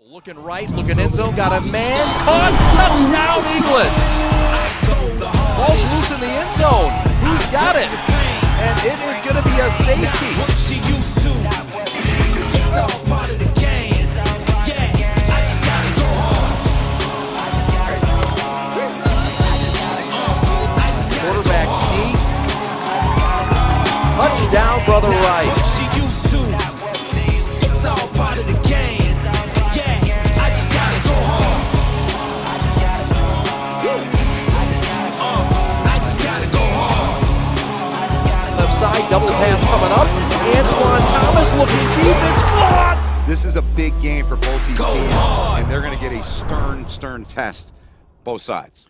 Looking right, looking end zone, got a man, caught, touchdown Eaglets! Ball's loose in the end zone. Who's got it? And it is going to be a safety. What she used to. It's all part of the game. Yeah, I just gotta go hard. I just gotta Quarterback go sneak. hard. Touchdown, Brother Rice. What she used to. It's all part of the game. Yeah, I just gotta go hard. I just gotta go hard. Left side, double pass coming up. Antoine Thomas looking deep, it's gone! This is a big game for both these Go teams, hard. and they're going to get a stern test, both sides.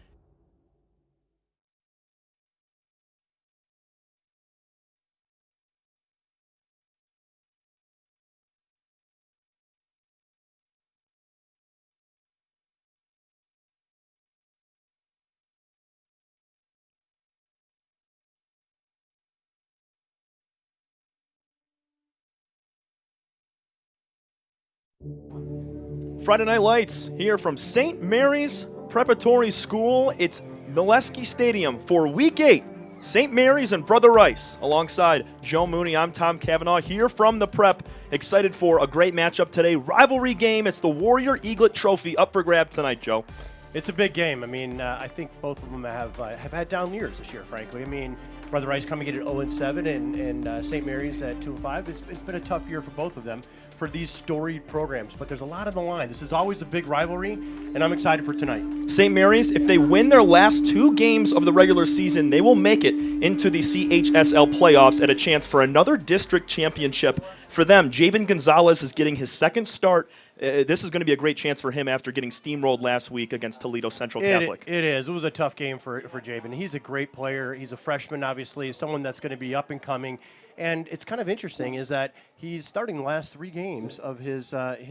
Friday Night Lights here from St. Mary's Preparatory School. It's Molesky Stadium for Week 8. St. Mary's and Brother Rice. Alongside Joe Mooney, I'm Tom Cavanaugh here from the Prep. Excited for a great matchup today. Rivalry game. It's the Warrior Eaglet Trophy up for grabs tonight, Joe. It's a big game. I mean, I think both of them have had down years this year, frankly. I mean, Brother Rice coming in at 0-7 and St. Mary's at 2-5. It's been a tough year for both of them for these storied programs, but there's a lot on the line. This is always a big rivalry, and I'm excited for tonight. St. Mary's, if they win their last 2 games of the regular season, they will make it into the CHSL playoffs at a chance for another district championship for them. Jabin Gonzalez is getting his second start. This is going to be a great chance for him after getting steamrolled last week against Toledo Central Catholic. It is. It was a tough game for Jabin. He's a great player. He's a freshman, obviously, someone that's going to be up and coming. And it's kind of interesting is that he's starting the last 3 games of his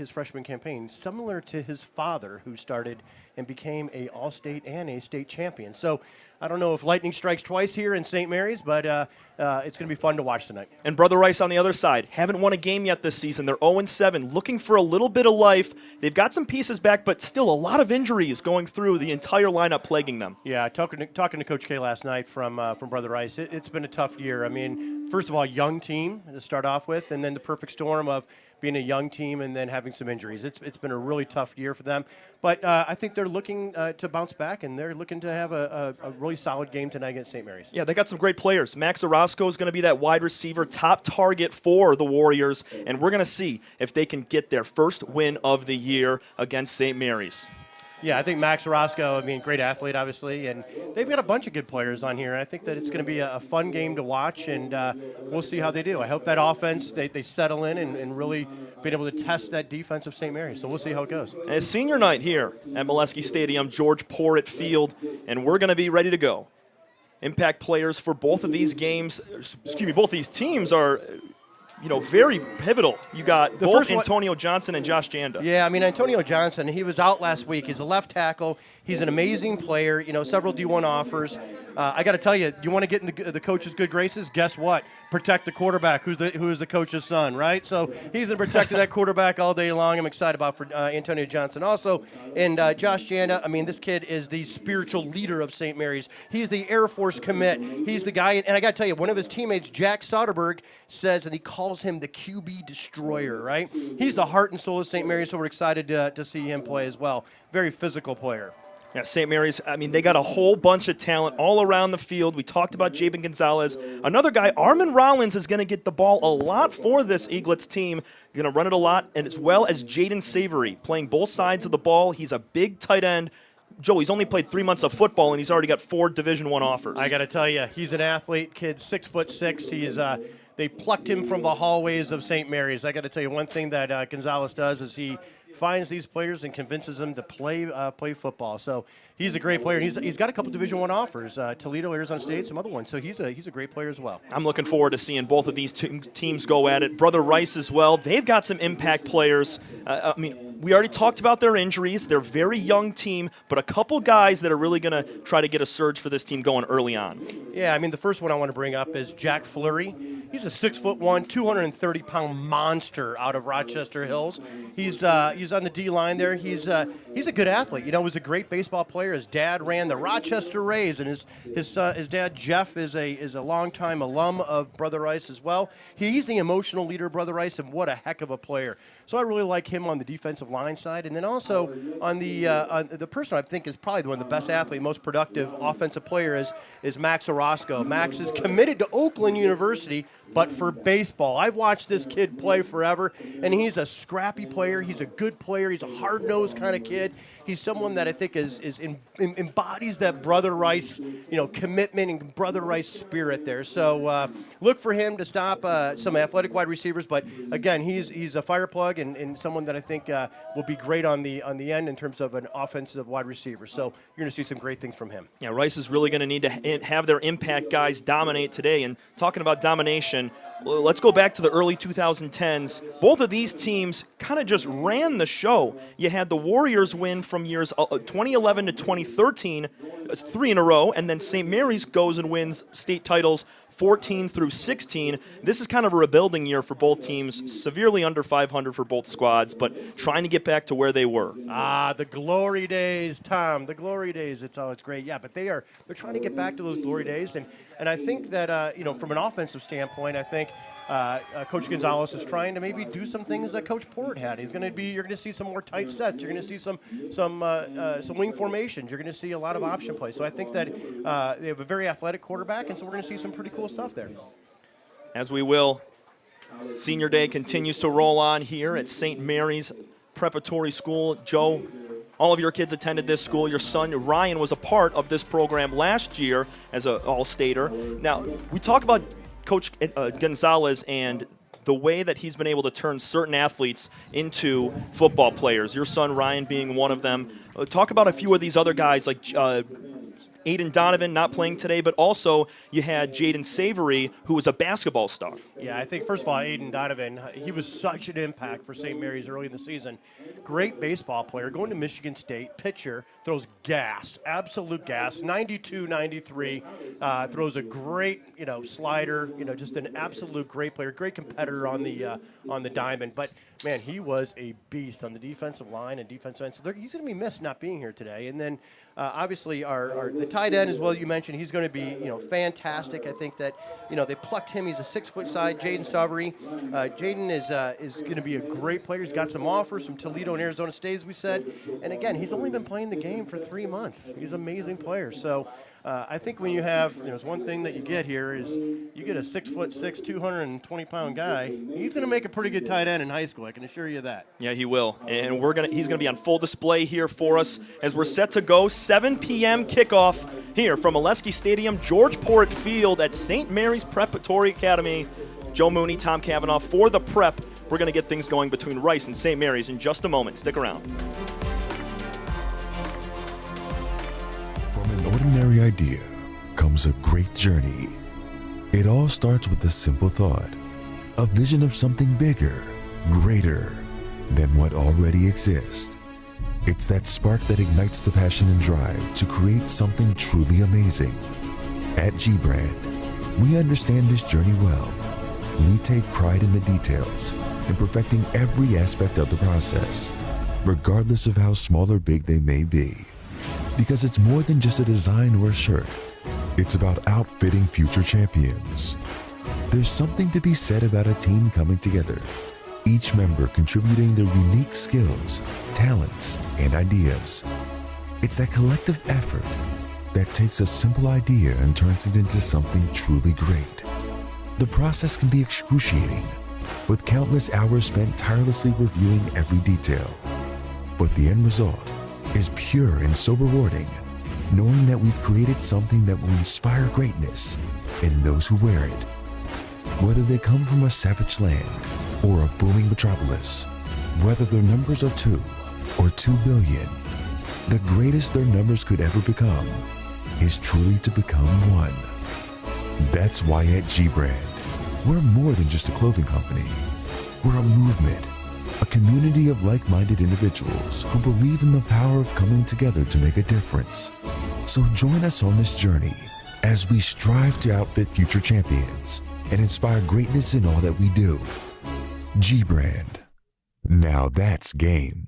freshman campaign, similar to his father, who started and became a All-State and a state champion. So I don't know if lightning strikes twice here in St. Mary's, but it's going to be fun to watch tonight. And Brother Rice on the other side, haven't won a game yet this season. They're 0-7, looking for a little bit of life. They've got some pieces back, but still a lot of injuries going through the entire lineup plaguing them. Yeah, talking to Coach K last night from Brother Rice, it's been a tough year. I mean, first of all, young team to start off with, and then the perfect storm of being a young team and then having some injuries. It's been a really tough year for them. But I think they're looking to bounce back, and they're looking to have a really solid game tonight against St. Mary's. Yeah, they got some great players. Max Orozco is going to be that wide receiver, top target for the Warriors, and we're going to see if they can get their first win of the year against St. Mary's. Yeah, I think Max Orozco, I mean, great athlete, obviously, and they've got a bunch of good players on here. I think that it's going to be a fun game to watch, and we'll see how they do. I hope that offense, they settle in and really be able to test that defense of St. Mary's. So we'll see how it goes. And it's senior night here at Molesky Stadium, George Porritt Field, and we're going to be ready to go. Impact players for both of these games, both these teams are very pivotal. You got both Antonio Johnson and Josh Janda. Yeah, I mean, Antonio Johnson, he was out last week. He's a left tackle. He's an amazing player, several D1 offers. I got to tell you, you want to get in the coach's good graces? Guess what? Protect the quarterback, who is the coach's son, right? So he's going to protect that quarterback all day long. I'm excited about for Antonio Johnson also. And Josh Janda, I mean, this kid is the spiritual leader of St. Mary's. He's the Air Force commit. He's the guy, and I got to tell you, one of his teammates, Jack Soderberg, says, and he calls him the QB destroyer, right? He's the heart and soul of St. Mary's, so we're excited to see him play as well. Very physical player. Yeah, St. Mary's, I mean, they got a whole bunch of talent all around the field. We talked about Jabin Gonzalez. Another guy, Armin Rollins, is going to get the ball a lot for this Eaglets team. Going to run it a lot, and as well as Jaden Savory, playing both sides of the ball. He's a big tight end. Joe, he's only played 3 months of football, and he's already got 4 Division I offers. I got to tell you, he's an athlete, kid, 6'6". He's they plucked him from the hallways of St. Mary's. I got to tell you, one thing that Gonzalez does is he finds these players and convinces them to play football. So he's a great player. He's got a couple Division I offers, Toledo, Arizona State, some other ones. So he's a great player as well. I'm looking forward to seeing both of these teams go at it. Brother Rice as well. They've got some impact players. I mean, we already talked about their injuries. They're a very young team, but a couple guys that are really going to try to get a surge for this team going early on. Yeah, I mean, the first one I want to bring up is Jack Fleury. He's a 6'1", 230-pound monster out of Rochester Hills. He's on the D line there. He's a good athlete. You know, he was a great baseball player. His dad ran the Rochester Rays, and his dad Jeff is a longtime alum of Brother Rice as well. He's the emotional leader of Brother Rice, and what a heck of a player. So I really like him on the defensive line side, and then also on the person I think is probably one of the best athlete, most productive offensive player is Max Orozco. Max is committed to Oakland University, but for baseball. I've watched this kid play forever, and he's a scrappy player. He's a good player. He's a hard-nosed kind of kid. He's someone that I think embodies that Brother Rice, commitment and Brother Rice spirit there. So look for him to stop some athletic wide receivers. But again, he's a fire plug and someone that I think will be great on the end in terms of an offensive wide receiver. So you're going to see some great things from him. Yeah, Rice is really going to need to have their impact guys dominate today. And talking about domination, let's go back to the early 2010s. Both of these teams kind of just ran the show. You had the Warriors win from years 2011 to 2013, 3 in a row, and then St. Mary's goes and wins state titles 14 through 16. This is kind of a rebuilding year for both teams, severely under 500 for both squads, but trying to get back to where they were. The glory days, Tom. The glory days. It's great. Yeah, but they're trying to get back to those glory days, and I think that from an offensive standpoint, I think Coach Gonzalez is trying to maybe do some things that Coach Port had. You're going to see some more tight sets. You're going to see some wing formations. You're going to see a lot of option play. So I think that they have a very athletic quarterback, and so we're going to see some pretty cool stuff there. As we will. Senior Day continues to roll on here at St. Mary's Preparatory School. Joe, all of your kids attended this school. Your son, Ryan, was a part of this program last year as an All-Stater. Now, we talk about Coach Gonzalez and the way that he's been able to turn certain athletes into football players. Your son, Ryan, being one of them. Talk about a few of these other guys like Aiden Donovan, not playing today, but also you had Jaden Savory, who was a basketball star. Yeah, I think, first of all, Aiden Donovan, he was such an impact for St. Mary's early in the season. Great baseball player, going to Michigan State, pitcher, throws gas, absolute gas, 92, 93, throws a great, slider, just an absolute great player, great competitor on the diamond. But, man, he was a beast on the defensive line and defensive end. So he's going to be missed not being here today. And then, obviously, the tight end as well, you mentioned, he's going to be, fantastic. I think that, they plucked him. He's a 6-foot side, Jaden Savory. Jaden is going to be a great player. He's got some offers from Toledo and Arizona State, as we said. And, again, he's only been playing the game for 3 months. He's an amazing player. So I think when you have, there's one thing that you get here is you get a 6'6", 220-pound guy. He's going to make a pretty good tight end in high school. I can assure you that. Yeah, he will. And he's going to be on full display here for us as we're set to go. 7 p.m. kickoff here from Oleski Stadium, George Port Field at St. Mary's Preparatory Academy. Joe Mooney, Tom Cavanaugh for the prep. We're going to get things going between Rice and St. Mary's in just a moment. Stick around. From an ordinary idea comes a great journey. It all starts with a simple thought, a vision of something bigger, greater than what already exists. It's that spark that ignites the passion and drive to create something truly amazing. At G-Brand, we understand this journey well. We take pride in the details and perfecting every aspect of the process, regardless of how small or big they may be. Because it's more than just a design or a shirt. It's about outfitting future champions. There's something to be said about a team coming together, each member contributing their unique skills, talents, and ideas. It's that collective effort that takes a simple idea and turns it into something truly great. The process can be excruciating, with countless hours spent tirelessly reviewing every detail. But the end result is pure and so rewarding, knowing that we've created something that will inspire greatness in those who wear it. Whether they come from a savage land or a booming metropolis, whether their numbers are 2 or 2 billion, the greatest their numbers could ever become is truly to become one. That's why at G-Brand, we're more than just a clothing company. We're a movement, a community of like-minded individuals who believe in the power of coming together to make a difference. So join us on this journey as we strive to outfit future champions and inspire greatness in all that we do. G-Brand. Now that's game.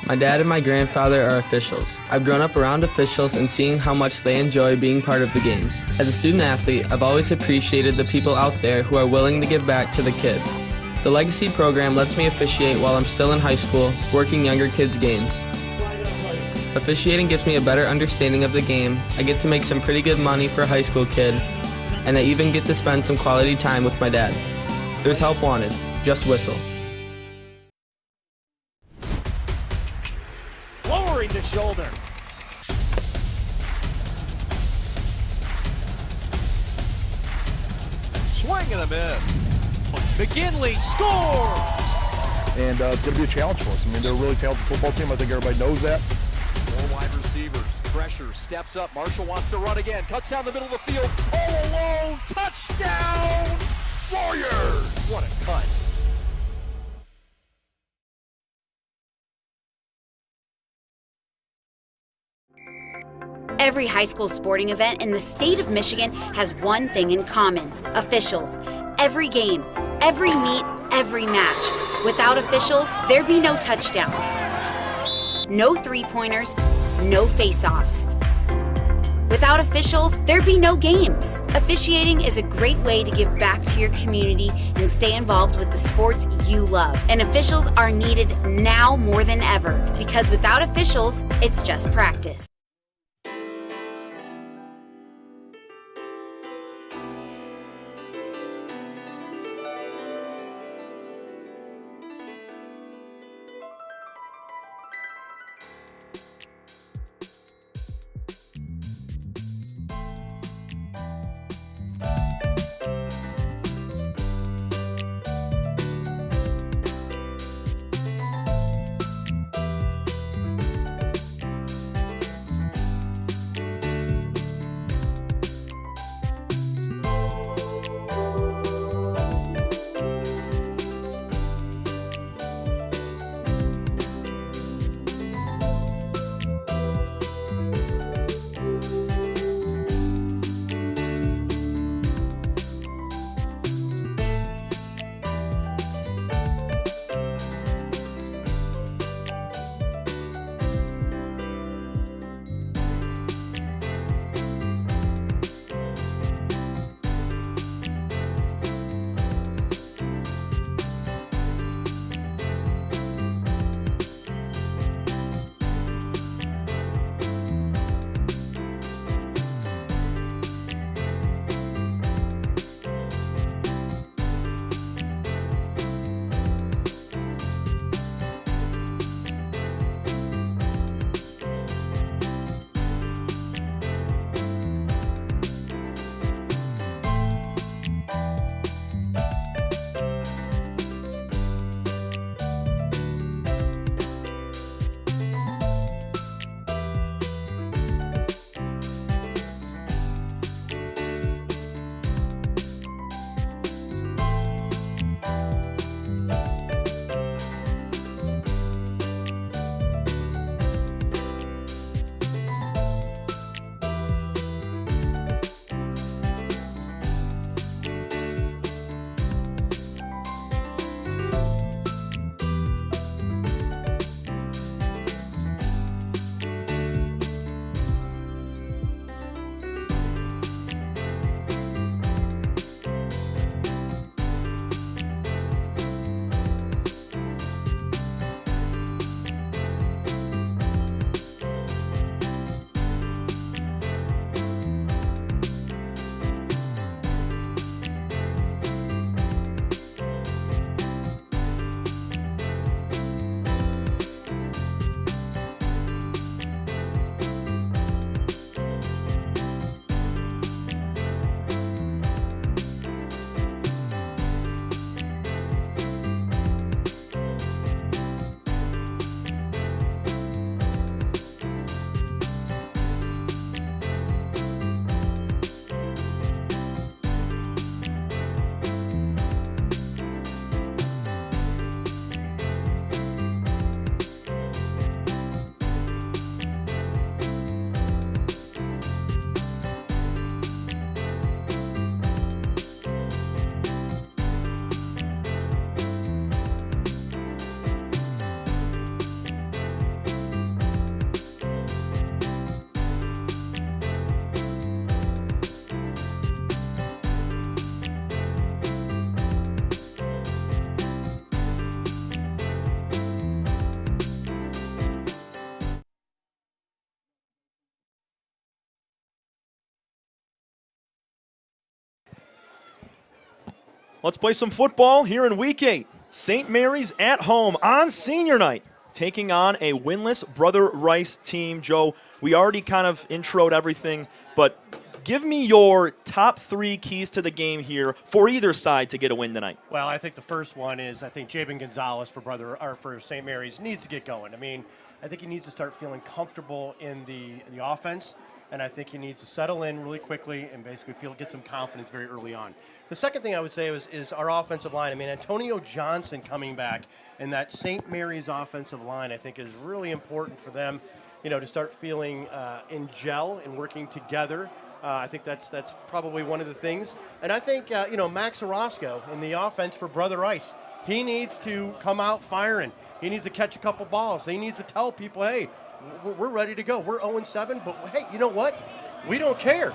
My dad and my grandfather are officials. I've grown up around officials and seeing how much they enjoy being part of the games. As a student athlete, I've always appreciated the people out there who are willing to give back to the kids. The Legacy program lets me officiate while I'm still in high school, working younger kids' games. Officiating gives me a better understanding of the game. I get to make some pretty good money for a high school kid, and I even get to spend some quality time with my dad. There's help wanted. Just whistle. Lowering the shoulder. Swing and a miss. McGinley scores! And it's going to be a challenge for us. I mean, they're a really talented football team. I think everybody knows that. Four wide receivers. Pressure. Steps up. Marshall wants to run again. Cuts down the middle of the field. All alone. Touchdown! Warriors! What a cut. Every high school sporting event in the state of Michigan has one thing in common: officials. Every game, every meet, every match. Without officials, there'd be no touchdowns, no three-pointers, no face-offs. Without officials, there'd be no games. Officiating is a great way to give back to your community and stay involved with the sports you love. And officials are needed now more than ever, because without officials, it's just practice. Let's play some football here in Week 8. St. Mary's at home on senior night, taking on a winless Brother Rice team. Joe, we already kind of introed everything, but give me your top 3 keys to the game here for either side to get a win tonight. Well, I think the first one is I think Jabin Gonzalez for St. Mary's needs to get going. I mean, I think he needs to start feeling comfortable in the offense, and I think he needs to settle in really quickly and basically get some confidence very early on. The second thing I would say is our offensive line. I mean, Antonio Johnson coming back and that St. Mary's offensive line, I think, is really important for them, to start feeling in gel and working together. I think that's probably one of the things. And I think, Max Orozco in the offense for Brother Rice, he needs to come out firing. He needs to catch a couple balls. He needs to tell people, hey, we're ready to go. We're 0-7, but hey, you know what? We don't care.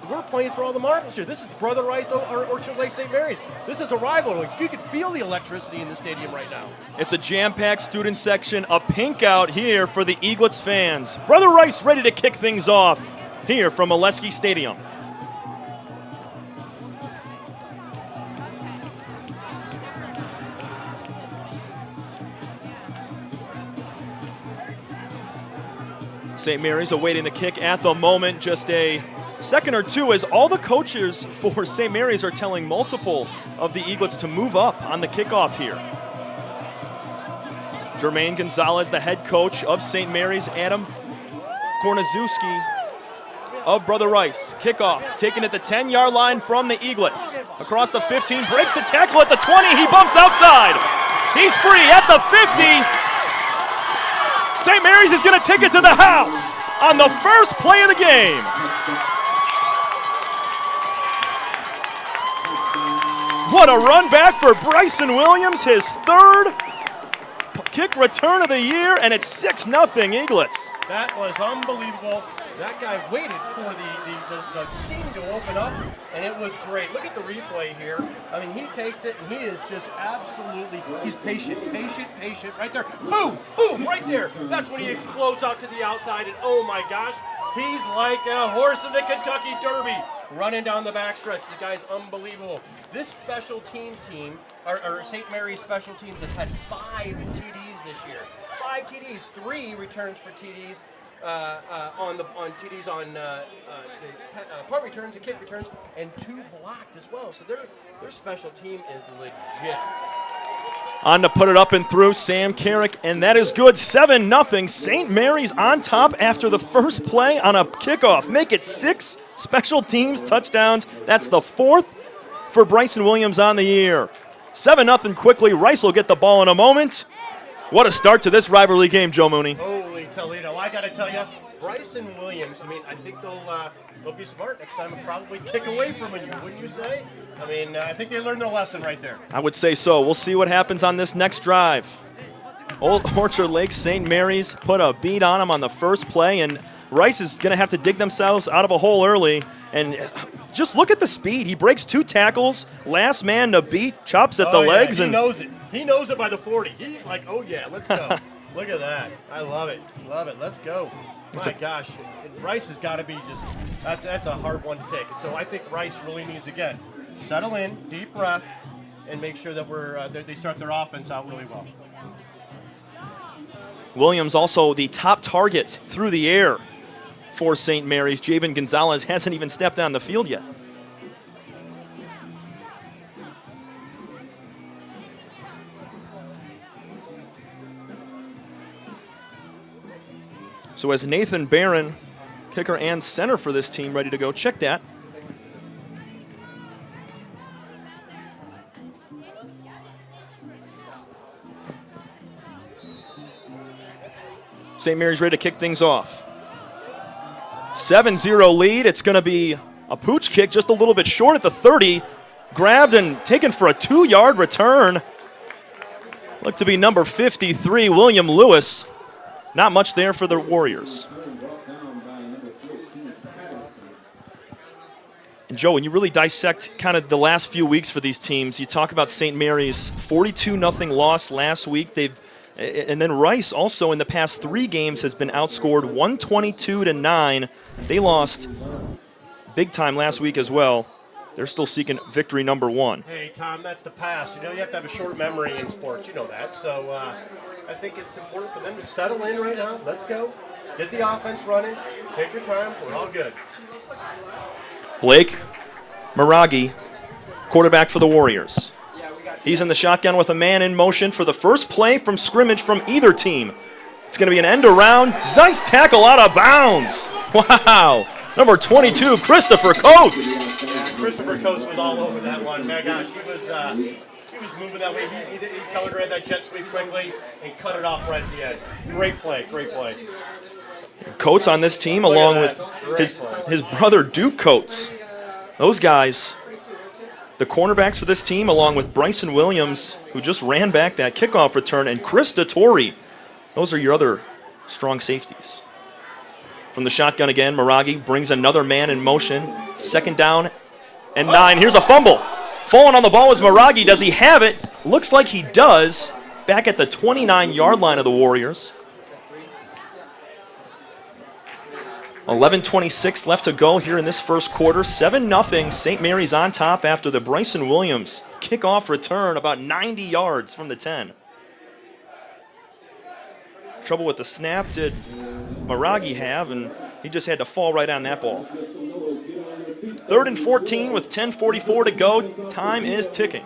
We're playing for all the marbles here. This is Brother Rice or Orchard Lake St. Mary's. This is a rivalry. You can feel the electricity in the stadium right now. It's a jam-packed student section, a pink out here for the Eaglets fans. Brother Rice ready to kick things off here from Molesky Stadium. St. Mary's awaiting the kick at the moment. Just a second or two as all the coaches for St. Mary's are telling multiple of the Eaglets to move up on the kickoff here. Jermaine Gonzalez, the head coach of St. Mary's, Adam Kornaszewski of Brother Rice. Kickoff taken at the 10-yard line from the Eaglets. Across the 15, breaks a tackle at the 20. He bumps outside. He's free at the 50. St. Mary's is going to take it to the house on the first play of the game. What a run back for Bryson Williams, his third kick return of the year, and it's 6-0 Eaglets. That was unbelievable. That guy waited for the seam to open up, and it was great. Look at the replay here. I mean, he takes it, and he is just absolutely, he's patient, right there. Boom, boom, right there. That's when he explodes out to the outside, and oh my gosh, he's like a horse in the Kentucky Derby running down the backstretch. The guy's unbelievable. This special teams team, or St. Mary's special teams, has had 5 TDs this year. 5 TDs, 3 returns for TDs. On TDs on the punt returns and kick returns, and 2 blocked as well. So their special team is legit. On to put it up and through, Sam Carrick, and that is good. 7-0. St. Mary's on top after the first play on a kickoff. Make it 6 special teams touchdowns. That's the 4th for Bryson Williams on the year. 7-0 quickly. Rice will get the ball in a moment. What a start to this rivalry game, Joe Mooney. Holy Toledo. I got to tell you, Bryson Williams, I mean, I think they'll be smart next time and probably kick away from you, wouldn't you say? I mean, I think they learned their lesson right there. I would say so. We'll see what happens on this next drive. Old Orchard Lake St. Mary's put a beat on them on the first play, and Rice is going to have to dig themselves out of a hole early. And just look at the speed. He breaks 2 tackles, last man to beat, chops at the legs. He knows it. He knows it by the 40. He's like, oh, yeah, let's go. Look at that. I love it. Love it. Let's go. My gosh. And Rice has got to be just, that's a hard one to take. And so I think Rice really needs, again, settle in, deep breath, and make sure that they start their offense out really well. Williams also the top target through the air for St. Mary's. Jabin Gonzalez hasn't even stepped on the field yet. So as Nathan Barron, kicker and center for this team, ready to go. Check that. St. Mary's ready to kick things off. 7-0 lead. It's going to be a pooch kick just a little bit short at the 30. Grabbed and taken for a 2-yard return. Looked to be number 53, William Lewis. Not much there for the Warriors. And Joe, when you really dissect kind of the last few weeks for these teams, you talk about St. Mary's 42-0 loss last week. And then Rice also in the past 3 games has been outscored 122-9. They lost big time last week as well. They're still seeking victory number 1. Hey, Tom, that's the pass. You know, you have to have a short memory in sports. You know that. So I think it's important for them to settle in right now. Let's go. Get the offense running. Take your time. We're all good. Blake Miragi, quarterback for the Warriors. He's in the shotgun with a man in motion for the first play from scrimmage from either team. It's going to be an end around. Nice tackle out of bounds. Wow. Number 22, Christopher Coates. Yeah, Christopher Coates was all over that one. My gosh, he was moving that way. He telegraphed that jet sweep quickly and cut it off right at the end. Great play, great play. Coates on this team along with his brother Duke Coates. Those guys, the cornerbacks for this team, along with Bryson Williams, who just ran back that kickoff return, and Chris Dettori. Those are your other strong safeties. From the shotgun again, Miragi brings another man in motion. 2nd down and 9. Here's a fumble. Falling on the ball was Miragi. Does he have it? Looks like he does. Back at the 29-yard line of the Warriors. 11:26 left to go here in this first quarter. 7-0. St. Mary's on top after the Bryson Williams kickoff return about 90 yards from the 10. Trouble with the snap did Miragi have, and he just had to fall right on that ball. 3rd and 14 with 10:44 to go. Time is ticking.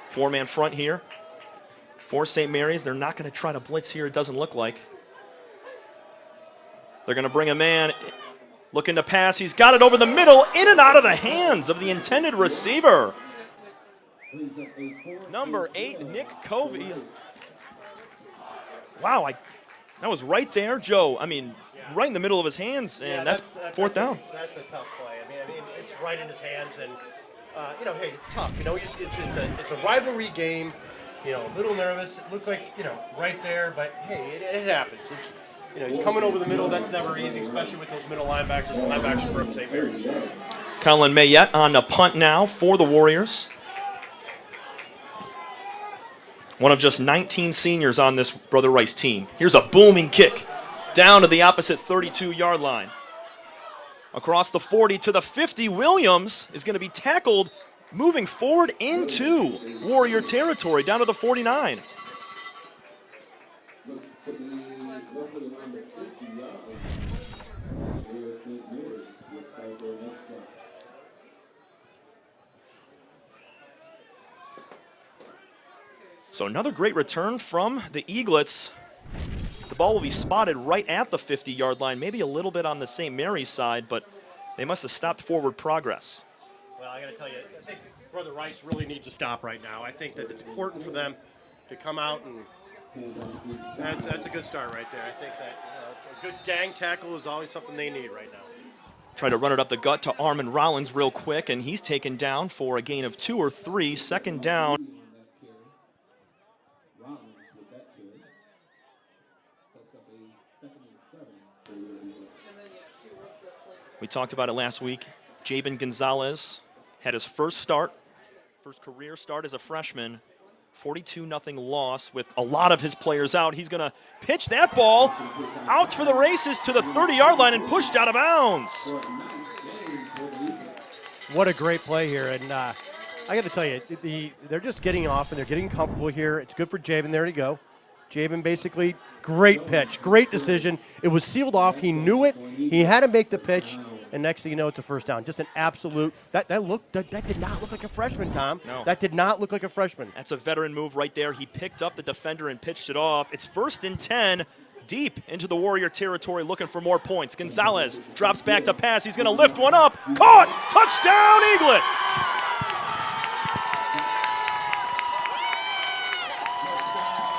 Four-man front here for St. Mary's. They're not going to try to blitz here, it doesn't look like. They're going to bring a man looking to pass. He's got it over the middle, in and out of the hands of the intended receiver. Number 8, Nick Covey. Wow, that was right there, Joe. I mean, right in the middle of his hands, and that's 4th down. That's a tough play. I mean, it's right in his hands, and you know, hey, it's tough. You know, it's a rivalry game. You know, a little nervous. It looked like, you know, right there, but hey, it happens. It's, you know, he's coming over the middle. That's never easy, especially with those middle linebackers from St. Mary's. Colin Mayette on the punt now for the Warriors. One of just 19 seniors on this Brother Rice team. Here's a booming kick down to the opposite 32-yard line. Across the 40 to the 50, Williams is going to be tackled moving forward into Warrior territory, down to the 49. So another great return from the Eaglets. The ball will be spotted right at the 50-yard line, maybe a little bit on the St. Mary's side, but they must have stopped forward progress. Well, I got to tell you, I think Brother Rice really needs to stop right now. I think that it's important for them to come out, and that's a good start right there. I think that a good gang tackle is always something they need right now. Try to run it up the gut to Armin Rollins real quick, and he's taken down for a gain of 2 or 3. 2nd down. We talked about it last week. Jabin Gonzalez had his first career start as a freshman. 42-0 loss with a lot of his players out. He's going to pitch that ball out for the races to the 30-yard line and pushed out of bounds. What a great play here. And I got to tell you, they're just getting off and they're getting comfortable here. It's good for Jabin. There you go. Jabin basically, great pitch, great decision. It was sealed off. He knew it. He had to make the pitch. And next thing you know, it's a first down. Just an absolute, that did not look like a freshman, Tom. No. That did not look like a freshman. That's a veteran move right there. He picked up the defender and pitched it off. It's 1st and 10, deep into the Warrior territory, looking for more points. Gonzalez drops back to pass. He's going to lift one up. Caught! Touchdown, Eaglets!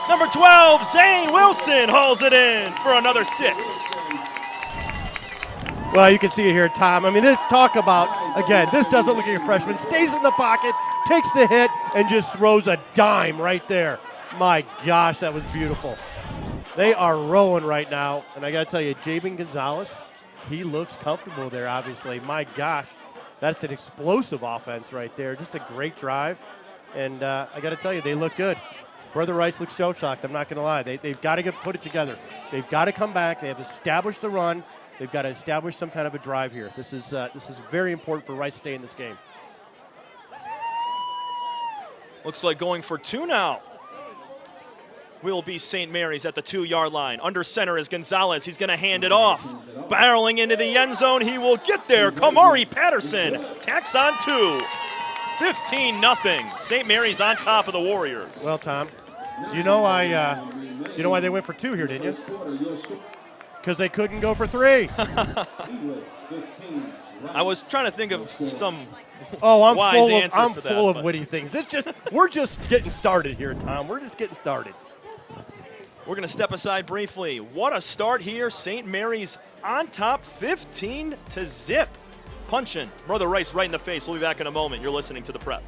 Number 12, Zane Wilson hauls it in for another 6. Well, you can see it here, Tom. I mean, this talk about, again, this doesn't look like a freshman. Stays in the pocket, takes the hit, and just throws a dime right there. My gosh, that was beautiful. They are rolling right now. And I got to tell you, Jabin Gonzalez, he looks comfortable there, obviously. My gosh, that's an explosive offense right there. Just a great drive. And I got to tell you, they look good. Brother Rice looks shell-shocked, I'm not going to lie. They've got to put it together. They've got to come back. They have established the run. They've got to establish some kind of a drive here. This is very important for Rice to stay in this game. Looks like going for 2 now. Will be St. Mary's at the 2-yard line. Under center is Gonzalez. He's going to hand it off. Barreling into the end zone. He will get there. Kamari Patterson tacks on 2. 15-0. St. Mary's on top of the Warriors. Well, Tom, do you know why they went for 2 here, didn't you? Because they couldn't go for 3. I was trying to think of some I'm wise answer I'm for that. full of witty things. We're just getting started here, Tom. We're just getting started. We're going to step aside briefly. What a start here. St. Mary's on top 15-0. Punching Brother Rice right in the face. We'll be back in a moment. You're listening to The Prep.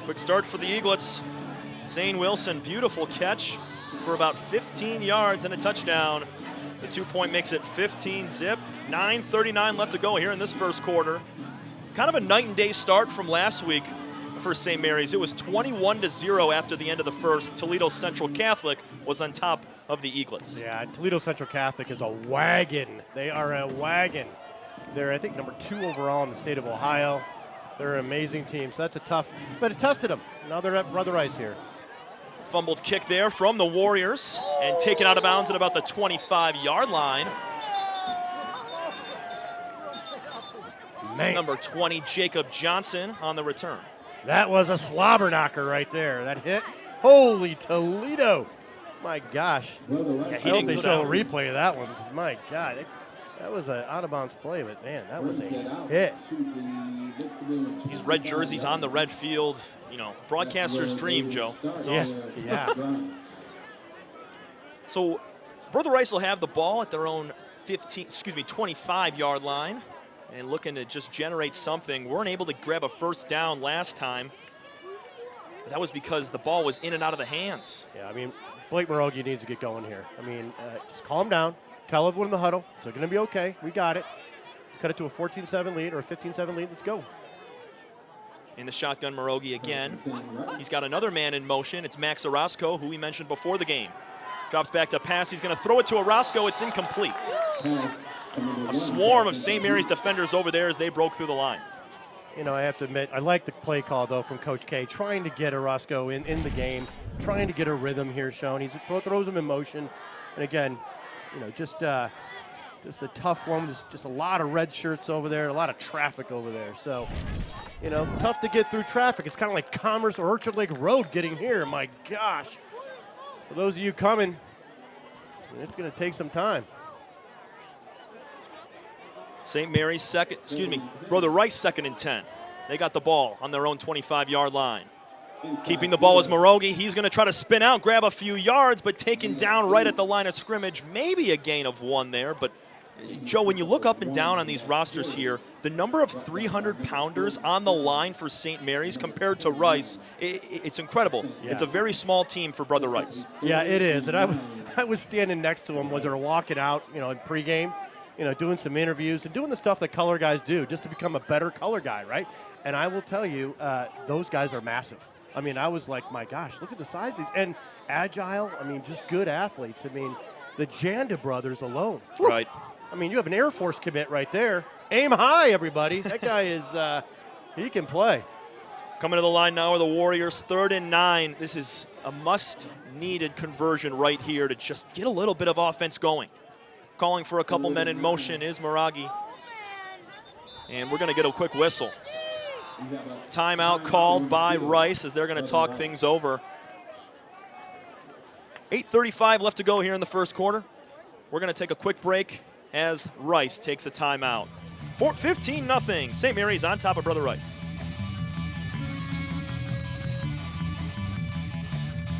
Quick start for the Eaglets. Zane Wilson, beautiful catch for about 15 yards and a touchdown. The 2-point makes it 15-0. 9:39 left to go here in this first quarter. Kind of a night and day start from last week for St. Mary's. It was 21-0 after the end of the first. Toledo Central Catholic was on top of the Eaglets. Yeah, Toledo Central Catholic is a wagon. They are a wagon. They're, I think, number 2 overall in the state of Ohio. They're an amazing team, so that's a tough, but it tested them. Now they're at Brother Rice here. Fumbled kick there from the Warriors and taken out of bounds at about the 25-yard line. Man. Number 20, Jacob Johnson on the return. That was a slobber knocker right there. That hit. Holy Toledo. My gosh. Yeah, I hope they show a replay of that one because, my God, that was an out-of-bounds play, but, man, that was a hit. These red jerseys on the red field, you know, broadcaster's dream, Joe. That's awesome. Yeah. So Brother Rice will have the ball at their own 25-yard line and looking to just generate something. Weren't able to grab a first down last time. That was because the ball was in and out of the hands. Yeah, I mean, Blake Morogi needs to get going here. I mean, just calm down. Tell everyone in the huddle. It's going to be okay. We got it. Let's cut it to a 14-7 lead or a 15-7 lead. Let's go. In the shotgun, Morogi again. He's got another man in motion. It's Max Orozco, who we mentioned before the game. Drops back to pass. He's going to throw it to Orozco. It's incomplete. A swarm of St. Mary's defenders over there as they broke through the line. You know, I have to admit, I like the play call, though, from Coach K, trying to get Orozco in the game, trying to get a rhythm here shown. He throws him in motion. And, again, you know, just a tough one. There's just a lot of red shirts over there, a lot of traffic over there. So, you know, tough to get through traffic. It's kind of like Commerce or Orchard Lake Road getting here. My gosh. For those of you coming, it's going to take some time. St. Mary's Brother Rice 2nd and 10. They got the ball on their own 25-yard line. Keeping the ball is Morogi. He's going to try to spin out, grab a few yards, but taken down right at the line of scrimmage. Maybe a gain of 1 there, but Joe, when you look up and down on these rosters here, the number of 300-pounders on the line for St. Mary's compared to Rice, it's incredible. Yeah. It's a very small team for Brother Rice. Yeah, it is. And I was standing next to him as they were walking out, you know, in pregame, you know, doing some interviews and doing the stuff that color guys do just to become a better color guy, right? And I will tell you, those guys are massive. I mean, I was like, my gosh, look at the size of these. And agile, I mean, just good athletes. I mean, the Janda brothers alone. Right. I mean, you have an Air Force commit right there. Aim high, everybody. That guy is, he can play. Coming to the line now are the Warriors, 3rd and 9. This is a must-needed conversion right here to just get a little bit of offense going. Calling for a couple men in motion is Morogi. And we're going to get a quick whistle. Timeout called by Rice as they're going to talk things over. 8:35 left to go here in the first quarter. We're going to take a quick break as Rice takes a timeout. 15-0. St. Mary's on top of Brother Rice.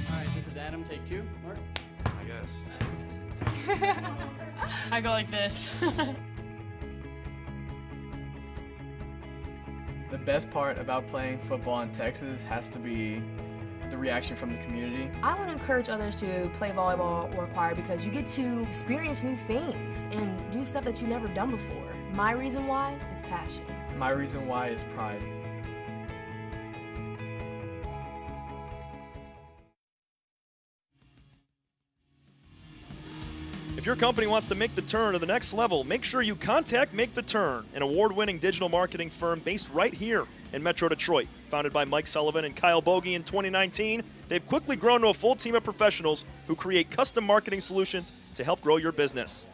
All right, this is Adam, take 2. Mark? I guess. I go like this. The best part about playing football in Texas has to be the reaction from the community. I want to encourage others to play volleyball or choir because you get to experience new things and do stuff that you've never done before. My reason why is passion. My reason why is pride. If your company wants to make the turn to the next level, make sure you contact Make the Turn, an award-winning digital marketing firm based right here in Metro Detroit. Founded by Mike Sullivan and Kyle Bogie in 2019, they've quickly grown to a full team of professionals who create custom marketing solutions to help grow your business.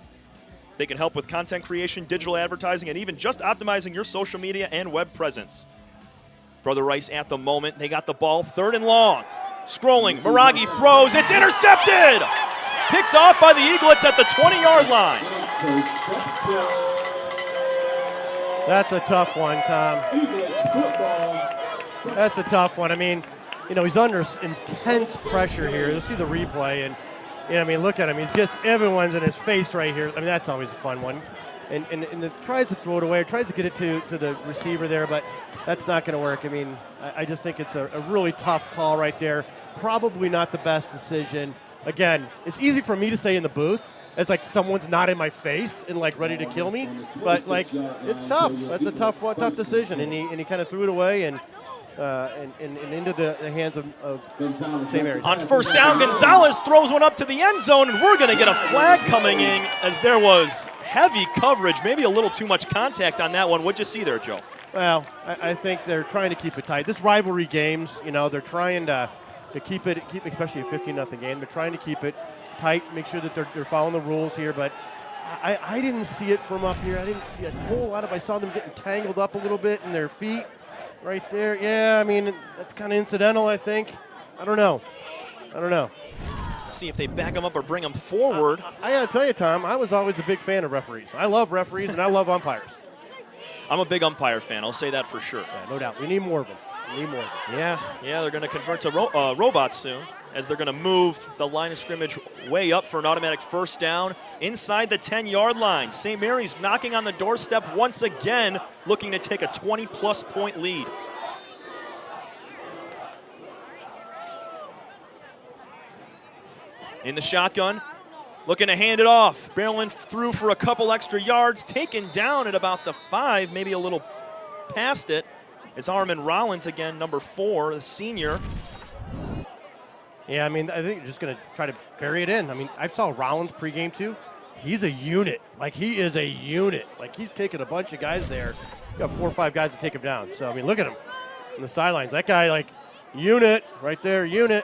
They can help with content creation, digital advertising, and even just optimizing your social media and web presence. Brother Rice at the moment, they got the ball 3rd and long. Scrolling, Miragi throws, it's intercepted! Picked off by the Eaglets at the 20-yard line. That's a tough one, Tom. That's a tough one. I mean, he's under intense pressure here. You'll see the replay, and look at him. He's just everyone's in his face right here. I mean, that's always a fun one. And tries to throw it away, tries to get it to the receiver there, but that's not going to work. I mean, I just think it's a really tough call right there. Probably not the best decision. Again, it's easy for me to say in the booth as like someone's not in my face and like ready to kill me, but like it's tough. That's a tough decision, and he kind of threw it away and into the hands of St. Mary's. On 1st down, Gonzalez throws one up to the end zone, and we're going to get a flag coming in as there was heavy coverage, maybe a little too much contact on that one. What'd you see there, Joe? Well, I think they're trying to keep it tight. This rivalry games, they're trying to keep especially a 15-0 game. They're trying to keep it tight, make sure that they're following the rules here. But I didn't see it from up here. I didn't see a whole lot of. I saw them getting tangled up a little bit in their feet, right there. Yeah, I mean that's kind of incidental. I think. I don't know. See if they back them up or bring them forward. I gotta tell you, Tom, I was always a big fan of referees. I love referees and I love umpires. I'm a big umpire fan. I'll say that for sure. Yeah, no doubt. We need more of them. Yeah, they're going to convert to robots soon as they're going to move the line of scrimmage way up for an automatic 1st down inside the 10-yard line. St. Mary's knocking on the doorstep once again, looking to take a 20-plus point lead. In the shotgun, looking to hand it off. Barreling through for a couple extra yards, taken down at about the 5, maybe a little past it. It's Armin Rollins again, number 4, the senior. Yeah, I mean, I think you're just going to try to bury it in. I mean, I saw Rollins pregame too. He's a unit. Like, he is a unit. Like, he's taking a bunch of guys there. You got 4 or 5 guys to take him down. So, I mean, look at him on the sidelines. That guy, like, unit right there, unit.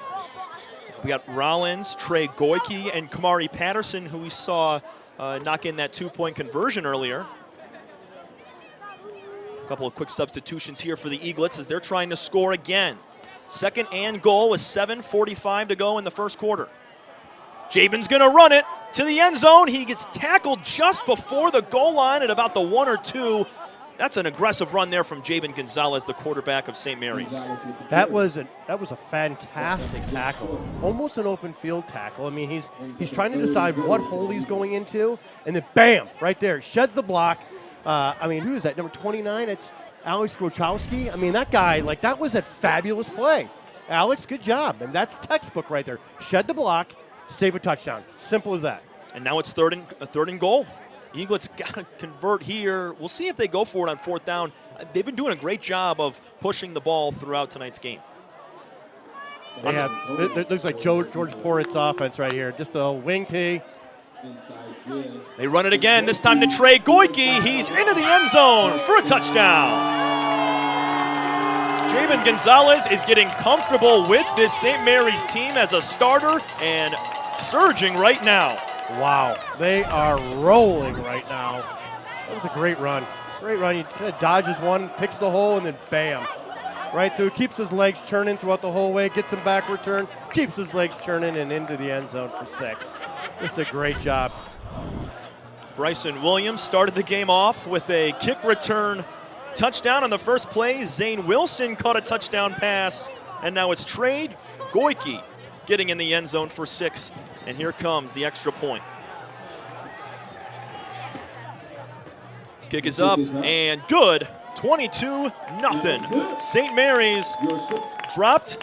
We got Rollins, Trey Goyke, and Kamari Patterson, who we saw knock in that 2-point conversion earlier. Couple of quick substitutions here for the Eaglets as they're trying to score again. 2nd and goal with 7:45 to go in the 1st quarter. Jabin's going to run it to the end zone. He gets tackled just before the goal line at about the 1 or 2. That's an aggressive run there from Jabin Gonzalez, the quarterback of St. Mary's. That was a fantastic tackle, almost an open field tackle. I mean, he's trying to decide what hole he's going into, and then bam, right there, sheds the block. I mean, who is that? Number 29? It's Alex Grochowski. I mean, that guy, like, that was a fabulous play. Alex, good job. And that's textbook right there. Shed the block, save a touchdown. Simple as that. And now it's third and goal. Eaglets got to convert here. We'll see if they go for it on 4th down. They've been doing a great job of pushing the ball throughout tonight's game. It looks like George Porit's offense right here. Just a wing tee. They run it again, this time to Trey Goyke. He's into the end zone for a touchdown. Jabin Gonzalez is getting comfortable with this St. Mary's team as a starter and surging right now. Wow, they are rolling right now. That was a great run. Great run. He kind of dodges one, picks the hole, and then bam. Right through, keeps his legs churning throughout the whole way, gets him backward turn, keeps his legs churning, and into the end zone for 6. Just a great job. Bryson Williams started the game off with a kick return touchdown on the first play. Zane Wilson caught a touchdown pass, and now it's Trey Goyke getting in the end zone for 6. And here comes the extra point. Kick is up and good. 22-0. St. Mary's dropped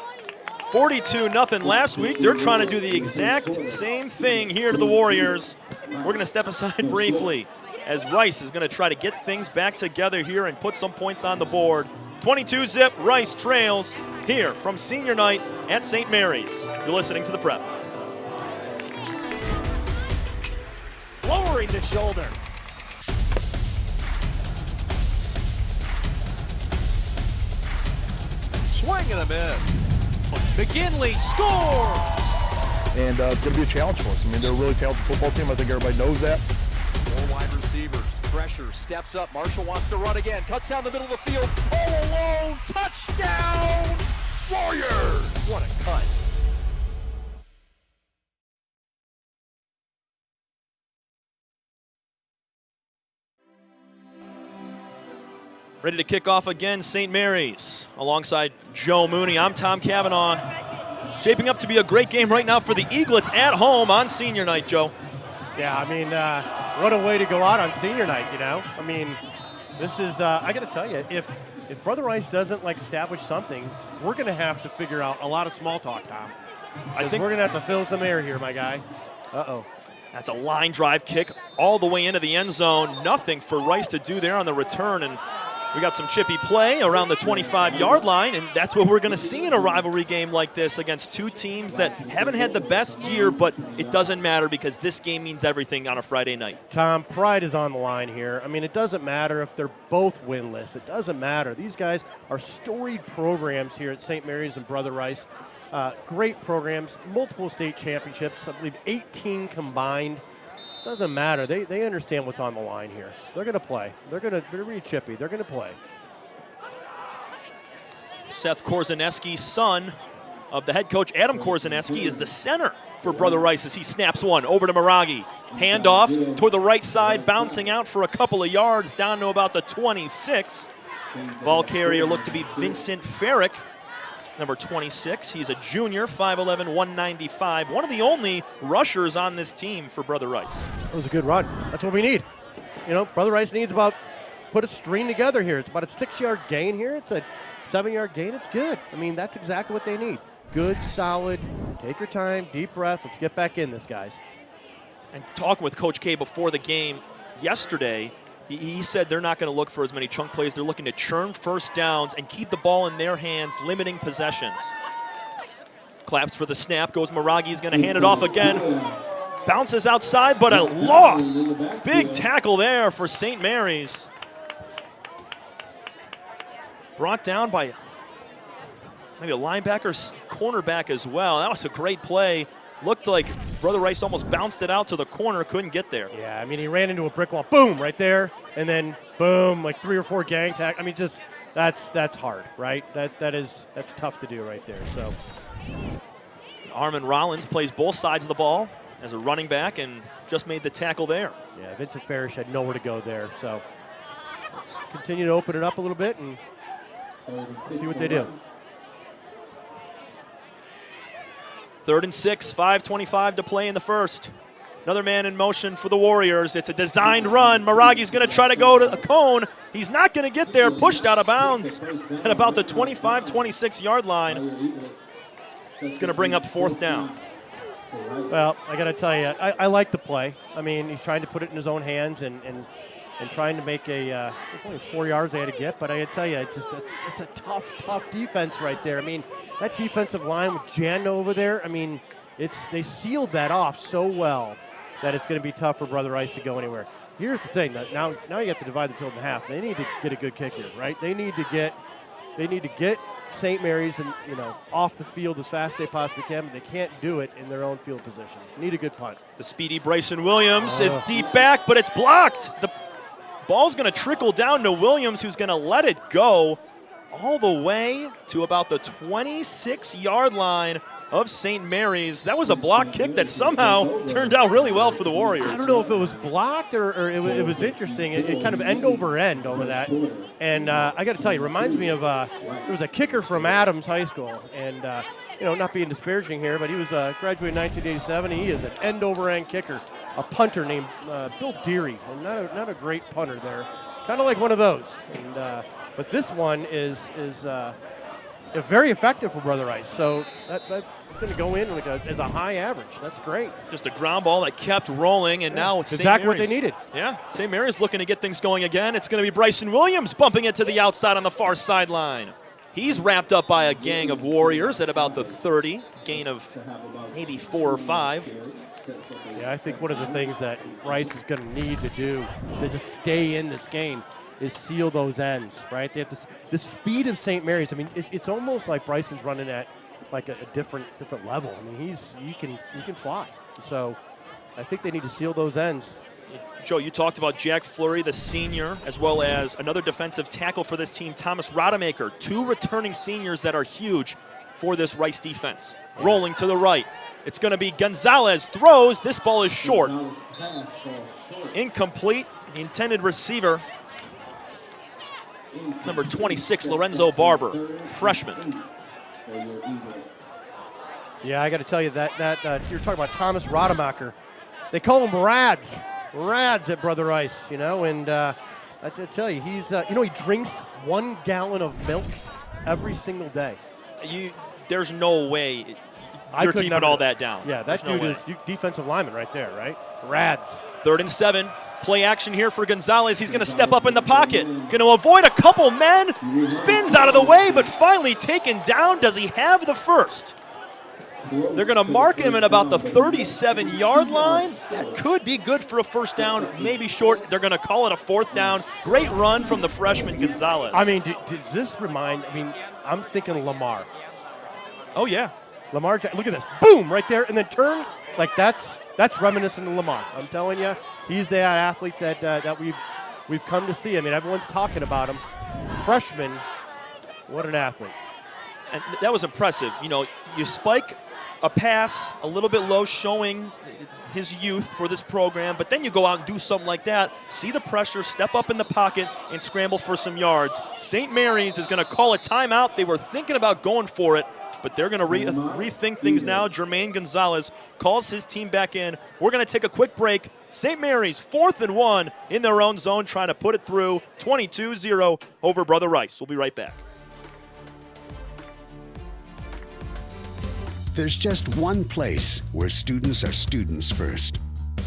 42-0 last week. They're trying to do the exact same thing here to the Warriors. We're going to step aside briefly as Rice is going to try to get things back together here and put some points on the board. 22-zip, Rice trails here from senior night at St. Mary's. You're listening to The Prep. Lowering the shoulder. Swing and a miss. McGinley scores! And it's going to be a challenge for us. I mean, they're a really talented football team. I think everybody knows that. 4 wide receivers. Pressure. Steps up. Marshall wants to run again. Cuts down the middle of the field. All alone. Touchdown! Warriors! What a cut. Ready to kick off again, St. Mary's. Alongside Joe Mooney, I'm Tom Cavanaugh. Shaping up to be a great game right now for the Eaglets at home on senior night, Joe. Yeah, I mean, what a way to go out on senior night, you know? I mean, this is, I got to tell you, if Brother Rice doesn't, establish something, we're going to have to figure out a lot of small talk, Tom. I think we're going to have to fill some air here, my guy. Uh-oh. That's a line drive kick all the way into the end zone. Nothing for Rice to do there on the return, and we got some chippy play around the 25-yard line, and that's what we're going to see in a rivalry game like this against two teams that haven't had the best year, but it doesn't matter because this game means everything on a Friday night. Tom, pride is on the line here. I mean, it doesn't matter if they're both winless. It doesn't matter. These guys are storied programs here at St. Mary's and Brother Rice. Great programs, multiple state championships, I believe 18 combined. Doesn't matter. They understand what's on the line here. They're going to play. They're really chippy. They're going to play. Seth Korzaneski, son of the head coach Adam Korzaneski, is the center for Brother Rice as he snaps one over to Miragi. Handoff toward the right side, bouncing out for a couple of yards down to about the 26. Ball carrier looked to be Vincent Farrick, number 26. He's a junior, 5'11", 195. One of the only rushers on this team for Brother Rice. That was a good run. That's what we need. You know, Brother Rice needs put a string together here. It's about a 6-yard gain here. It's a 7-yard gain. It's good. I mean, that's exactly what they need. Good, solid, take your time, deep breath. Let's get back in this, guys. And talking with Coach K before the game yesterday, he said they're not going to look for as many chunk plays. They're looking to churn first downs and keep the ball in their hands, limiting possessions. Claps for the snap, goes Miragi. He's going to hand it off again. Bounces outside, but a loss. Big tackle there for St. Mary's. Brought down by maybe a linebacker, cornerback as well. That was a great play. Looked like Brother Rice almost bounced it out to the corner, couldn't get there. Yeah, I mean, he ran into a brick wall, boom, right there, and then boom, 3 or 4 gang tack. I mean, just that's hard, right? That's tough to do right there. So, Armin Rollins plays both sides of the ball as a running back and just made the tackle there. Yeah, Vincent Farish had nowhere to go there. So, let's continue to open it up a little bit and see what they do. 3rd and 6, 5:25 to play in the first. Another man in motion for the Warriors. It's a designed run. Miragi's going to try to go to a cone. He's not going to get there. Pushed out of bounds at about the 25, 26-yard line. It's going to bring up 4th down. Well, I got to tell you, I like the play. I mean, he's trying to put it in his own hands and trying to make it's only 4 yards they had to get, but I got to tell you, it's just a tough defense right there. I mean, that defensive line with Jando over there, I mean, they sealed that off so well that it's going to be tough for Brother Rice to go anywhere. Here's the thing, now you have to divide the field in half. They need to get a good kicker, right? They need to get St. Mary's and off the field as fast as they possibly can, but they can't do it in their own field position. Need a good punt. The speedy Bryson Williams is deep back, but it's blocked. The ball's going to trickle down to Williams, who's going to let it go all the way to about the 26-yard line of St. Mary's. That was a block kick that somehow turned out really well for the Warriors. I don't know if it was blocked or it was interesting. It kind of end over that. And I got to tell you, it reminds me of there was a kicker from Adams High School. And, not being disparaging here, but he was graduated in 1987. He is an end over end kicker, a punter named Bill Deary. And not a great punter there. Kind of like one of those. And, but this one is very effective for Brother Rice. So that's going to go in like as a high average. That's great. Just a ground ball that kept rolling, and now it's exactly what they needed. Yeah, St. Mary's looking to get things going again. It's going to be Bryson Williams bumping it to the outside on the far sideline. He's wrapped up by a gang of Warriors at about the 30, gain of maybe 4 or 5. Yeah, I think one of the things that Rice is going to need to do to just stay in this game is seal those ends, right? They have the speed of St. Mary's. I mean, it's almost like Bryson's running at like a different level. I mean, he can fly. So I think they need to seal those ends. Joe, you talked about Jack Fleury, the senior, as well as another defensive tackle for this team, Thomas Rodemaker. 2 returning seniors that are huge for this Rice defense. Rolling to the right. It's going to be Gonzalez throws. This ball is short. Incomplete. The intended receiver, number 26, Lorenzo Barber, freshman. Yeah, I got to tell you that you're talking about Thomas Rodemacher. They call him Rads at Brother Rice, and I tell you, he's he drinks 1 gallon of milk every single day. There's no way you're keeping all that down. Yeah, that dude is defensive lineman right there, right? Rads. 3rd and 7. Play action here for Gonzalez. He's going to step up in the pocket. Going to avoid a couple men. Spins out of the way, but finally taken down. Does he have the first? They're going to mark him at about the 37-yard line. That could be good for a first down, maybe short. They're going to call it a 4th down. Great run from the freshman Gonzalez. I mean, does this remind, I'm thinking Lamar. Oh, yeah. Lamar, look at this. Boom, right there, and then turn. Like, that's reminiscent of Lamar. I'm telling you, he's that athlete that we've come to see. I mean, everyone's talking about him. Freshman, what an athlete. And that was impressive. You spike a pass a little bit low, showing his youth for this program, but then you go out and do something like that, see the pressure, step up in the pocket, and scramble for some yards. St. Mary's is going to call a timeout. They were thinking about going for it, but they're going to rethink things now. Jermaine Gonzalez calls his team back in. We're going to take a quick break. St. Mary's 4th and 1 in their own zone, trying to put it through 22-0 over Brother Rice. We'll be right back. There's just one place where students are students first,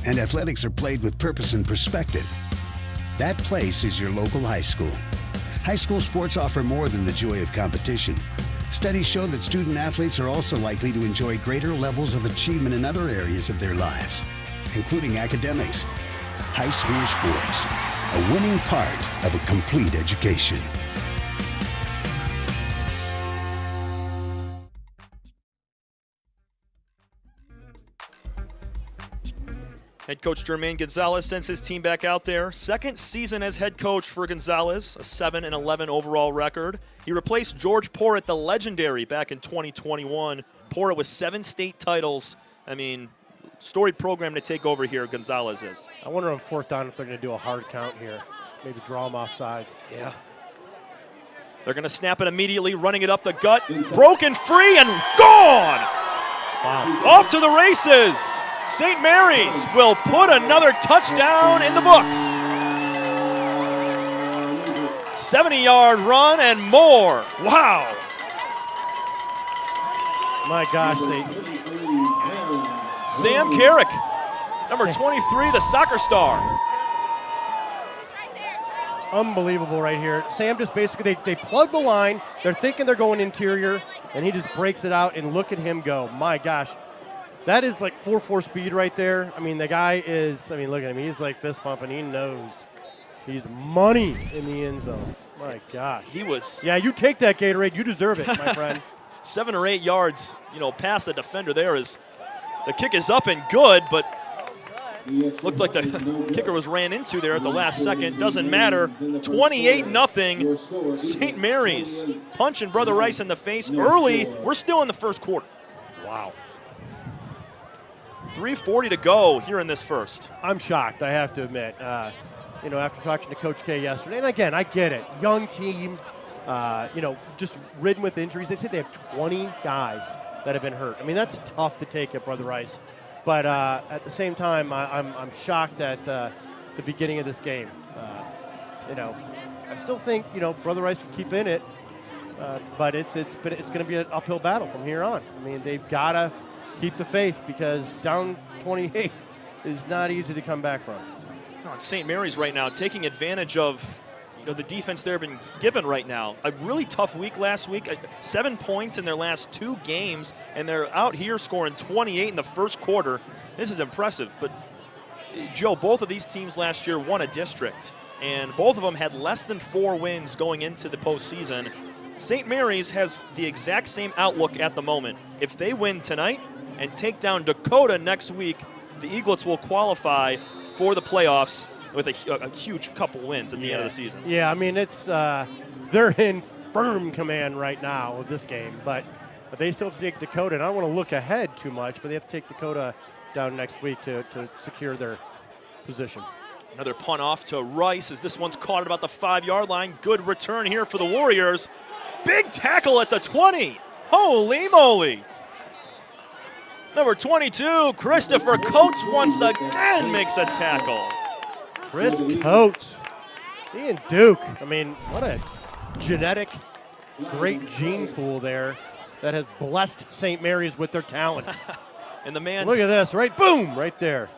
and athletics are played with purpose and perspective. That place is your local high school. High school sports offer more than the joy of competition. Studies show that student athletes are also likely to enjoy greater levels of achievement in other areas of their lives, including academics. High school sports, a winning part of a complete education. Head coach Jermaine Gonzalez sends his team back out there. 2nd season as head coach for Gonzalez, a 7-11 overall record. He replaced George Porritt, the legendary, back in 2021. Porritt with 7 state titles. I mean, storied program to take over here, Gonzalez is. I wonder on 4th down if they're going to do a hard count here. Maybe draw them off sides. Yeah. They're going to snap it immediately, running it up the gut. Broken free and gone! Wow. Off to the races. St. Mary's will put another touchdown in the books. 70-yard run and more. Wow. My gosh, Sam Carrick, number 23, the soccer star. Unbelievable right here. Sam just basically, they plug the line. They're thinking they're going interior, and he just breaks it out, and look at him go. My gosh. That is like 4.4 speed right there. I mean, the guy is, look at him. He's like fist pumping. He knows he's money in the end zone. My gosh. He was. Yeah, you take that, Gatorade. You deserve it, my friend. 7 or 8 yards, past the defender there. The kick is up and good, but looked like the kicker was ran into there at the last second. Doesn't matter. 28-0. St. Mary's punching Brother Rice in the face early. We're still in the first quarter. Wow. 3:40 to go here in this first. I'm shocked, I have to admit. After talking to Coach K yesterday, and again, I get it. Young team, just ridden with injuries. They said they have 20 guys that have been hurt. I mean, that's tough to take at Brother Rice. But at the same time, I'm shocked at the beginning of this game. I still think, Brother Rice can keep in it, but it's going to be an uphill battle from here on. I mean, they've got to keep the faith because down 28 is not easy to come back from. No, St. Mary's right now taking advantage of the defense they've been given right now. A really tough week last week, 7 points in their last 2 games, and they're out here scoring 28 in the first quarter. This is impressive. But, Joe, both of these teams last year won a district, and both of them had less than 4 wins going into the postseason. St. Mary's has the exact same outlook at the moment. If they win tonight and take down Dakota next week, the Eaglets will qualify for the playoffs with a huge couple wins at the end of the season. Yeah, I mean, it's they're in firm command right now with this game, but they still have to take Dakota, and I don't want to look ahead too much, but they have to take Dakota down next week to secure their position. Another punt off to Rice as this one's caught at about the 5-yard line. Good return here for the Warriors. Big tackle at the 20. Holy moly. Number 22, Christopher Coates once again makes a tackle. Chris Coates, he and Duke. I mean, what a genetic, great gene pool there that has blessed St. Mary's with their talents. And the man. Look at this, right? Boom, right there.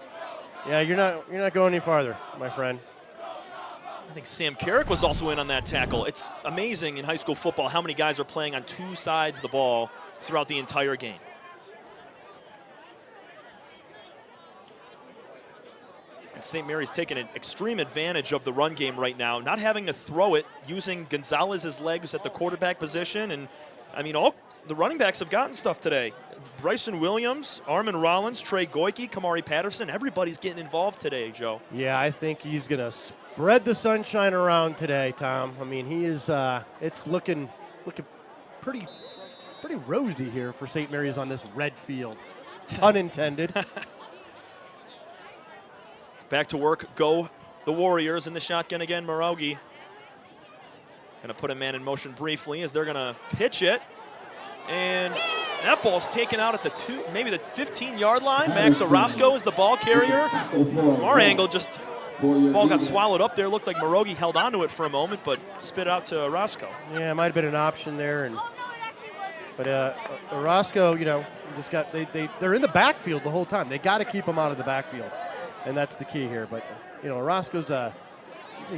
Yeah, you're not going any farther, my friend. I think Sam Carrick was also in on that tackle. It's amazing in high school football how many guys are playing on 2 sides of the ball throughout the entire game. St. Mary's taking an extreme advantage of the run game right now, not having to throw it, using Gonzalez's legs at the quarterback position. And, I mean, all the running backs have gotten stuff today. Bryson Williams, Armin Rollins, Trey Goyke, Kamari Patterson, everybody's getting involved today, Joe. Yeah, I think he's going to spread the sunshine around today, Tom. I mean, he is, it's looking pretty rosy here for St. Mary's on this red field. Unintended. Back to work go the Warriors in the shotgun again. Morogi going to put a man in motion briefly as they're going to pitch it. And that ball's taken out at the maybe the 15-yard line. Max Orozco is the ball carrier. From our angle, just ball got swallowed up there. Looked like Morogi held onto it for a moment, but spit out to Orozco. Yeah, it might have been an option there. But Orozco, just got they're in the backfield the whole time. They got to keep him out of the backfield. And that's the key here. But, Orozco's he's a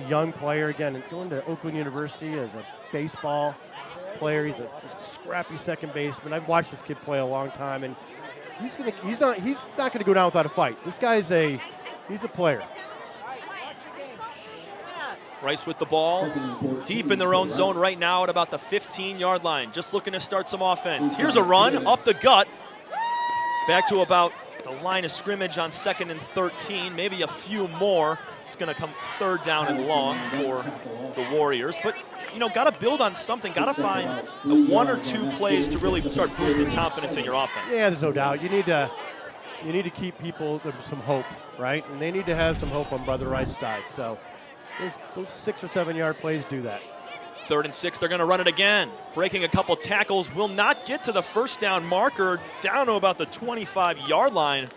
young player. Again, going to Oakland University as a baseball player. He's a scrappy second baseman. I've watched this kid play a long time, and he's not going to go down without a fight. This guy's he's a player. Rice with the ball, deep in their own zone right now at about the 15-yard line. Just looking to start some offense. Here's a run up the gut. Back to about the line of scrimmage on 2nd and 13, maybe a few more. It's going to come 3rd down and long for the Warriors. But, got to build on something. Got to find 1 or 2 plays to really start boosting confidence in your offense. Yeah, there's no doubt. You need to keep people some hope, right? And they need to have some hope on Brother Rice's side. So those 6 or 7 yard plays do that. 3rd and 6, they're going to run it again. Breaking a couple tackles, will not get to the 1st down marker, down to about the 25-yard line.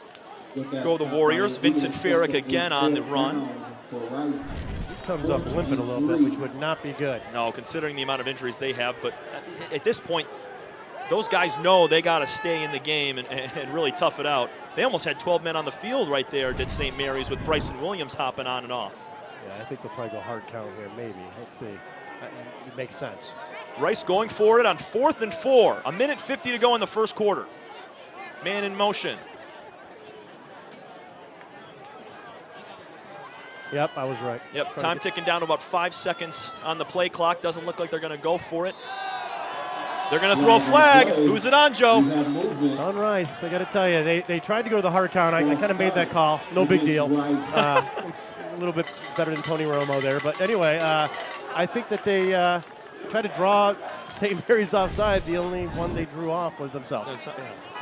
Go the Warriors. Vincent Farrick again on the run. He comes up limping a little bit, which would not be good. No, considering the amount of injuries they have. But at this point, those guys know they got to stay in the game and really tough it out. They almost had 12 men on the field right there, did St. Mary's, with Bryson Williams hopping on and off. Yeah, I think they'll probably go hard count here, maybe. Let's see. It makes sense. Rice going for it on 4th and 4. 1:50 to go in the first quarter. Man in motion. Yep, I was right. Yep, time ticking down to about 5 seconds on the play clock. Doesn't look like they're going to go for it. They're going to throw a flag. Who's it on, Joe? It's on Rice. I got to tell you, they tried to go to the hard count. I kind of made that call. No big deal. A little bit better than Tony Romo there. But anyway, I think that they tried to draw St. Mary's offside. The only one they drew off was themselves.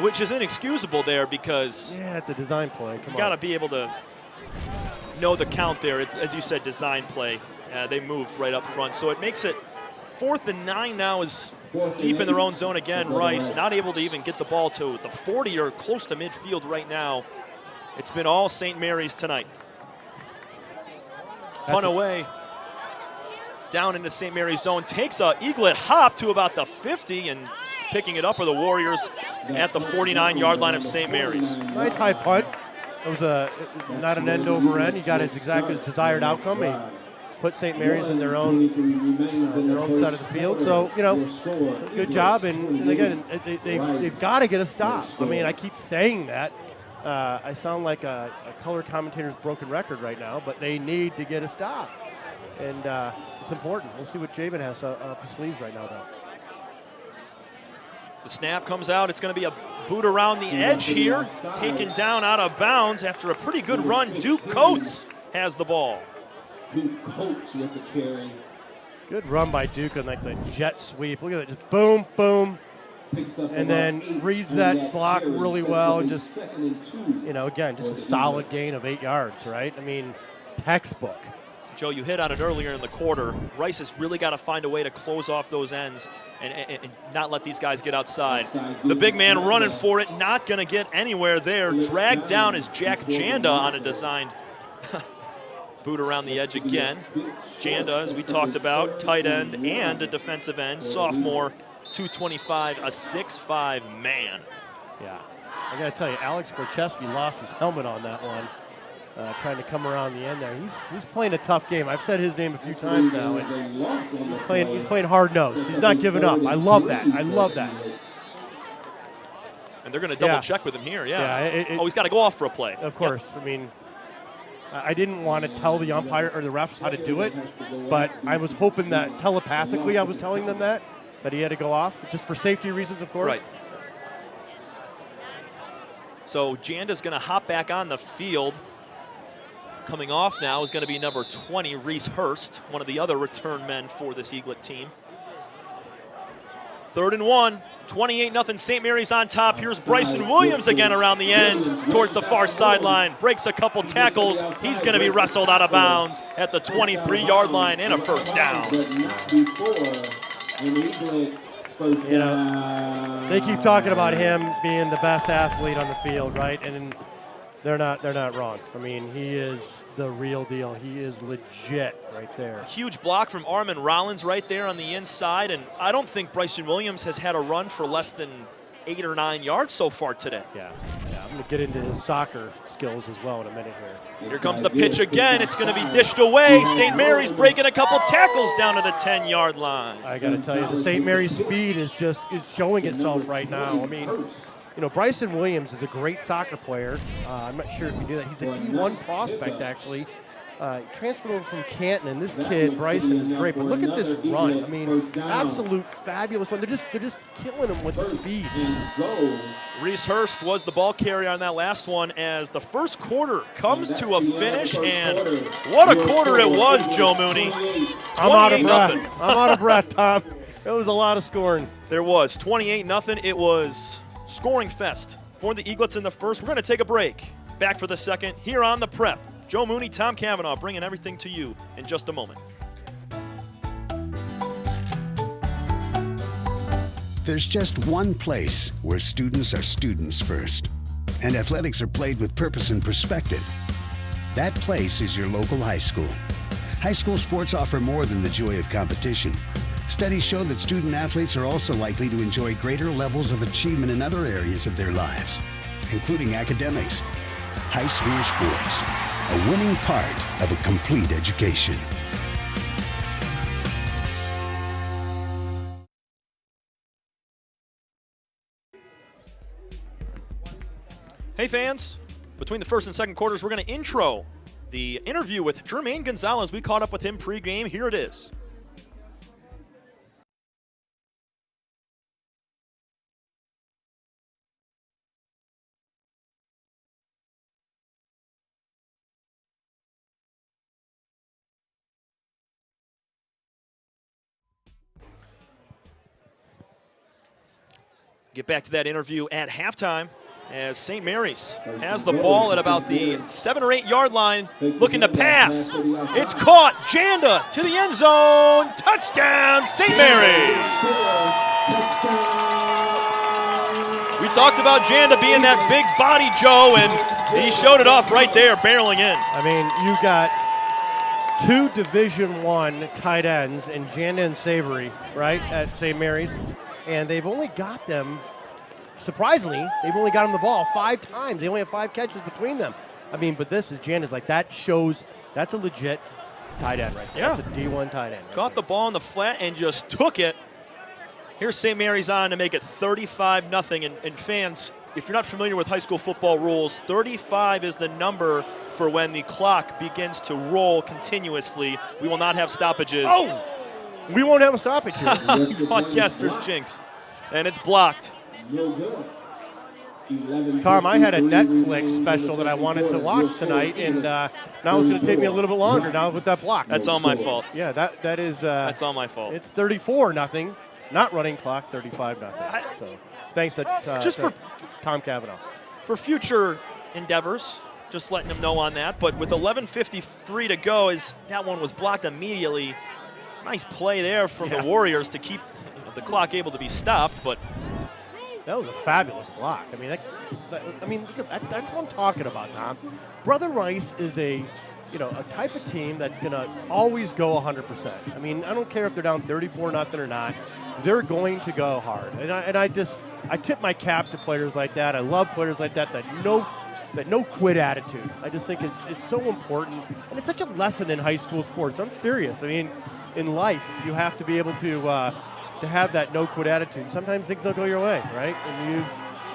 Which is inexcusable there because yeah, it's a design play. You got to be able to know the count there. It's, as you said, design play. They move right up front. So it makes it 4th and 9 now is deep in their own zone again. Rice not able to even get the ball to the 40 or close to midfield right now. It's been all St. Mary's tonight. Punt away. down into St. Mary's zone, takes a Eaglet hop to about the 50, and picking it up are the Warriors at the 49-yard line of St. Mary's. Nice high punt. It was not an end over end. He got exactly his desired outcome. He put St. Mary's in their own side of the field. So, you know, good job. And again, they've got to get a stop. I mean, I keep saying that. I sound like a color commentator's broken record right now, but they need to get a stop. And it's important. We'll see what Jabin has up his sleeves right now, though. The snap comes out. It's going to be a boot around the edge here. Taken down out of bounds after a pretty good run. Duke Coates has the ball. Duke Coates with the carry. Good run by Duke on like the jet sweep. Look at it, just boom, boom. And then reads that block really well and just, you know, again, just a solid gain of 8 yards, right? I mean, textbook. Joe, you hit on it earlier in the quarter. Rice has really got to find a way to close off those ends and not let these guys get outside. The big man running for it, not going to get anywhere there. Dragged down is Jack Janda on a designed boot around the edge again. Janda, as we talked about, tight end and a defensive end, sophomore, 225, a 6'5" man. Yeah, I got to tell you, Alex Gorcheski lost his helmet on that one. Trying to come around the end there. He's playing a tough game. I've said his name a few times now, and he's playing hard-nosed. He's not giving up. I love that. I love that. And they're going to double check with him here, he's got to go off for a play. Of course. Yep. I mean, I didn't want to tell the umpire or the refs how to do it, but I was hoping that telepathically I was telling them that he had to go off, just for safety reasons, of course. Right. So Janda's going to hop back on the field. Coming off now is going to be number 20, Reese Hurst, one of the other return men for this Eaglet team. 3rd and 1, 28-0 St. Mary's on top. Here's Bryson Williams again around the end towards the far sideline. Breaks a couple tackles. He's going to be wrestled out of bounds at the 23-yard line and a first down. You know, they keep talking about him being the best athlete on the field, right? And they're not wrong. I mean, he is the real deal. He is legit right there. Huge block from Armin Rollins right there on the inside, and I don't think Bryson Williams has had a run for less than 8 or 9 yards so far today. Yeah, I'm going to get into his soccer skills as well in a minute here. Here comes the pitch again. It's going to be dished away. St. Mary's breaking a couple tackles down to the 10-yard line. I got to tell you, the St. Mary's speed is showing itself right now. I mean, you know, Bryson Williams is a great soccer player. I'm not sure if you knew that. He's a D1 prospect, actually. He transferred over from Canton, and this kid, Bryson, is great. But look at this run. I mean, absolute fabulous one. They're just killing him with the speed. Reese Hurst was the ball carrier on that last one as the first quarter comes to a finish, and what a quarter it was, Joe Mooney. I'm out of breath. I'm out of breath, Tom. It was a lot of scoring. There was 28-0. It was scoring fest for the Eaglets in the first. We're going to take a break. Back for the second here on The Prep. Joe Mooney, Tom Cavanaugh bringing everything to you in just a moment. There's just one place where students are students first, and athletics are played with purpose and perspective. That place is your local high school. High school sports offer more than the joy of competition. Studies show that student athletes are also likely to enjoy greater levels of achievement in other areas of their lives, including academics. High school sports, a winning part of a complete education. Hey fans, between the first and second quarters, we're going to intro the interview with Jermaine Gonzalez. We caught up with him pregame. Here it is. Get back to that interview at halftime as St. Mary's has the ball at about the 7 or 8 yard line, looking to pass. It's caught. Janda to the end zone. Touchdown, St. Mary's. We talked about Janda being that big body, Joe, and he showed it off right there, barreling in. I mean, you got 2 Division I tight ends in Janda and Savory, right, at St. Mary's, and they've only got them, surprisingly, they've only got them the ball 5 times. They only have 5 catches between them. I mean, but this is Janda's like, that shows that's a legit tight end right there. Yeah. That's a D1 tight end. Got the ball in the flat and just took it. Here's St. Mary's on to make it 35-0. And fans, if you're not familiar with high school football rules, 35 is the number for when the clock begins to roll continuously. We will not have stoppages. Oh! We won't have a stoppage here. Broadcaster's jinx. And it's blocked. Tom, I had a Netflix special that I wanted to watch tonight, and now it's going to take me a little bit longer now with that block. That's all my fault. Yeah, that is. That's all my fault. It's 34-0, not running clock, 35-0. So thanks to, just to for Tom Cavanaugh. For future endeavors, just letting them know on that. But with 11:53 to go, that one was blocked immediately. Nice play there from the Warriors to keep the clock able to be stopped, but. That was a fabulous block. I mean, that's what I'm talking about, Tom. Brother Rice is a type of team that's going to always go 100%. I mean, I don't care if they're down 34-0 or not. They're going to go hard. And I tip my cap to players like that. I love players like that no quit attitude. I just think it's so important, and it's such a lesson in high school sports. I'm serious. I mean, in life, you have to be able to have that no quit attitude. Sometimes things don't go your way, right? And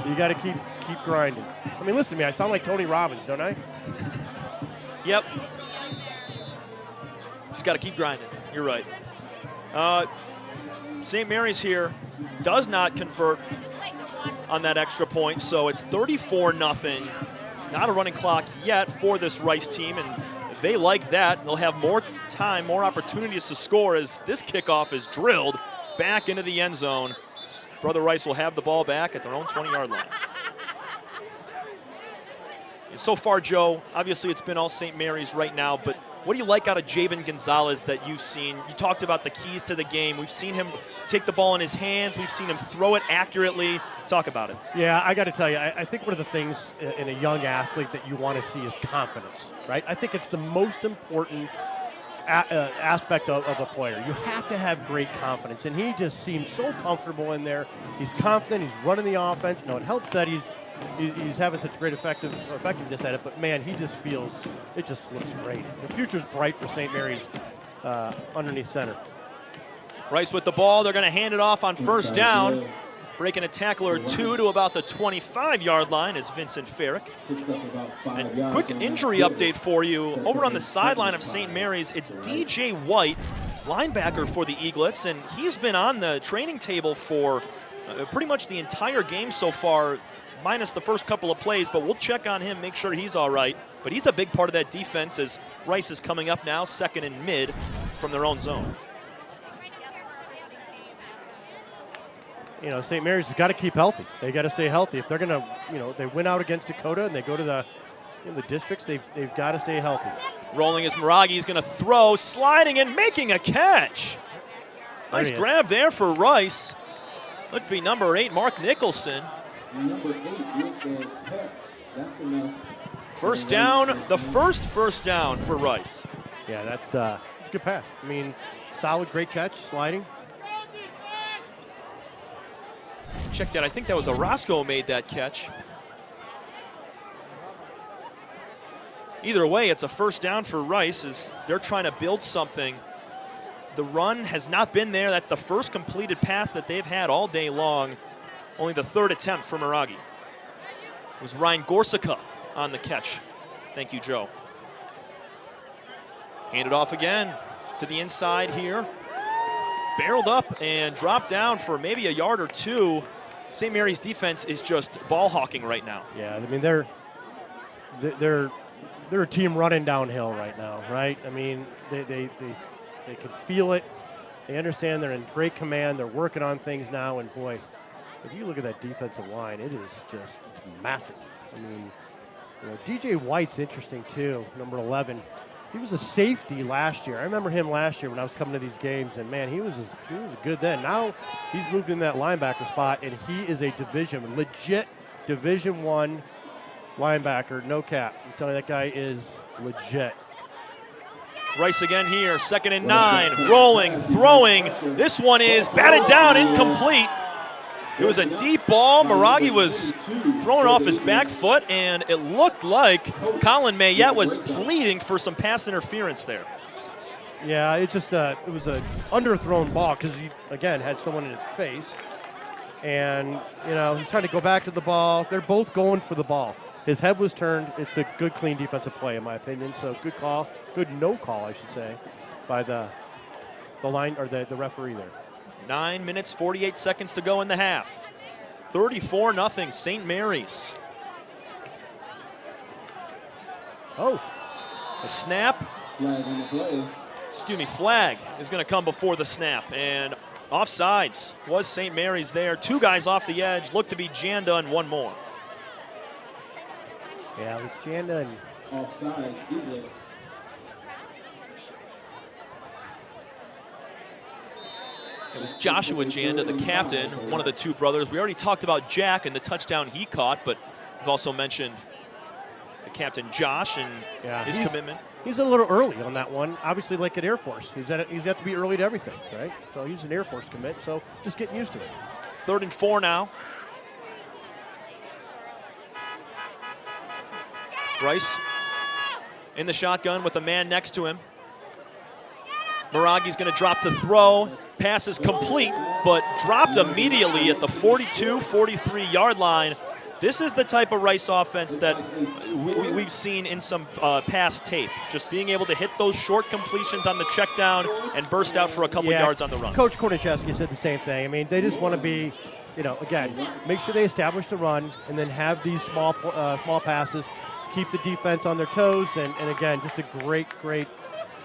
you got to keep grinding. I mean, listen to me. I sound like Tony Robbins, don't I? Yep. Just got to keep grinding. You're right. St. Mary's here does not convert on that extra point, so it's 34-0. Not a running clock yet for this Rice team, and they like that. They'll have more time, more opportunities to score as this kickoff is drilled back into the end zone. Brother Rice will have the ball back at their own 20-yard line. And so far, Joe, obviously it's been all St. Mary's right now, but what do you like out of Jabin Gonzalez that you've seen? You talked about the keys to the game. We've seen him take the ball in his hands. We've seen him throw it accurately. Talk about it. Yeah, I got to tell you, I think one of the things in a young athlete that you want to see is confidence, right? I think it's the most important aspect of a player. You have to have great confidence, and he just seems so comfortable in there. He's confident. He's running the offense. It helps that he's having such great effectiveness at it, but man, he just feels, it just looks great. The future's bright for St. Mary's underneath center. Rice with the ball. They're going to hand it off on first down. Breaking a tackle or two to about the 25-yard line is Vincent Farrick. And quick injury update for you. Over on the sideline of St. Mary's, it's DJ White, linebacker for the Eaglets, and he's been on the training table for pretty much the entire game so far, minus the first couple of plays, but we'll check on him, make sure he's all right. But he's a big part of that defense as Rice is coming up now, second and mid from their own zone. St. Mary's has got to keep healthy. They got to stay healthy. If they're going to, they win out against Dakota and they go to the districts, they've got to stay healthy. Rolling as Miragi's going to throw, sliding and making a catch. Nice grab there for Rice. Look to be number 8, Mark Nicholson. Number 8 with the catch. That's enough. First down, the first down for Rice. Yeah, that's a good pass. I mean, solid, great catch, sliding. Check that. I think that was Orozco made that catch. Either way, it's a first down for Rice as they're trying to build something. The run has not been there. That's the first completed pass that they've had all day long. Only the third attempt for Miragi. It was Ryan Gorsica on the catch. Thank you, Joe. Hand it off again to the inside here. Barreled up and dropped down for maybe a yard or two. St. Mary's defense is just ball hawking right now. Yeah, I mean they're a team running downhill right now, right? I mean they can feel it. They understand they're in great command. They're working on things now, and boy, if you look at that defensive line, it's massive. I mean, DJ White's interesting too, number 11. He was a safety last year. I remember him last year when I was coming to these games, and man, he was good then. Now he's moved in that linebacker spot, and he is a legit Division I linebacker, no cap. I'm telling you, that guy is legit. Rice again here, 2nd and 9, rolling, throwing. This one is batted down, incomplete. It was a deep ball. Miragi was throwing off his back foot, and it looked like Colin Mayette was pleading for some pass interference there. Yeah, it was an underthrown ball because he, again, had someone in his face. And, you know, he's trying to go back to the ball. They're both going for the ball. His head was turned. It's a good, clean defensive play, in my opinion. So good call, good no call, I should say, by the line or the referee there. 9 minutes, 48 seconds to go in the half. 34-0, St. Mary's. Oh. Snap. Flag on the play. Excuse me, flag is going to come before the snap. And offsides was St. Mary's there. 2 guys off the edge. Looked to be Janda and one more. Yeah, it was Janda and Offside, Eaglets. It was Joshua Janda, the captain, one of the 2 brothers. We already talked about Jack and the touchdown he caught, but we've also mentioned the captain Josh and his commitment. He's a little early on that one. Obviously, like at Air Force, he's got to be early to everything, right? So he's an Air Force commit, so just getting used to it. 3rd and 4 now. Rice in the shotgun with a man next to him. Miragi's going to drop to throw. Pass is complete, but dropped immediately at the 42-43 line. This is the type of Rice offense that we've seen in some past tape. Just being able to hit those short completions on the check down and burst out for a couple yards on the run. Coach Kornichewski said the same thing. I mean, they just want to be, you know, again, make sure they establish the run and then have these small passes, keep the defense on their toes, and again, just a great,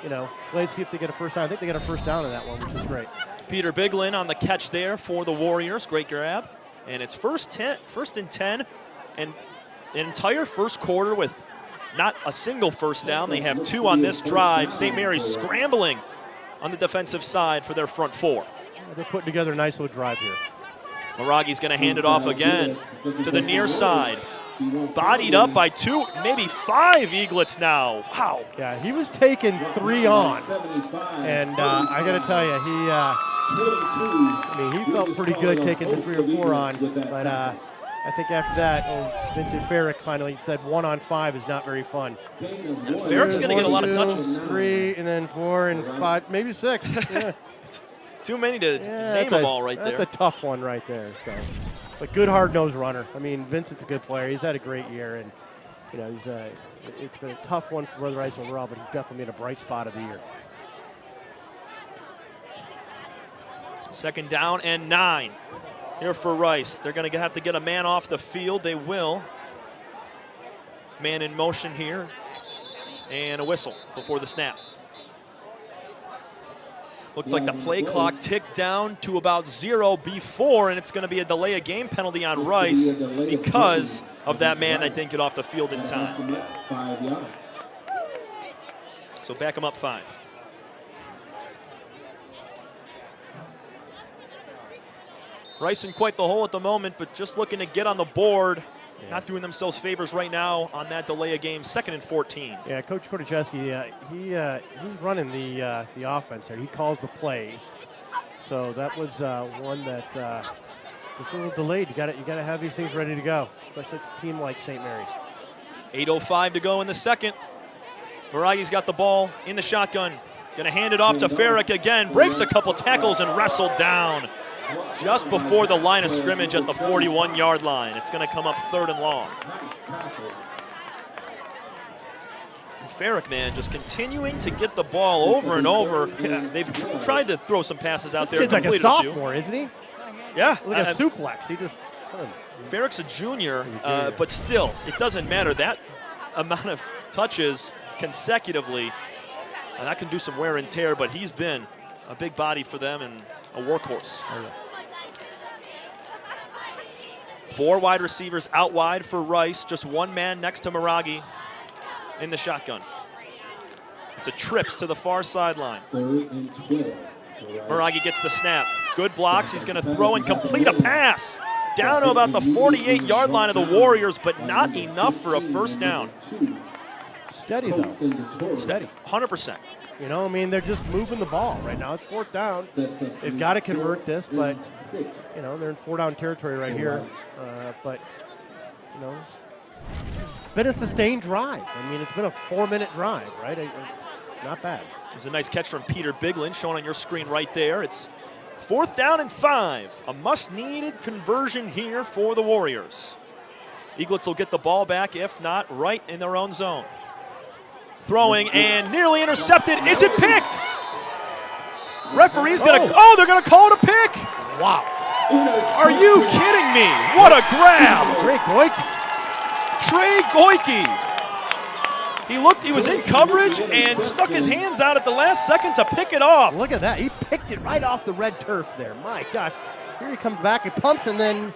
you know, let's see if they get a first down. I think they got a first down in that one, which is great. Peter Biglin on the catch there for the Warriors. Great grab. And it's first and 10, and an entire first quarter with not a single first down. They have 2 on this drive. St. Mary's scrambling on the defensive side for their front 4. They're putting together a nice little drive here. Miragi's going to hand it off again to the near side. Bodied up by 2, maybe 5 Eaglets now. Wow. Yeah, he was taking 3 on, and I got to tell you, he felt pretty good taking the 3 or 4 on, but I think after that, Vincent Farrick finally said 1 on 5 is not very fun. And Farrick's going to get a lot of touches. 3 and then 4 and 5, maybe 6. Yeah. It's too many to name them all right there. That's a tough one right there. So, but good hard-nosed runner. I mean, Vincent's a good player. He's had a great year, and you know it's been a tough one for Brother Rice overall, but he's definitely been a bright spot of the year. 2nd down and 9 here for Rice. They're going to have to get a man off the field. They will. Man in motion here, and a whistle before the snap. Looked like the play clock ticked down to about 0 before, and it's going to be a delay of game penalty on Rice because of that man that didn't get off the field in time. So back him up 5. Rice in quite the hole at the moment, but just looking to get on the board. Not doing themselves favors right now on that delay of game. 2nd and 14. Yeah, Coach Kornichewski, he's running the offense here. He calls the plays. So that was one that it's a little delayed. You got to have these things ready to go, especially at a team like St. Mary's. 8:05 to go in the second. Miragi's got the ball in the shotgun. Going to hand it off to Farrick again. Breaks a couple tackles and wrestled down just before the line of scrimmage at the 41-yard line. It's going to come up 3rd and long. And Farrick, man, just continuing to get the ball over and over. Yeah. They've tried to throw some passes out there. He's like a sophomore, isn't he? Yeah. Like a suplex. He just. Farrick's a junior, but still, it doesn't matter. That amount of touches consecutively, that can do some wear and tear, but he's been a big body for them and a workhorse. 4 wide receivers out wide for Rice. Just 1 man next to Miragi in the shotgun. It's a trips to the far sideline. Miragi gets the snap. Good blocks. He's going to throw and complete a pass down to about the 48-yard line of the Warriors, but not enough for a first down. Steady, though. Steady. 100%. You know, I mean, they're just moving the ball right now. It's 4th down. They've got to convert this, but, you know, they're in 4-down territory right here. But, you know, it's been a sustained drive. I mean, it's been a 4-minute drive, right? Not bad. There's a nice catch from Peter Biglin shown on your screen right there. It's 4th down and 5. A must-needed conversion here for the Warriors. Eaglets will get the ball back, if not right in their own zone. Throwing and nearly intercepted. Is it picked? Referee's gonna, they're gonna call it a pick. Wow. Are you kidding me? What a grab. Trey Goyke. Trey Goyke. He was in coverage and stuck his hands out at the last second to pick it off. Look at that. He picked it right off the red turf there. My gosh. Here he comes back. He pumps and then,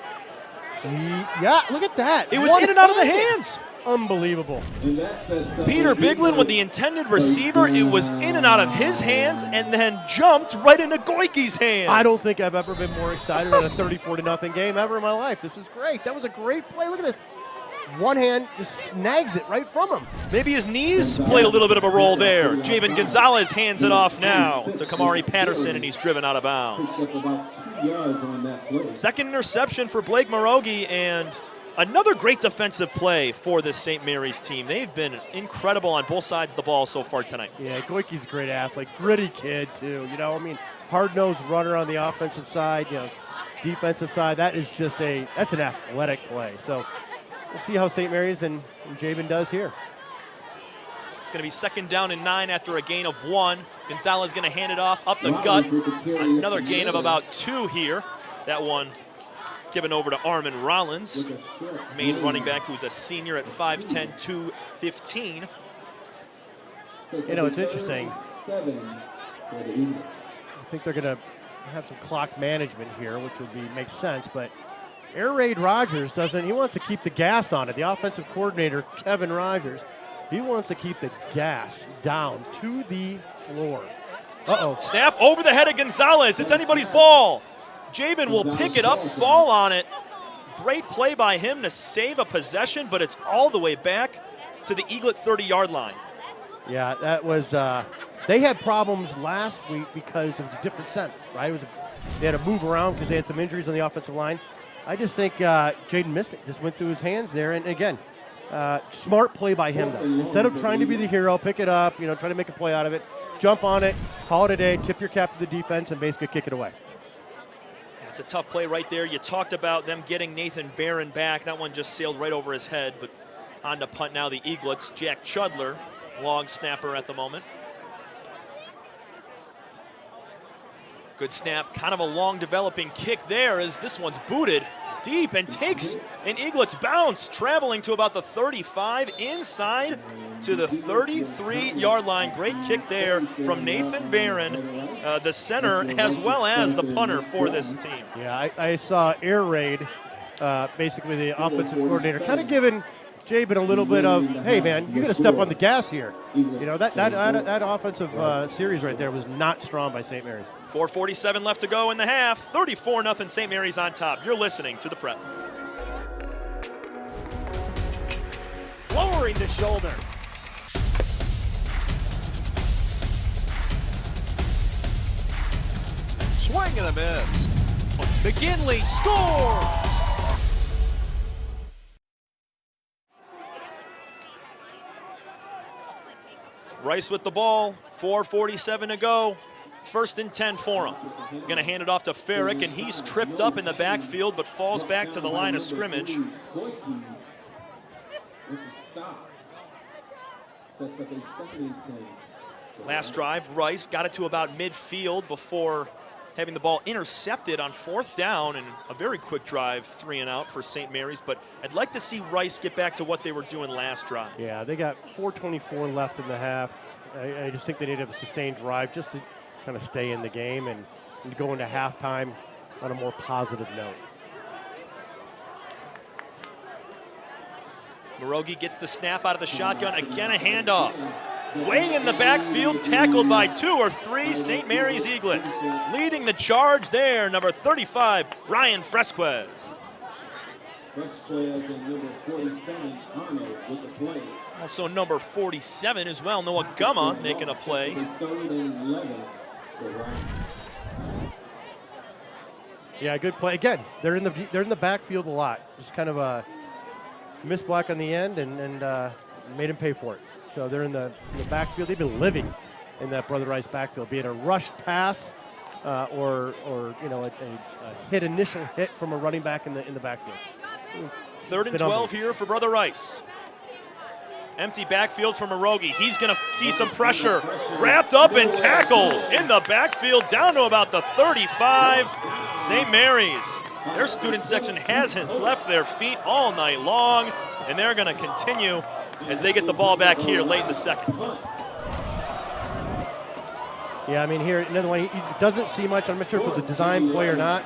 yeah, look at that. It was in and out of the hands. Unbelievable. Peter Biglin with the intended receiver. It was in and out of his hands and then jumped right into Goyke's hands. I don't think I've ever been more excited at a 34-0 game ever in my life. This is great. That was a great play. Look at this. One hand just snags it right from him. Maybe his knees played a little bit of a role there. Jabin Gonzalez hands it off now to Kamari Patterson, and he's driven out of bounds. Second interception for Blake Morogi, and another great defensive play for this St. Mary's team. They've been incredible on both sides of the ball so far tonight. Yeah, Goyke's a great athlete, gritty kid too. You know, I mean, hard-nosed runner on the offensive side, you know, defensive side. That is just that's an athletic play. So we'll see how St. Mary's and Jabin does here. It's going to be 2nd down and 9 after a gain of 1. Gonzalez going to hand it off up the gut. Another gain of about 2 here. That one given over to Armin Rollins, main running back who's a senior at 5'10", 215. You know, it's interesting. I think they're going to have some clock management here, which would make sense, but Air Raid Rogers he wants to keep the gas on it. The offensive coordinator, Kevin Rogers, he wants to keep the gas down to the floor. Uh-oh. Snap over the head of Gonzalez. It's anybody's ball. Jabin will pick it up, fall on it. Great play by him to save a possession, but it's all the way back to the Eaglet 30-yard line. Yeah, that was they had problems last week because it was a different center, right? They had to move around because they had some injuries on the offensive line. I just think Jaden missed it, just went through his hands there. And again, smart play by him, though. Instead of trying to be the hero, pick it up, you know, try to make a play out of it, jump on it, call it a day, tip your cap to the defense, and basically kick it away. It's a tough play right there. You talked about them getting Nathan Barron back. That one just sailed right over his head, but on to punt now the Eaglets. Jack Chudler, long snapper at the moment. Good snap, kind of a long developing kick there as this one's booted deep and takes an Eaglets bounce, traveling to about the 35, inside to the 33-yard line. Great kick there from Nathan Barron, the center as well as the punter for this team. Yeah, I saw Air Raid, basically the offensive coordinator, kind of giving Jabin a little bit of, hey man, you got to step on the gas here. You know, that offensive series right there was not strong by St. Mary's. 4:47 left to go in the half. 34-0 St. Mary's on top. You're listening to The Prep. Lowering the shoulder. Swing and a miss. McGinley scores! Rice with the ball, 4:47 to go. It's 1st and 10 for him. Going to hand it off to Farrick, and he's tripped up in the backfield, but falls back to the line of scrimmage. Last drive, Rice got it to about midfield before having the ball intercepted on 4th down, and a very quick drive, 3 and out for St. Mary's. But I'd like to see Rice get back to what they were doing last drive. Yeah, they got 4:24 left in the half. I just think they need to have a sustained drive just to kind of stay in the game and go into halftime on a more positive note. Morogi gets the snap out of the shotgun. Again, a handoff. Way in the backfield, tackled by 2 or 3 St. Mary's Eaglets. Leading the charge there, number 35, Ryan Fresquez. Fresquez and number 47, Arnold with the play. Also number 47 as well, Noah Gumma making a play. Yeah, good play. Again, they're in the backfield a lot. Just kind of a missed block on the end and made him pay for it. So they're in the backfield. They've been living in that Brother Rice backfield, be it a rushed pass or you know a initial hit from a running back in the backfield. 3rd and 12 here for Brother Rice. Empty backfield for Morogi. He's going to see some pressure. Wrapped up and tackled in the backfield down to about the 35. St. Mary's. Their student section hasn't left their feet all night long, and they're going to continue as they get the ball back here late in the second. Yeah, I mean, here, another one. He doesn't see much. I'm not sure if it was a design play or not,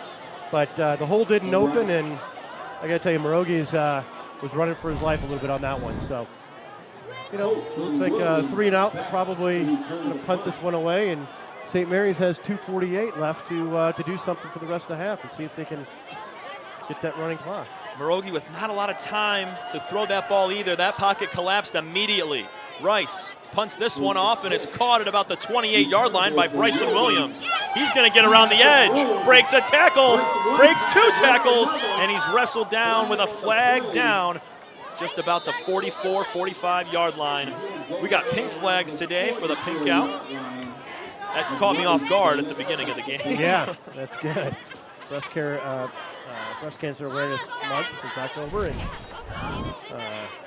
but the hole didn't open, and I got to tell you, Morogi was running for his life a little bit on that one. So, you know, looks like 3 and out. Probably going to punt this one away, and St. Mary's has 2:48 left to do something for the rest of the half and see if they can get that running clock. Morogi with not a lot of time to throw that ball either. That pocket collapsed immediately. Rice punts this one off, and it's caught at about the 28-yard line by Bryson Williams. He's going to get around the edge, breaks a tackle, breaks 2 tackles, and he's wrestled down with a flag down just about the 44, 45-yard line. We got pink flags today for the pink out. That caught me off guard at the beginning of the game. Yeah, that's good. Breast Cancer Awareness Month is October, and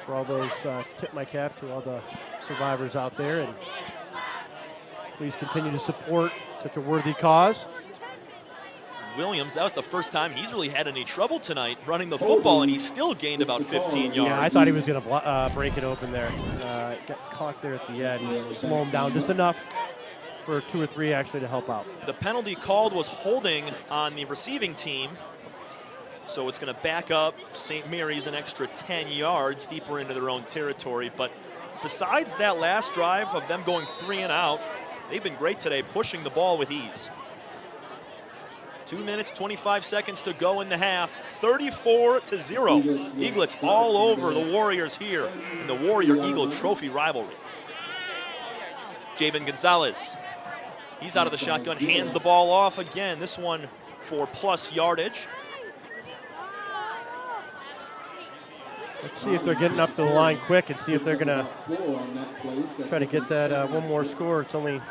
for all those, tip my cap to all the survivors out there, and please continue to support such a worthy cause. Williams, that was the first time he's really had any trouble tonight running the football, and he still gained about 15 yards. Yeah, I thought he was going to break it open there. Got caught there at the end, slow him down just enough for 2 or 3 actually to help out. The penalty called was holding on the receiving team, so it's going to back up St. Mary's an extra 10 yards deeper into their own territory. But besides that last drive of them going 3 and out, they've been great today, pushing the ball with ease. 2 minutes, 25 seconds to go in the half. 34-0. Eaglets all over the Warriors here in the Warrior-Eagle Trophy rivalry. Jabin Gonzalez, he's out of the shotgun, hands the ball off again. This one for plus yardage. Let's see if they're getting up to the line quick and see if they're going to try to get that one more score. It's only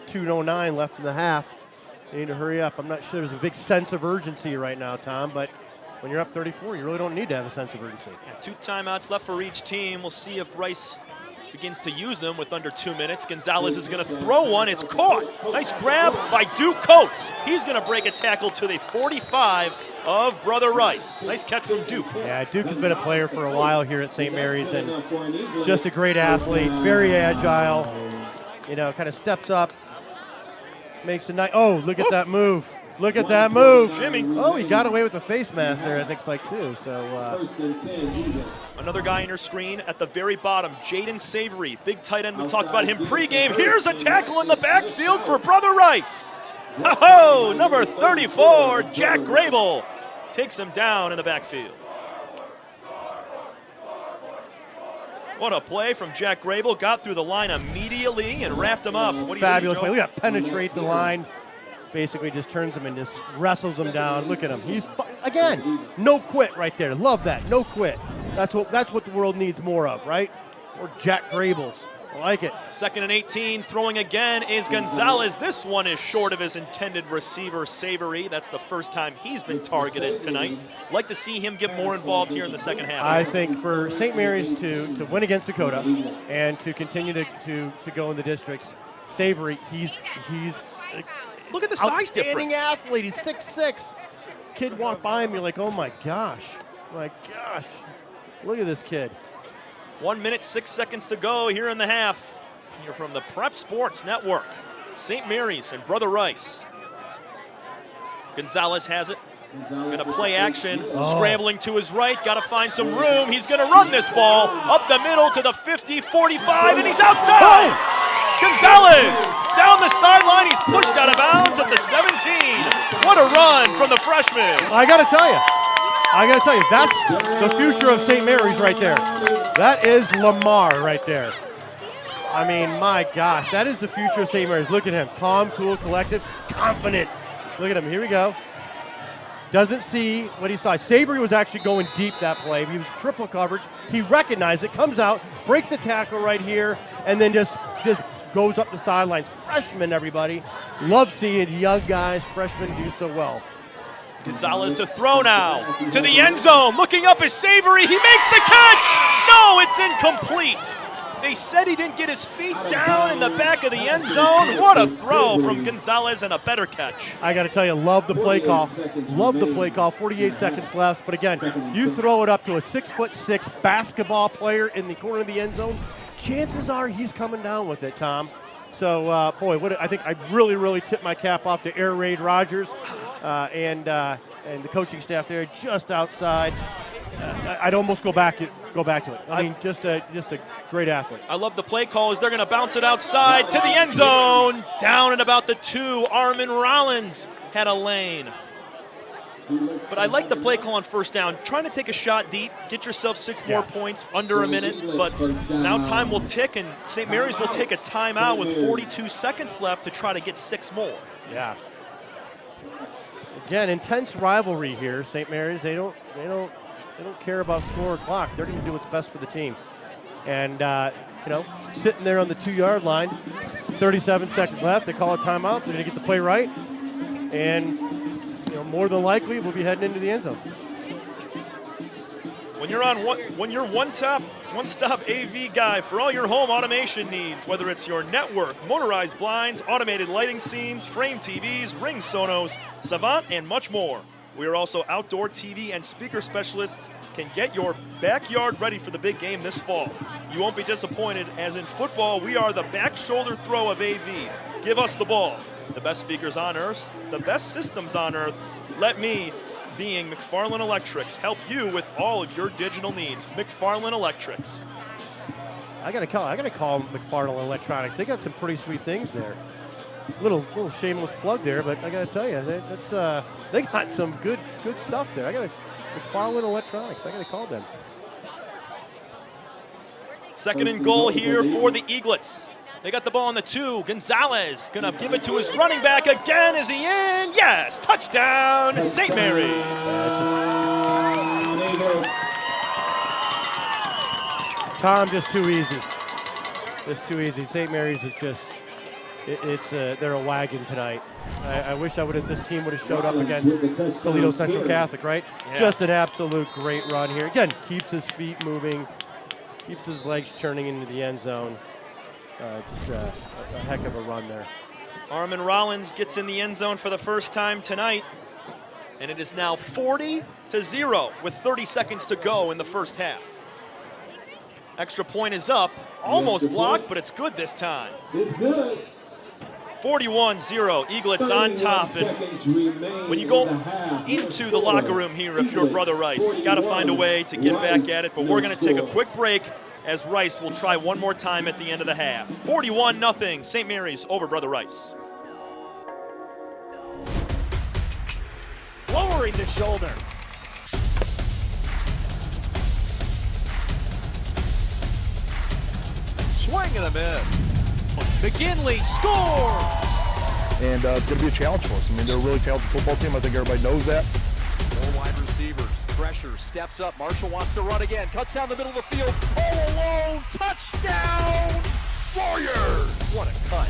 2:09 left in the half. They need to hurry up. I'm not sure there's a big sense of urgency right now, Tom, but when you're up 34, you really don't need to have a sense of urgency. Yeah, 2 timeouts left for each team. We'll see if Rice begins to use them with under 2 minutes. Gonzalez is going to throw one. It's caught. Nice grab by Duke Coates. He's going to break a tackle to the 45 of Brother Rice. Nice catch from Duke. Yeah, Duke has been a player for a while here at St. Mary's, and just a great athlete, very agile, you know, kind of steps up, makes a nice, oh, look at that move. Look at that move. Jimmy. Oh, he got away with the face mask there, it looks like, too. So another guy in your screen at the very bottom, Jaden Savory, big tight end. We talked about him pregame. Here's a tackle in the backfield for Brother Rice. Ho-ho, number 34, Jack Grable, takes him down in the backfield. What a play from Jack Grable. Got through the line immediately and wrapped him up. What do you fabulous see, play. Look at that, penetrate the line. Basically just turns him and just wrestles him down. Look at him. He's, again, no quit right there. Love that, no quit. That's what the world needs more of, right? Or Jack Grables. I like it. 2nd and 18, throwing again is Gonzalez. This one is short of his intended receiver, Savory. That's the first time he's been targeted tonight. Like to see him get more involved here in the second half. I think for St. Mary's to win against Dakota and to continue to go in the districts, Savory, he's look at the size difference. Outstanding athlete. He's 6'6". Kid walked by him, you're like, oh my gosh. Look at this kid. 1 minute, 6 seconds to go here in the half. Here from the Prep Sports Network, St. Mary's and Brother Rice. Gonzalez has it. Gonna play action, scrambling to his right, gotta find some room. He's gonna run this ball up the middle to the 50, 45, and he's outside! Gonzalez down the sideline, he's pushed out of bounds at the 17. What a run from the freshman. I gotta tell you, I got to tell you, that's the future of St. Mary's right there. That is Lamar right there. I mean, my gosh, that is the future of St. Mary's. Look at him, calm, cool, collected, confident. Look at him, here we go. Doesn't see what he saw. Savory was actually going deep that play. He was triple coverage. He recognized it, comes out, breaks the tackle right here, and then just goes up the sidelines. Freshman, everybody. Love seeing young guys, freshmen, do so well. Gonzalez to throw now to the end zone. Looking up is Savory. He makes the catch. No, it's incomplete. They said he didn't get his feet down in the back of the end zone. What a throw from Gonzalez and a better catch. I got to tell you, love the play call. Love the play call. 48 seconds left. But again, you throw it up to a 6'6" basketball player in the corner of the end zone, chances are he's coming down with it, Tom. So, boy, I think I really, really tip my cap off to Air Raid Rogers and the coaching staff there just outside. I'd almost go back to it. I mean, just a great athlete. I love the play call as they're going to bounce it outside to the end zone. Down at about the 2, Armin Rollins had a lane. But I like the play call on first down. Trying to take a shot deep, get yourself 6 more points, under a minute. But now time will tick, and St. Mary's will take a timeout with 42 seconds left to try to get 6 more. Yeah. Again, intense rivalry here. St. Mary's, they don't care about score or clock. They're going to do what's best for the team. And, sitting there on the 2-yard line, 37 seconds left. They call a timeout. They're going to get the play right. And, more than likely, we'll be heading into the end zone. When you're one-stop AV guy for all your home automation needs, whether it's your network, motorized blinds, automated lighting scenes, frame TVs, ring sonos, Savant, and much more. We are also outdoor TV and speaker specialists, can get your backyard ready for the big game this fall. You won't be disappointed, as in football, we are the back shoulder throw of AV. Give us the ball. The best speakers on earth, the best systems on earth. Let me, being McFarland Electrics, help you with all of your digital needs. McFarland Electrics. I gotta call McFarland Electronics. They got some pretty sweet things there. Little shameless plug there, but I gotta tell you, they got some good stuff there. McFarland Electronics. I gotta call them. Second and goal here for the Eaglets. They got the ball on the 2. Gonzalez gonna give it to his running back again. Is he in? Yes, touchdown, St. Mary's. Tom, just too easy. Just too easy. St. Mary's is just, they're a wagon tonight. I wish this team would have showed up against Toledo Central Catholic, right? Yeah. Just an absolute great run here. Again, keeps his feet moving, keeps his legs churning into the end zone. Just a heck of a run there. Armin Rollins gets in the end zone for the first time tonight, and it is now 40-0 with 30 seconds to go in the first half. Extra point is up, almost blocked, but it's good this time. It's good. 41-0, Eaglets on top. And when you go into the locker room here, if you're Brother Rice, got to find a way to get back at it, but we're going to take a quick break as Rice will try one more time at the end of the half. 41-0, St. Mary's over Brother Rice. Lowering the shoulder. Swing and a miss. McGinley scores! And it's going to be a challenge for us. I mean, they're a really talented football team. I think everybody knows that. 4 wide receivers. Pressure, steps up. Marshall wants to run again. Cuts down the middle of the field. All alone. Touchdown! Warriors! What a cut.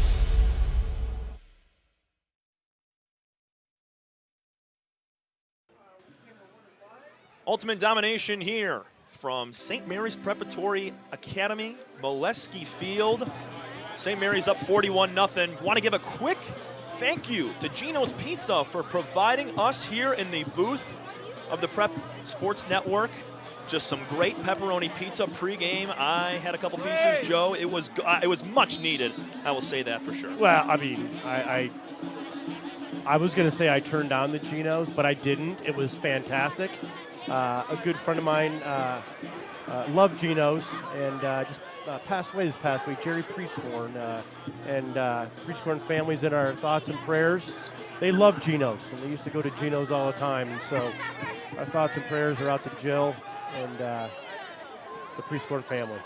Ultimate domination here from St. Mary's Preparatory Academy, Molesky Field. St. Mary's up 41-0. Want to give a quick thank you to Gino's Pizza for providing us here in the booth of the Prep Sports Network. Just some great pepperoni pizza pregame. I had a couple pieces, Joe. It was much needed. I will say that for sure. Well, I mean, I was going to say I turned down the Gino's, but I didn't. It was fantastic. A good friend of mine loved Gino's and just passed away this past week, Jerry Priesthorn. And Priesthorn family's in our thoughts and prayers. They love Gino's, and they used to go to Gino's all the time. And so our thoughts and prayers are out to Jill and the Prescorn family.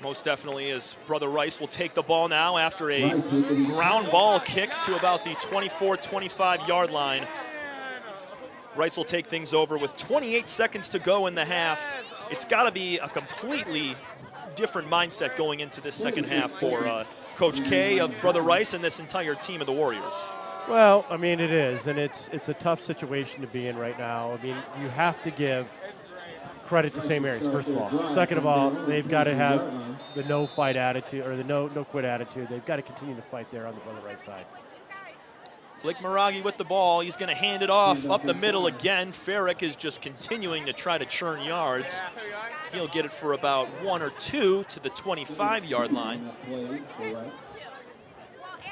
Most definitely is. Brother Rice will take the ball now after a ground ball kick to about the 24-25 yard line. Rice will take things over with 28 seconds to go in the half. It's got to be a completely different mindset going into this second half for Coach K of Brother Rice and this entire team of the Warriors. Well, I mean, it is, and it's a tough situation to be in right now. I mean, you have to give credit to St. Mary's, first of all. Second of all, they've got to have the no-fight attitude, or the no-quit attitude. They've got to continue to fight there on the right side. Blake Miraghi with the ball. He's going to hand it off up the middle again. Farrick is just continuing to try to churn yards. He'll get it for about 1 or 2 to the 25-yard line.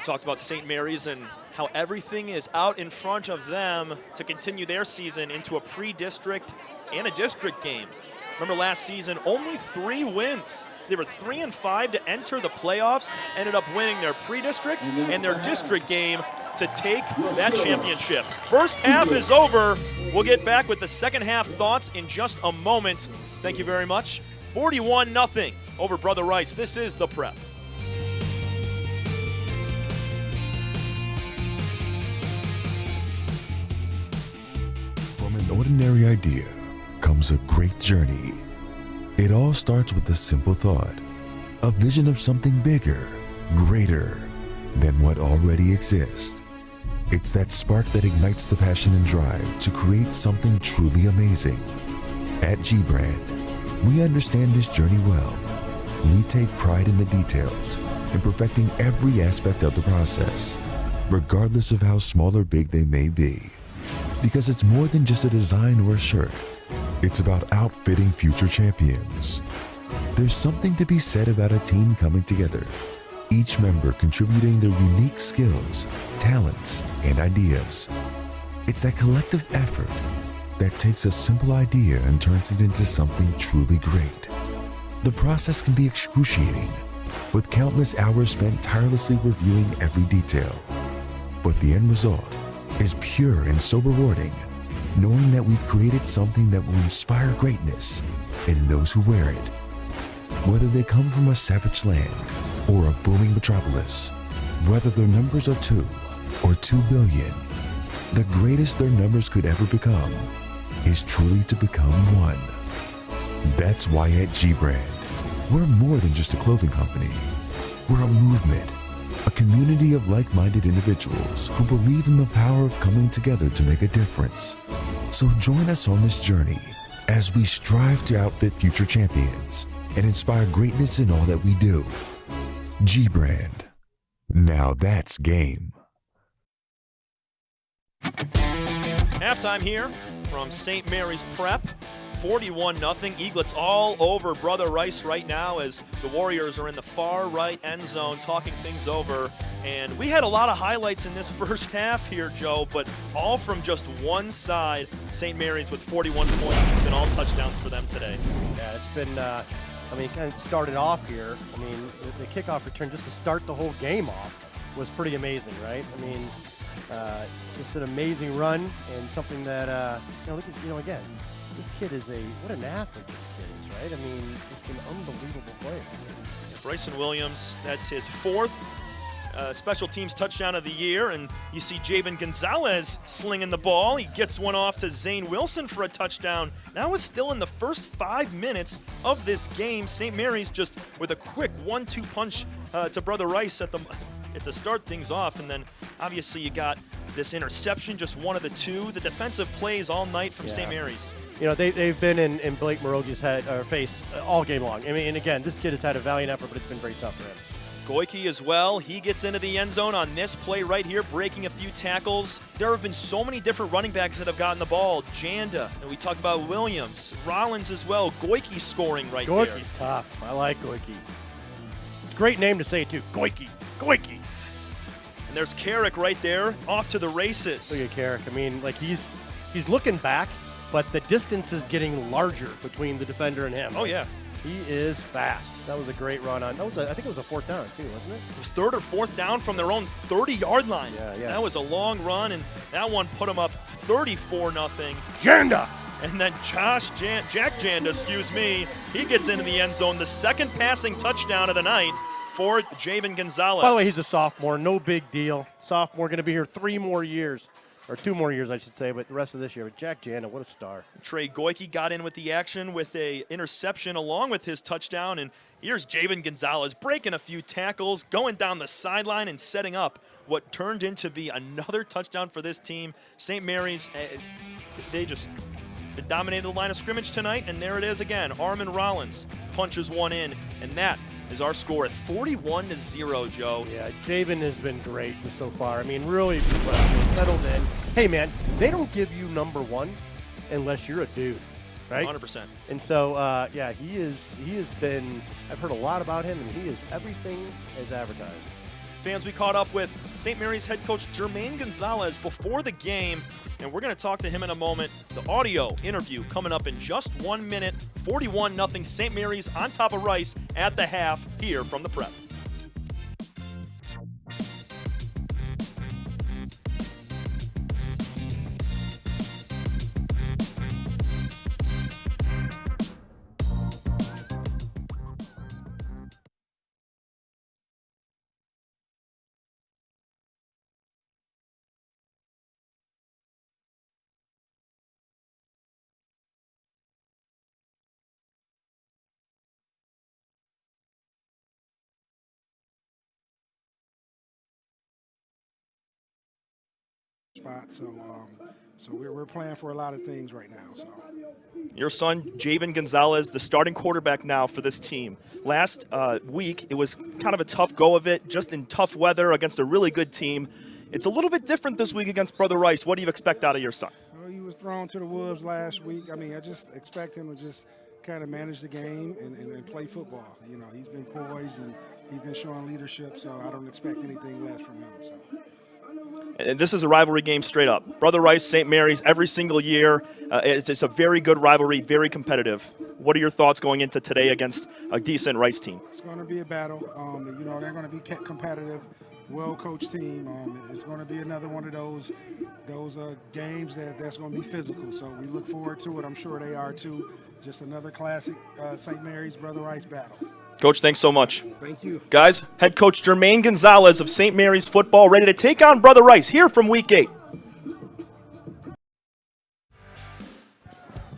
Talked about St. Mary's and how everything is out in front of them to continue their season into a pre-district and a district game. Remember last season, only 3 wins. They were 3-5 to enter the playoffs, ended up winning their pre-district and their district game to take that championship. First half is over. We'll get back with the second half thoughts in just a moment. Thank you very much. 41-0 over Brother Rice. This is The Prep. From an ordinary idea comes a great journey. It all starts with a simple thought, a vision of something bigger, greater than what already exists. It's that spark that ignites the passion and drive to create something truly amazing. At G-Brand, we understand this journey well. We take pride in the details and perfecting every aspect of the process, regardless of how small or big they may be. Because it's more than just a design or a shirt. It's about outfitting future champions. There's something to be said about a team coming together, each member contributing their unique skills, talents, and ideas. It's that collective effort that takes a simple idea and turns it into something truly great. The process can be excruciating, with countless hours spent tirelessly reviewing every detail. But the end result is pure and so rewarding, knowing that we've created something that will inspire greatness in those who wear it. Whether they come from a savage land or a booming metropolis, whether their numbers are 2 or 2 billion, the greatest their numbers could ever become is truly to become one. That's why at G-Brand, we're more than just a clothing company. We're a movement, a community of like-minded individuals who believe in the power of coming together to make a difference. So join us on this journey as we strive to outfit future champions and inspire greatness in all that we do. G-Brand. Now that's game. Halftime here from St. Mary's Prep. 41-0. Eaglets all over Brother Rice right now as the Warriors are in the far right end zone talking things over. And we had a lot of highlights in this first half here, Joe, but all from just one side. St. Mary's with 41 points. It's been all touchdowns for them today. Yeah, it's been, kind of started off here. I mean, the kickoff return just to start the whole game off was pretty amazing, right? I mean, just an amazing run and something that, look at, again, this kid is what an athlete this kid is, right? I mean, just an unbelievable player. Bryson Williams, that's his 4th special teams touchdown of the year, and you see Jabin Gonzalez slinging the ball. He gets one off to Zane Wilson for a touchdown. That was still in the first 5 minutes of this game. St. Mary's just with a quick 1-2 punch to Brother Rice to start things off, and then obviously you got this interception, just one of the 2. The defensive plays all night from St. Mary's. They've been in Blake Miroghi's face all game long. I mean, and again, this kid has had a valiant effort, but it's been very tough for him. Goike as well. He gets into the end zone on this play right here, breaking a few tackles. There have been so many different running backs that have gotten the ball. Janda, and we talked about Williams, Rollins as well. Goike scoring right there. Goike's tough. I like Goike. It's a great name to say too. Goike. And there's Carrick right there, off to the races. Look at Carrick. I mean, he's looking back, but the distance is getting larger between the defender and him. Oh, yeah. He is fast. That was a great run on. I think it was a 4th down too, wasn't it? It was 3rd or 4th down from their own 30-yard line. Yeah. That was a long run, and that one put them up 34-0. Janda! And then Jack Janda, he gets into the end zone. The 2nd passing touchdown of the night for Jabin Gonzalez. By the way, he's a sophomore. No big deal. Sophomore, going to be here 3 more years. Or 2 more years, I should say, but the rest of this year. But Jack Janda, what a star. Trey Goyke got in with the action with a interception along with his touchdown. And here's Jabin Gonzalez breaking a few tackles, going down the sideline and setting up what turned into be another touchdown for this team. St. Mary's, they just dominated the line of scrimmage tonight, and there it is again. Armin Rollins punches one in, and that is our score at 41-0, Joe. Yeah, Jabin has been great so far. I mean, really settled in. Hey, man, they don't give you number 1 unless you're a dude, right? 100%. And so, yeah, he has been, I've heard a lot about him, and he is everything as advertised. Fans, we caught up with St. Mary's head coach Jermaine Gonzalez before the game, and we're going to talk to him in a moment. The audio interview coming up in just 1 minute. 41-0 St. Mary's on top of Rice at the half here from the Prep. Spot, so we're playing for a lot of things right now. So your son, Jabin Gonzalez, the starting quarterback now for this team. Last week, it was kind of a tough go of it, just in tough weather against a really good team. It's a little bit different this week against Brother Rice. What do you expect out of your son? Well, he was thrown to the wolves last week. I mean, I just expect him to just kind of manage the game and play football. You know, he's been poised and he's been showing leadership, so I don't expect anything less from him. So. And this is a rivalry game straight up. Brother Rice, St. Mary's, every single year. It's a very good rivalry, very competitive. What are your thoughts going into today against a decent Rice team? It's going to be a battle. You know, they're going to be competitive, well-coached team. It's going to be another one of those games that's going to be physical. So we look forward to it. I'm sure they are too. Just another classic St. Mary's, Brother Rice battle. Coach, thanks so much. Thank you. Guys, head coach Jermaine Gonzalez of St. Mary's football ready to take on Brother Rice here from Week 8.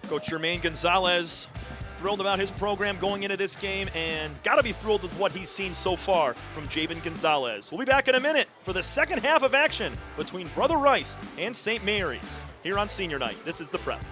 Coach Jermaine Gonzalez thrilled about his program going into this game and got to be thrilled with what he's seen so far from Jabin Gonzalez. We'll be back in a minute for the second half of action between Brother Rice and St. Mary's here on Senior Night. This is The Prep.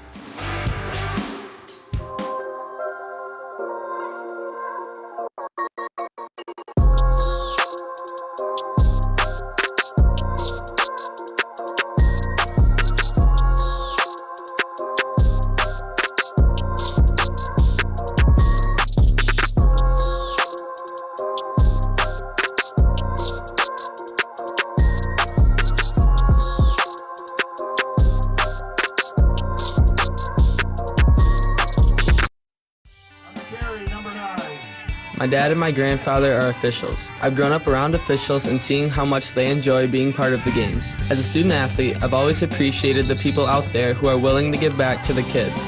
My dad and my grandfather are officials. I've grown up around officials and seeing how much they enjoy being part of the games. As a student athlete, I've always appreciated the people out there who are willing to give back to the kids.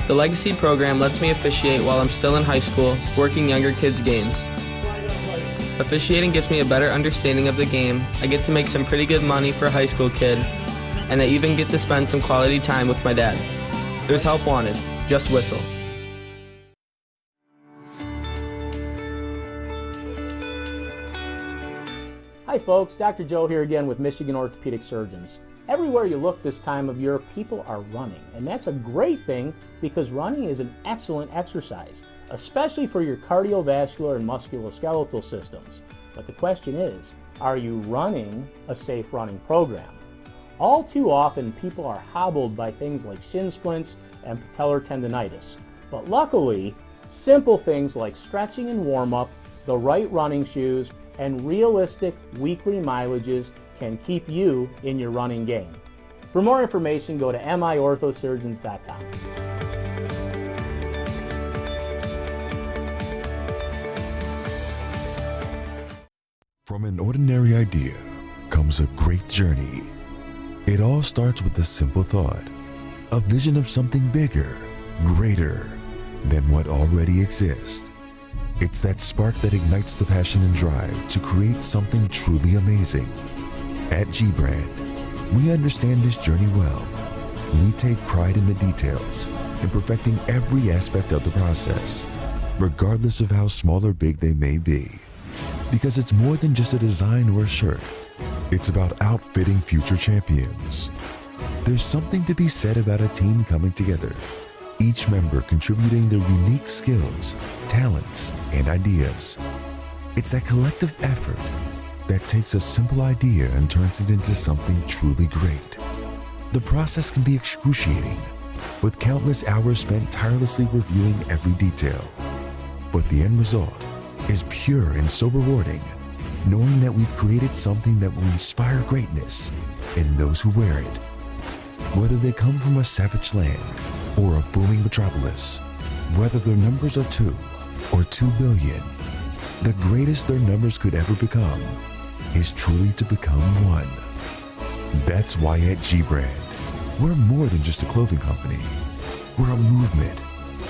The Legacy program lets me officiate while I'm still in high school, working younger kids' games. Officiating gives me a better understanding of the game. I get to make some pretty good money for a high school kid, and I even get to spend some quality time with my dad. There's help wanted. Just whistle. Hi folks, Dr. Joe here again with Michigan Orthopedic Surgeons. Everywhere you look this time of year, people are running, and that's a great thing because running is an excellent exercise, especially for your cardiovascular and musculoskeletal systems. But the question is, are you running a safe running program? All too often, people are hobbled by things like shin splints and patellar tendonitis. But luckily, simple things like stretching and warm-up, the right running shoes, and realistic weekly mileages can keep you in your running game. For more information, go to miorthosurgeons.com. From an ordinary idea comes a great journey. It all starts with the simple thought, a vision of something bigger, greater than what already exists. It's that spark that ignites the passion and drive to create something truly amazing. At G-Brand, we understand this journey well. We take pride in the details and perfecting every aspect of the process, regardless of how small or big they may be. Because it's more than just a design or a shirt. It's about outfitting future champions. There's something to be said about a team coming together, each member contributing their unique skills, talents, and ideas. It's that collective effort that takes a simple idea and turns it into something truly great. The process can be excruciating, with countless hours spent tirelessly reviewing every detail. But the end result is pure and so rewarding, knowing that we've created something that will inspire greatness in those who wear it. Whether they come from a savage land or a booming metropolis, whether their numbers are 2 or 2 billion, the greatest their numbers could ever become is truly to become one. That's why at G-Brand, we're more than just a clothing company. We're a movement,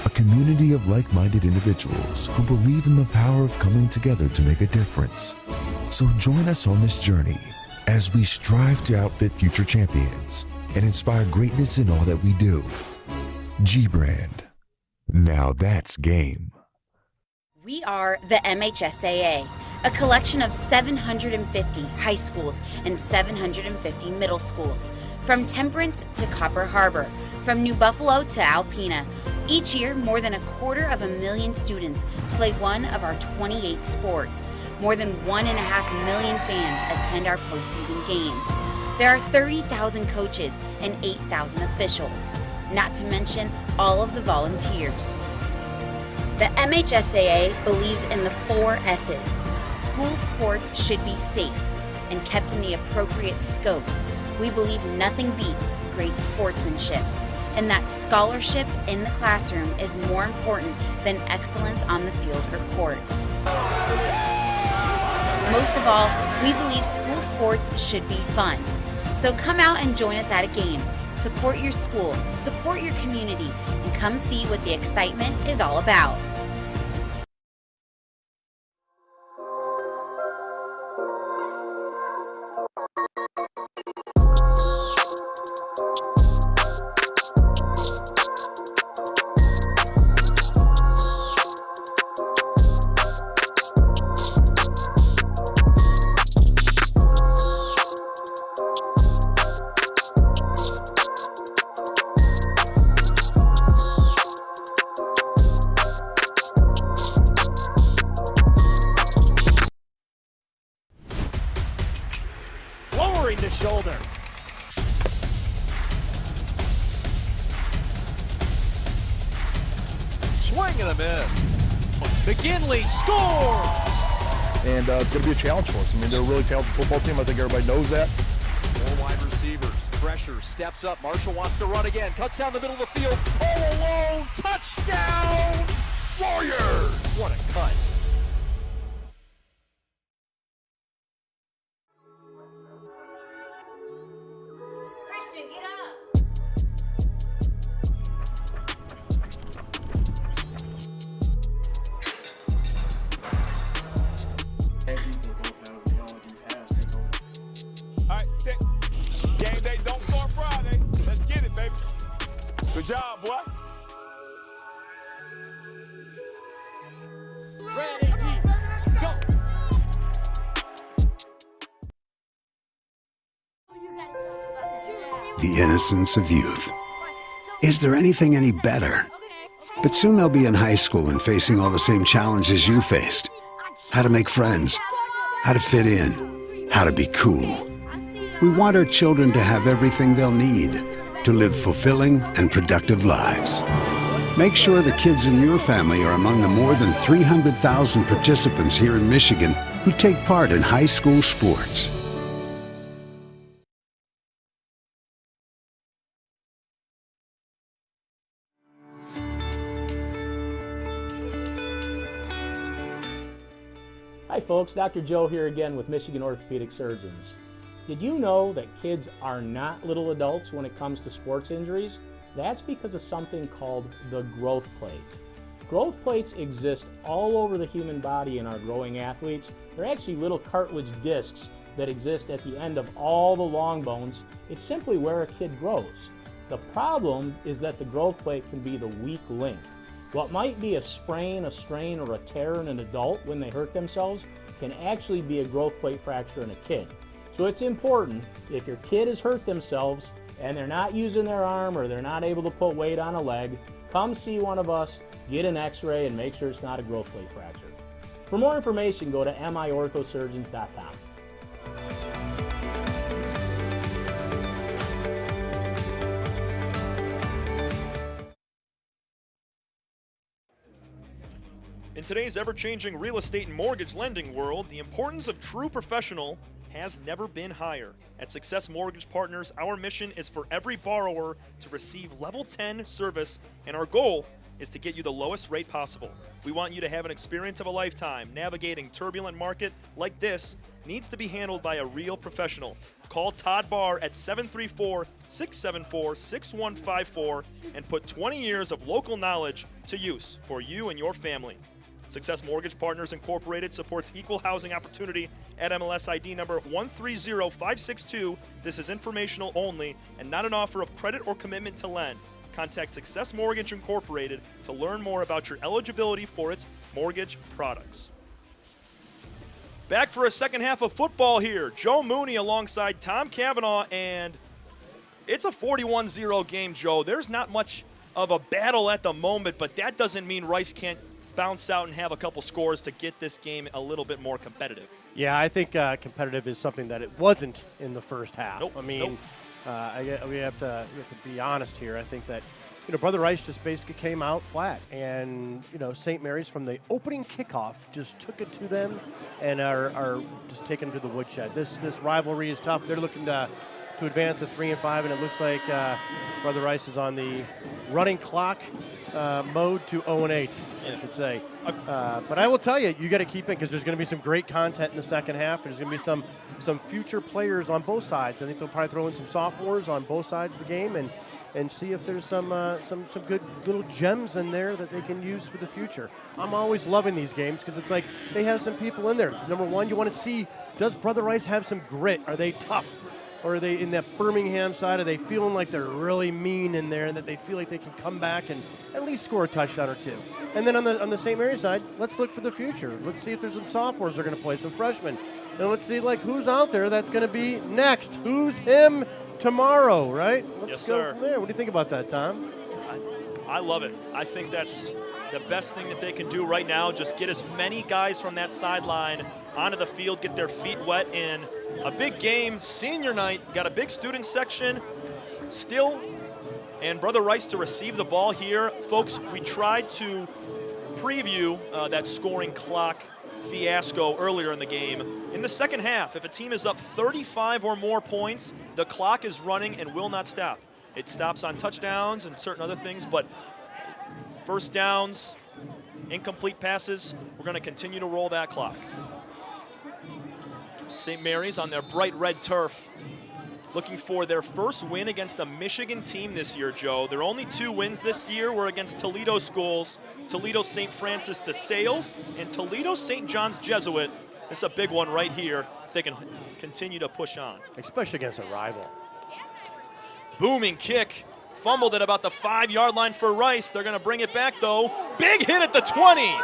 a community of like-minded individuals who believe in the power of coming together to make a difference. So join us on this journey as we strive to outfit future champions and inspire greatness in all that we do. G-Brand. Now that's game. We are the MHSAA, a collection of 750 high schools and 750 middle schools, from Temperance to Copper Harbor, from New Buffalo to Alpena. Each year, more than 250,000 students play one of our 28 sports. More than 1.5 million fans attend our postseason games. There are 30,000 coaches and 8,000 officials, not to mention all of the volunteers. The MHSAA believes in the 4 S's. School sports should be safe and kept in the appropriate scope. We believe nothing beats great sportsmanship, and that scholarship in the classroom is more important than excellence on the field or court. Most of all, we believe school sports should be fun. So come out and join us at a game. Support your school, support your community, and come see what the excitement is all about. The shoulder. Swing and a miss. McGinley scores! And it's going to be a challenge for us. I mean, they're a really talented football team. I think everybody knows that. 4 wide receivers. Pressure. Steps up. Marshall wants to run again. Cuts down the middle of the field. All alone. Touchdown! Warriors! What a cut. Game day don't start Friday. Let's get it, baby. Good job, boy. Ready, go. The innocence of youth. Is there anything any better? But soon they'll be in high school and facing all the same challenges you faced. How to make friends, how to fit in, how to be cool. We want our children to have everything they'll need to live fulfilling and productive lives. Make sure the kids in your family are among the more than 300,000 participants here in Michigan who take part in high school sports. Hi folks, Dr. Joe here again with Michigan Orthopedic Surgeons. Did you know that kids are not little adults when it comes to sports injuries? That's because of something called the growth plate. Growth plates exist all over the human body in our growing athletes. They're actually little cartilage discs that exist at the end of all the long bones. It's simply where a kid grows. The problem is that the growth plate can be the weak link. What might be a sprain, a strain, or a tear in an adult when they hurt themselves can actually be a growth plate fracture in a kid. So it's important, if your kid has hurt themselves and they're not using their arm or they're not able to put weight on a leg, come see one of us, get an x-ray, and make sure it's not a growth plate fracture. For more information, go to miorthosurgeons.com. In today's ever-changing real estate and mortgage lending world, the importance of true professional has never been higher. At Success Mortgage Partners, our mission is for every borrower to receive level 10 service, and our goal is to get you the lowest rate possible. We want you to have an experience of a lifetime. Navigating turbulent market like this needs to be handled by a real professional. Call Todd Barr at 734-674-6154 and put 20 years of local knowledge to use for you and your family. Success Mortgage Partners Incorporated supports equal housing opportunity at MLS ID number 130562. This is informational only and not an offer of credit or commitment to lend. Contact Success Mortgage Incorporated to learn more about your eligibility for its mortgage products. Back for a second half of football here. Joe Mooney alongside Tom Cavanaugh, and it's a 41-0 game, Joe. There's not much of a battle at the moment, but that doesn't mean Rice can't bounce out and have a couple scores to get this game a little bit more competitive. Yeah, I think competitive is something that it wasn't in the first half. Nope, I mean, we have to be honest here. I think that, Brother Rice just basically came out flat. And, St. Mary's from the opening kickoff just took it to them and are just taking them to the woodshed. This rivalry is tough. They're looking to advance to 3-5, and it looks like Brother Rice is on the running clock mode to 0-8, I should say. But I will tell you, you got to keep it because there's going to be some great content in the second half. There's going to be some future players on both sides. I think they'll probably throw in some sophomores on both sides of the game and see if there's some good little gems in there that they can use for the future. I'm always loving these games because it's like they have some people in there. Number one, you want to see, does Brother Rice have some grit? Are they tough? Or are they in that Birmingham side? Are they feeling like they're really mean in there and that they feel like they can come back and at least score a touchdown or two? And then on the St. Mary's side, let's look for the future. Let's see if there's some sophomores that are going to play, some freshmen. And let's see who's out there that's going to be next. Who's him tomorrow, right? Let's go from there. What do you think about that, Tom? I love it. I think that's the best thing that they can do right now. Just get as many guys from that sideline onto the field, get their feet wet in a big game, senior night. Got a big student section still, and Brother Rice to receive the ball here. Folks, we tried to preview that scoring clock fiasco earlier in the game. In the second half, if a team is up 35 or more points, the clock is running and will not stop. It stops on touchdowns and certain other things, but first downs, incomplete passes, we're going to continue to roll that clock. St. Mary's on their bright red turf, looking for their first win against a Michigan team this year, Joe. Their only 2 wins this year were against Toledo schools, Toledo St. Francis de Sales and Toledo St. John's Jesuit. This is a big one right here if they can continue to push on. Especially against a rival. Booming kick. Fumbled at about the 5-yard line for Rice. They're going to bring it back, though. Big hit at the 20.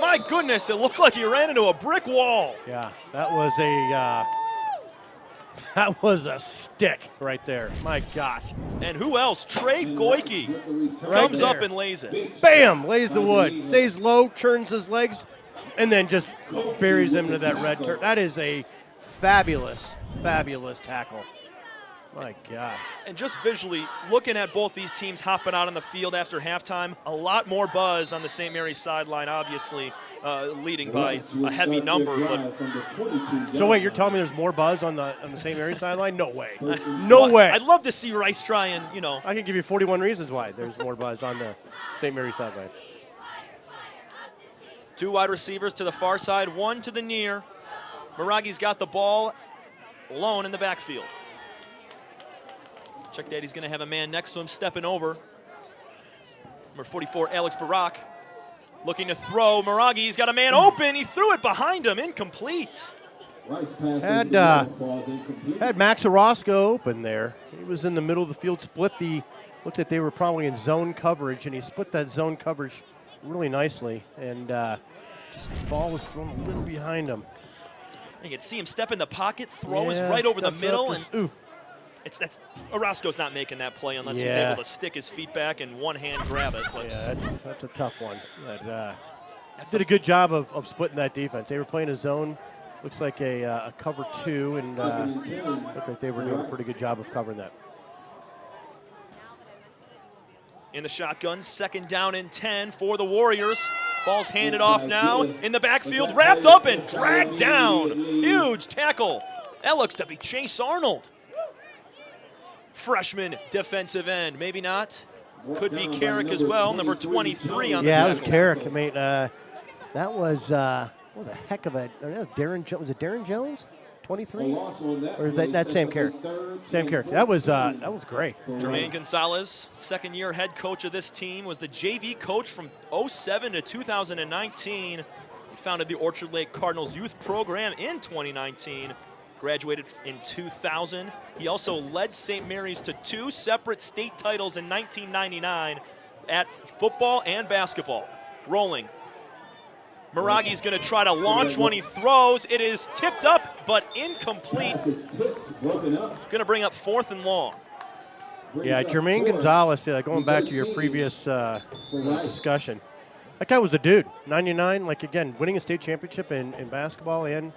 My goodness, it looked like he ran into a brick wall. Yeah, that was a stick right there. My gosh. And who else? Trey Goike comes up and lays it. Bam! Lays the wood. Stays low, turns his legs, and then just buries him into that red turf. That is a fabulous, fabulous tackle. My gosh. And just visually, looking at both these teams hopping out on the field after halftime, a lot more buzz on the St. Mary's sideline, obviously, leading by a heavy number. But so wait, you're telling me there's more buzz on the St. Mary's sideline? No way. No way. I'd love to see Rice try and, I can give you 41 reasons why there's more buzz on the St. Mary's sideline. Two wide receivers to the far side, one to the near. Miragi's got the ball alone in the backfield. Check that, he's going to have a man next to him stepping over. Number 44, Alex Barak, looking to throw. Miragi's got a man open. He threw it behind him, incomplete. Had Max Orozco open there. He was in the middle of the field, looks like they were probably in zone coverage, and he split that zone coverage really nicely, and just the ball was thrown a little behind him. You can see him step in the pocket, throw is right over the middle, and that's Orozco's not making that play unless he's able to stick his feet back and one hand grab it. But yeah, that's a tough one. But, did a good job of splitting that defense. They were playing a zone, looks like a cover 2, and looked like they were doing a pretty good job of covering that. In the shotgun, 2nd down and 10 for the Warriors. Ball's handed off now in the backfield, wrapped up and dragged down. Huge tackle. That looks to be Chase Arnold. Freshman defensive end, maybe not. Could be Carrick as well, number 23 on the tackle. Yeah, it was Carrick. I mean, that was a heck of a. That was Darren. Was it Darren Jones? 23? Or is that Sam Carrick? Sam Carrick. That was great. Jermaine Gonzalez, second-year head coach of this team, was the JV coach from 07 to 2019. He founded the Orchard Lake Cardinals youth program in 2019. Graduated in 2000. He also led St. Mary's to 2 separate state titles in 1999 at football and basketball. Rolling. Miragi's going to try to launch one. He throws. It is tipped up, but incomplete. Going to bring up 4th and long. Yeah, Jermaine Gonzalez, going back to your previous discussion, that guy was a dude. 99, like, again, winning a state championship in basketball and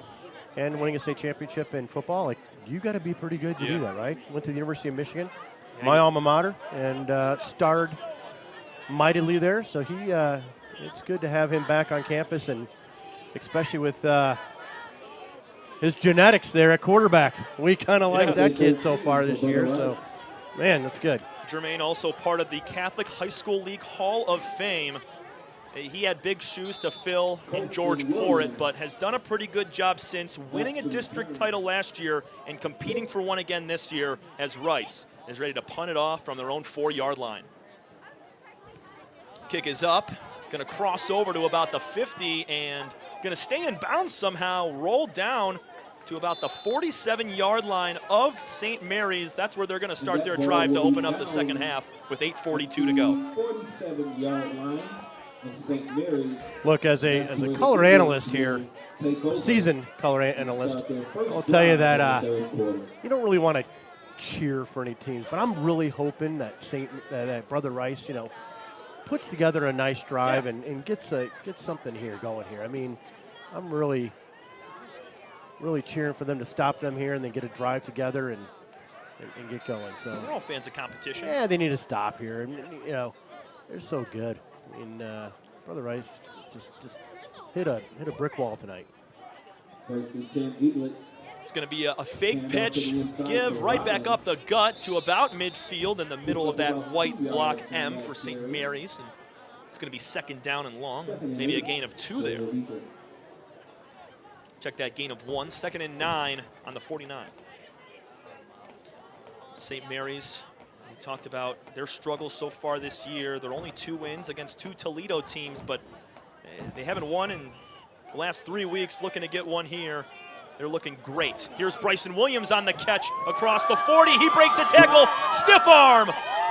winning a state championship in football. Like, you got to be pretty good to do that, right? Went to the University of Michigan, my alma mater, and starred mightily there. So it's good to have him back on campus, and especially with his genetics there at quarterback. We kind of like that kid so far this year. So, man, that's good. Jermaine also part of the Catholic High School League Hall of Fame. He had big shoes to fill in George Porritt, but has done a pretty good job since, winning a district title last year and competing for one again this year, as Rice is ready to punt it off from their own 4-yard line. Kick is up. Going to cross over to about the 50 and going to stay in bounds somehow, roll down to about the 47-yard line of St. Mary's. That's where they're going to start their drive to open up the second half with 8:42 to go. 47-yard line of St. Mary's. Look, as a color analyst here, seasoned color analyst, I'll tell you that you don't really want to cheer for any teams, but I'm really hoping that that Brother Rice, puts together a nice drive and gets something here going here. I mean, I'm really cheering for them to stop them here and then get a drive together and get going. So we're all fans of competition. Yeah, they need to stop here. I mean, they're so good. I mean, Brother Rice just hit a brick wall tonight. First and 10 Eaglets. It's going to be a fake pitch, give right back up the gut to about midfield in the middle of that white block M for St. Mary's. And it's going to be 2nd down and long, maybe a gain of 2 there. Check that, gain of 1, 2nd and 9 on the 49. St. Mary's, we talked about their struggles so far this year. They're only 2 wins against 2 Toledo teams, but they haven't won in the last 3 weeks, looking to get one here. They're looking great. Here's Bryson Williams on the catch across the 40. He breaks a tackle, stiff arm.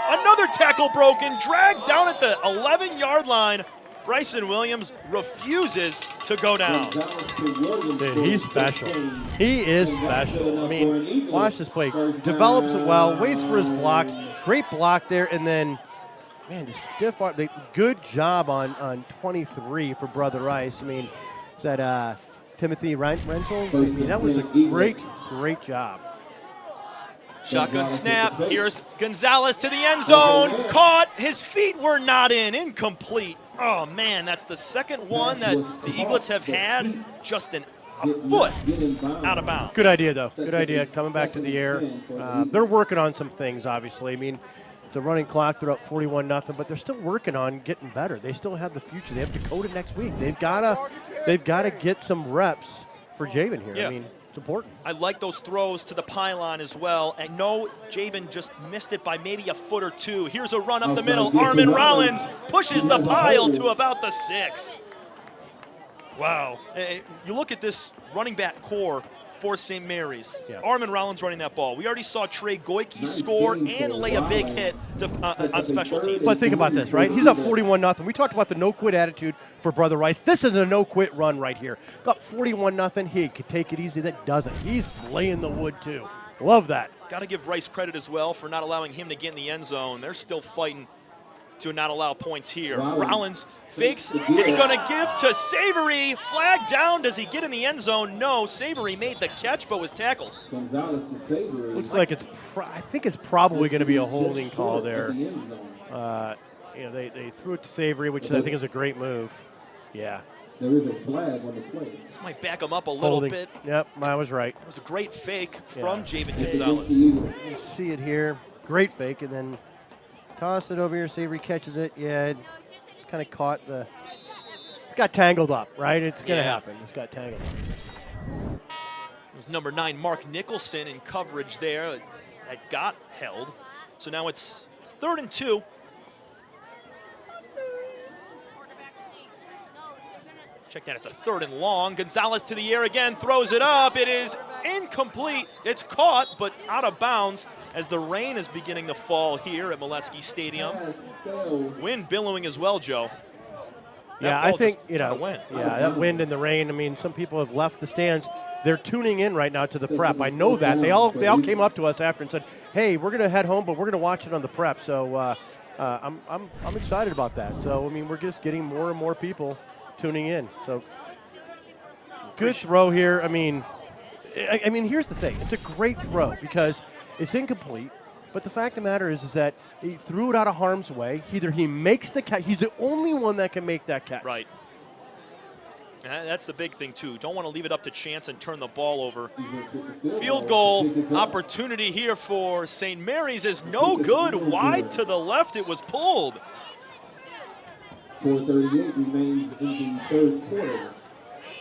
Another tackle broken, dragged down at the 11-yard line. Bryson Williams refuses to go down. Dude, he's special. He is special. I mean, watch this play. Develops it well, waits for his blocks. Great block there, and then, man, the stiff arm. Good job on 23 for Brother Rice. I mean, is that Timothy Rentals? I mean, that was a great job. Shotgun snap. Here's Gonzalez to the end zone. Caught. His feet were not in. Incomplete. Oh, man, that's the second one that the Eaglets have had just a foot out of bounds. Good idea, though. Good idea. Coming back to the air. They're working on some things, obviously. I mean, the running clock. They're up 41-0, but they're still working on getting better. They still have the future. They have Dakota next week. They've gotta get some reps for Javen here. Yeah. I mean, it's important. I like those throws to the pylon as well. And no, Javen just missed it by maybe a foot or two. Here's a run up the middle. Armin Rollins pushes the pile to about the 6. Wow. You look at this running back core for St. Mary's. Yeah. Armin Rollins running that ball. We already saw Trey Goyke score and lay a big hit on special teams. But think about this, right? He's up 41-0. We talked about the no-quit attitude for Brother Rice. This is a no-quit run right here. Up 41-0. He could take it easy. That doesn't. He's laying the wood, too. Love that. Got to give Rice credit as well for not allowing him to get in the end zone. They're still fighting to not allow points here. Rollins fakes. It's going to give to Savory. Flag down. Does he get in the end zone? No. Savory made the catch but was tackled. Looks like I think it's probably going to be a holding call there. They threw it to Savory, which I think is a great move. Yeah. There is a flag on the play. This might back him up a little bit. Yep, I was right. It was a great fake from Javen Gonzalez. You can see it here. Great fake, and then toss it over here. Savory catches it. Yeah, it kind of caught it got tangled up, right? It's going to happen. It's got tangled up. It was number 9, Mark Nicholson, in coverage there. That got held. So now it's 3rd and 2. Check that, it's a 3rd and long. Gonzalez to the air again, throws it up. It is incomplete. It's caught, but out of bounds as the rain is beginning to fall here at Molesky Stadium. Wind billowing as well, Joe. Yeah, I think, that wind and the rain, I mean, some people have left the stands. They're tuning in right now to the prep. I know that. They all came up to us after and said, hey, we're going to head home, but we're going to watch it on the prep. So I'm excited about that. So, I mean, we're just getting more and more people tuning in. So good throw here. I mean, here's the thing. It's a great throw because it's incomplete. But the fact of the matter is that he threw it out of harm's way. Either he makes the catch. He's the only one that can make that catch. Right. And that's the big thing, too. Don't want to leave it up to chance and turn the ball over. Field goal opportunity here for St. Mary's is no good. Wide to the left. It was pulled. 4:38 remains in the 3rd quarter.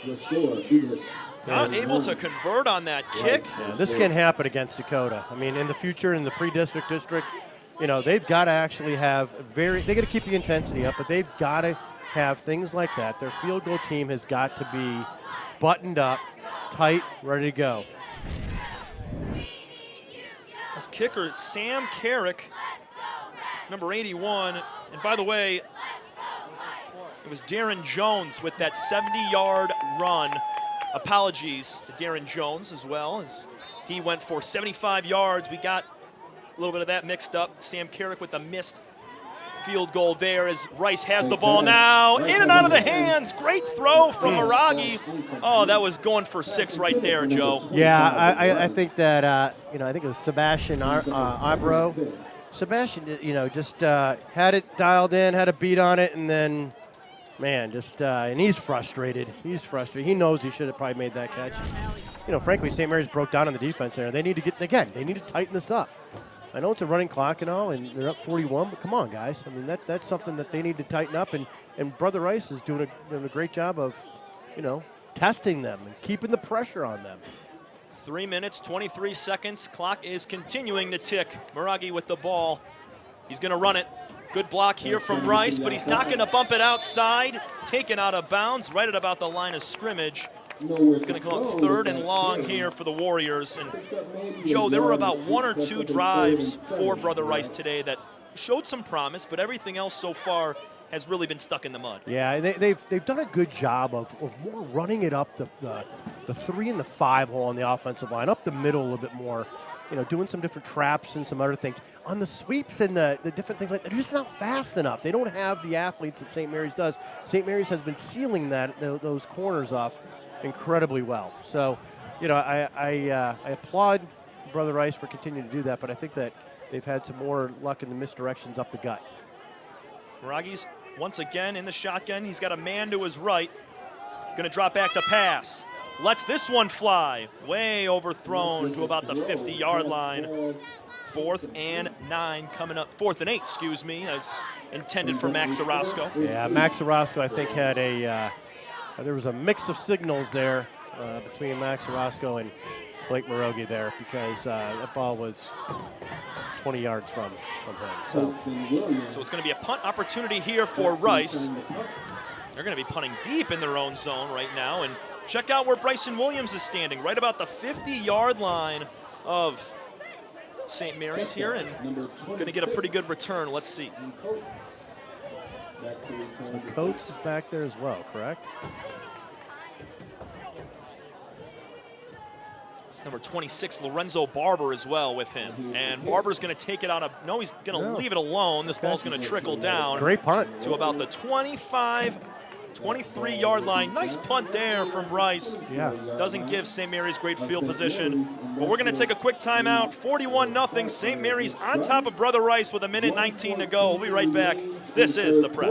The score, Eaglets. Not able to convert on that kick. Yeah, this can happen against Dakota. I mean, in the future, in the pre-district district, they've got to actually have they got to keep the intensity up, but they've got to have things like that. Their field goal team has got to be buttoned up, tight, ready to go. As kicker, Sam Carrick, number 81. And by the way, it was Darren Jones with that 70-yard run. Apologies to Darren Jones as well, as he went for 75 yards. We got a little bit of that mixed up. Sam Carrick with the missed field goal there as Rice has the ball now. In and out of the hands. Great throw from Maragi. Oh, that was going for 6 right there, Joe. Yeah, I think that, I think it was Sebastian Abro. Sebastian, just had it dialed in, had a beat on it, and then, man, and he's frustrated. He's frustrated. He knows he should have probably made that catch. Frankly, St. Mary's broke down on the defense there. They need to they need to tighten this up. I know it's a running clock and all, and they're up 41, but come on, guys. I mean, that's something that they need to tighten up, and Brother Rice is doing a great job of, testing them and keeping the pressure on them. 3 minutes, 23 seconds. Clock is continuing to tick. Maragi with the ball. He's going to run it. Good block here from Rice, but he's not going to bump it outside. Taken out of bounds right at about the line of scrimmage. It's going to come up 3rd and long here for the Warriors. And Joe, there were about 1 or 2 drives for Brother Rice today that showed some promise, but everything else so far has really been stuck in the mud. Yeah, they've done a good job of more running it up the 3 and the 5 hole on the offensive line, up the middle a little bit more. Doing some different traps and some other things. On the sweeps and the different things like that, they're just not fast enough. They don't have the athletes that St. Mary's does. St. Mary's has been sealing those corners off incredibly well. So, I applaud Brother Rice for continuing to do that, but I think that they've had some more luck in the misdirections up the gut. Maragi's once again in the shotgun. He's got a man to his right. Going to drop back to pass. lets this one fly. Way overthrown to about the 50-yard line. 4th and 9 coming up. 4th and 8, excuse me, as intended for Max Orozco. Yeah, Max Orozco, I think, had a there was a mix of signals there between Max Orozco and Blake Morogi there, because that ball was 20 yards from him. So it's going to be a punt opportunity here for Rice. They're going to be punting deep in their own zone right now. And check out where Bryson Williams is standing, right about the 50-yard line of St. Mary's here, and going to get a pretty good return. Let's see. So Coates is back there as well, correct? It's number 26, Lorenzo Barber, as well with him. And Barber's going to take it out of, no, he's going to leave it alone. This ball's going to trickle down. Great punt. To about the 23-yard line. Nice punt there from Rice. Yeah. Doesn't give St. Mary's great field position. But we're going to take a quick timeout. 41-0. St. Mary's on top of Brother Rice with 1:19 to go. We'll be right back. This is The Prep.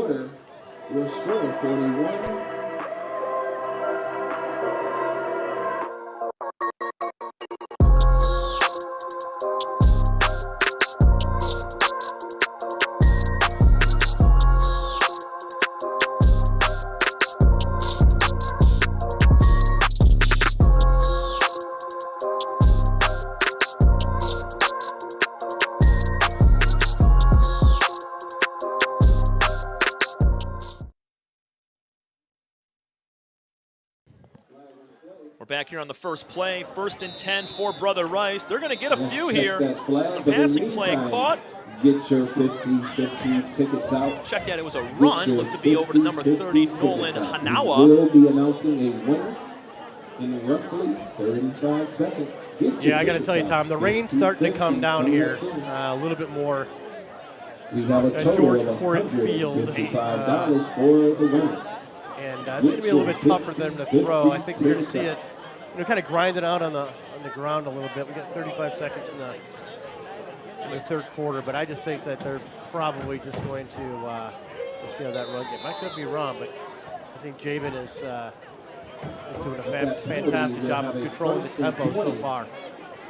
Your score, 41. We're back here on the first play. 1st and 10 for Brother Rice. They're going to get a few here. It's a passing play caught. Get your 50-50 tickets out. Check that. It was a run. Looked to be over to number 30, Nolan Hanawa. We'll be announcing a winner in roughly 35 seconds. Yeah, I got to tell you, Tom, the rain's starting to come down here a little bit more. We have a total George of Court Field. $55 for the winner. And it's going to be a little bit tough for them to throw. I think we're going to see us, kind of grind it out on the ground a little bit. We got 35 seconds in the third quarter, but I just think that they're probably just going to see how that run gets. I could be wrong, but I think Jabin is doing a fantastic job of controlling the tempo so far.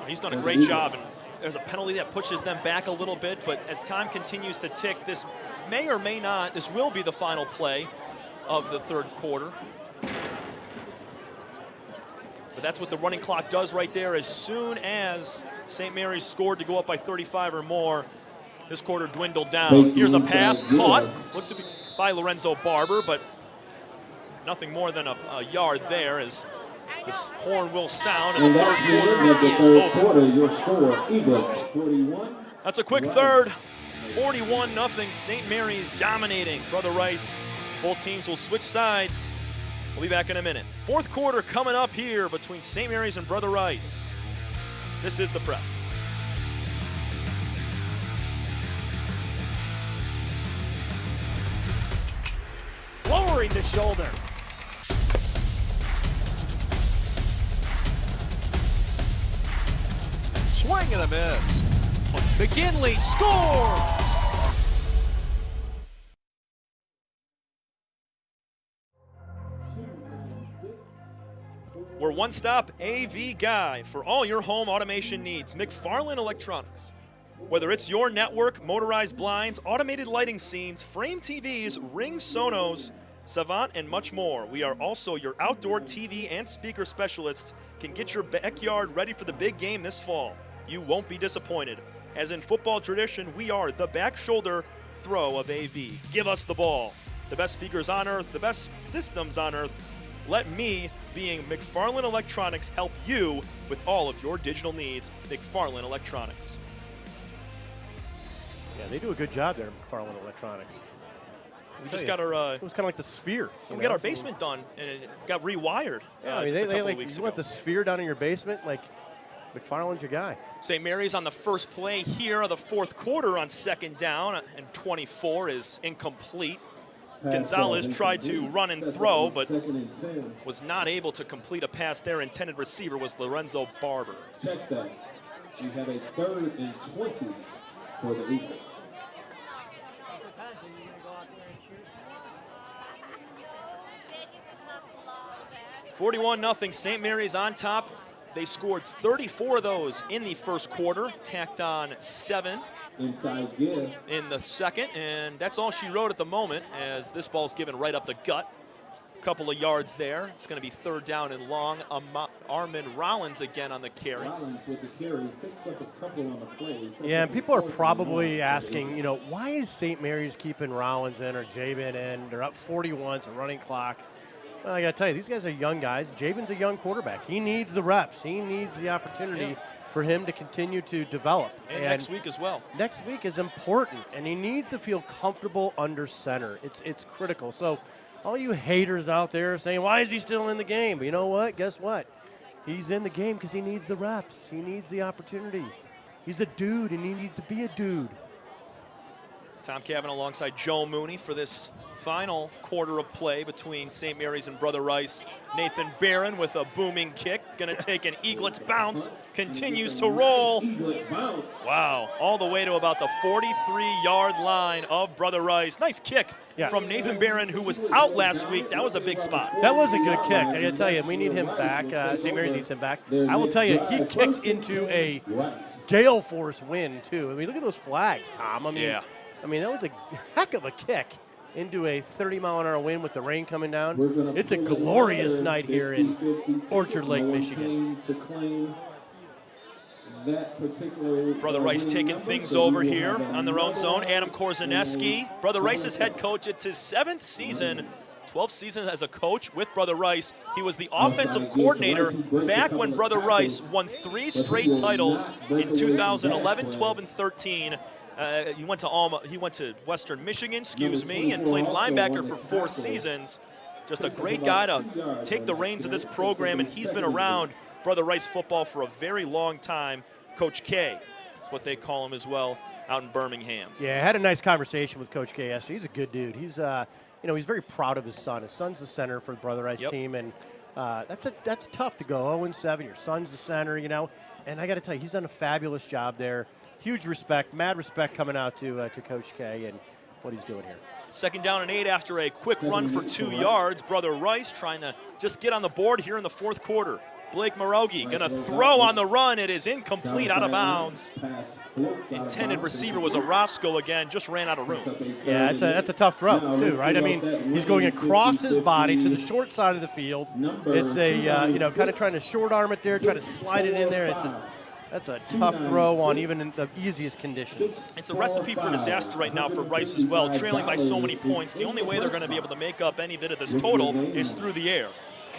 He's done a great job, and there's a penalty that pushes them back a little bit, but as time continues to tick, this may or may not, this will be the final play of the third quarter. But that's what the running clock does right there. As soon as St. Mary's scored to go up by 35 or more, this quarter dwindled down. Here's a pass caught, looked to be by Lorenzo Barber, but nothing more than a yard there, as this horn will sound, and the third quarter is over. Your score, Eagles 41. That's a quick third. 41-0. St. Mary's dominating Brother Rice. Both teams will switch sides. We'll be back in a minute. Fourth quarter coming up here between St. Mary's and Brother Rice. This is The Prep. Lowering the shoulder. Swing and a miss. McGinley scores! We're one-stop AV guy for all your home automation needs. McFarland Electronics. Whether it's your network, motorized blinds, automated lighting scenes, frame TVs, ring sonos, Savant, and much more. We are also your outdoor TV and speaker specialists. Can get your backyard ready for the big game this fall. You won't be disappointed. As in football tradition, we are the back shoulder throw of AV. Give us the ball. The best speakers on earth, the best systems on earth. Let me, being McFarland Electronics, help you with all of your digital needs. McFarland Electronics. Yeah, they do a good job there, McFarland Electronics. We just got our. It was kind of like the Sphere. We got our basement done, and it got rewired. Yeah, I mean, just a couple like, of weeks you ago. want the Sphere down in your basement? Like, McFarland's your guy. St. Mary's on the first play here of the fourth quarter on 2nd down, and 24 is incomplete. Gonzalez tried to run and throw, but was not able to complete a pass. Their intended receiver was Lorenzo Barber. Check that. You have a 3rd and 20 for the Eagles. 41-0, St. Mary's on top. They scored 34 of those in the first quarter, tacked on 7 Inside give. in the second, and that's all she wrote at the moment as this ball's given right up the gut. Couple of yards there. It's going to be 3rd down and long. Armin Rollins again on the carry. Rollins with the carry, picks up a couple on the play. Yeah, and people are probably asking, why is St. Mary's keeping Rollins in or Jabin in? They're up 41, it's a running clock. Well, I got to tell you, these guys are young guys. Jabin's a young quarterback. He needs the reps. He needs the opportunity for him to continue to develop. And next week as well. Next week is important, and he needs to feel comfortable under center. It's critical. So all you haters out there saying, why is he still in the game? But you know what? Guess what? He's in the game because he needs the reps. He needs the opportunity. He's a dude, and he needs to be a dude. Tom Cavan alongside Joe Mooney for this final quarter of play between St. Mary's and Brother Rice. Nathan Barron with a booming kick, going to take an Eaglets bounce, continues to roll. Wow, all the way to about the 43-yard line of Brother Rice. Nice kick from Nathan Barron, who was out last week. That was a big spot. That was a good kick. I got to tell you, we need him back. St. Mary's needs him back. I will tell you, he kicked into a gale force wind, too. I mean, look at those flags, Tom. I mean, that was a heck of a kick into a 30-mile-an-hour wind with the rain coming down. It's a glorious night here in Orchard Lake, Michigan. Brother Rice taking things over here on their own zone. Adam Korzaneski, Brother Rice's head coach. It's his 7th season, 12th season as a coach with Brother Rice. He was the offensive coordinator back when Brother Rice won 3 straight titles in 2011, 12, and 13. He went to Western Michigan, and played linebacker for 4 seasons. Just a great guy to take the reins of this program, and he's been around Brother Rice football for a very long time. Coach K is what they call him as well out in Birmingham. Yeah, I had a nice conversation with Coach K yesterday. He's a good dude. He's he's very proud of his son. His son's the center for the Brother Rice team, and that's tough to go 0-7. Your son's the center, and I got to tell you, he's done a fabulous job there. Huge respect, mad respect coming out to Coach K and what he's doing here. 2nd down and 8 after a quick run for 2 yards. Brother Rice trying to just get on the board here in the 4th quarter. Blake Morogi going to throw on the run. It is incomplete, out of bounds. Intended receiver was Orozco again, just ran out of room. Yeah, that's a tough throw too, right? I mean, he's going across his body to the short side of the field. It's a kind of trying to short arm it there, try to slide it in there. That's a tough throw on even in the easiest conditions. It's a recipe for disaster right now for Rice as well, trailing by so many points. The only way they're going to be able to make up any bit of this total is through the air.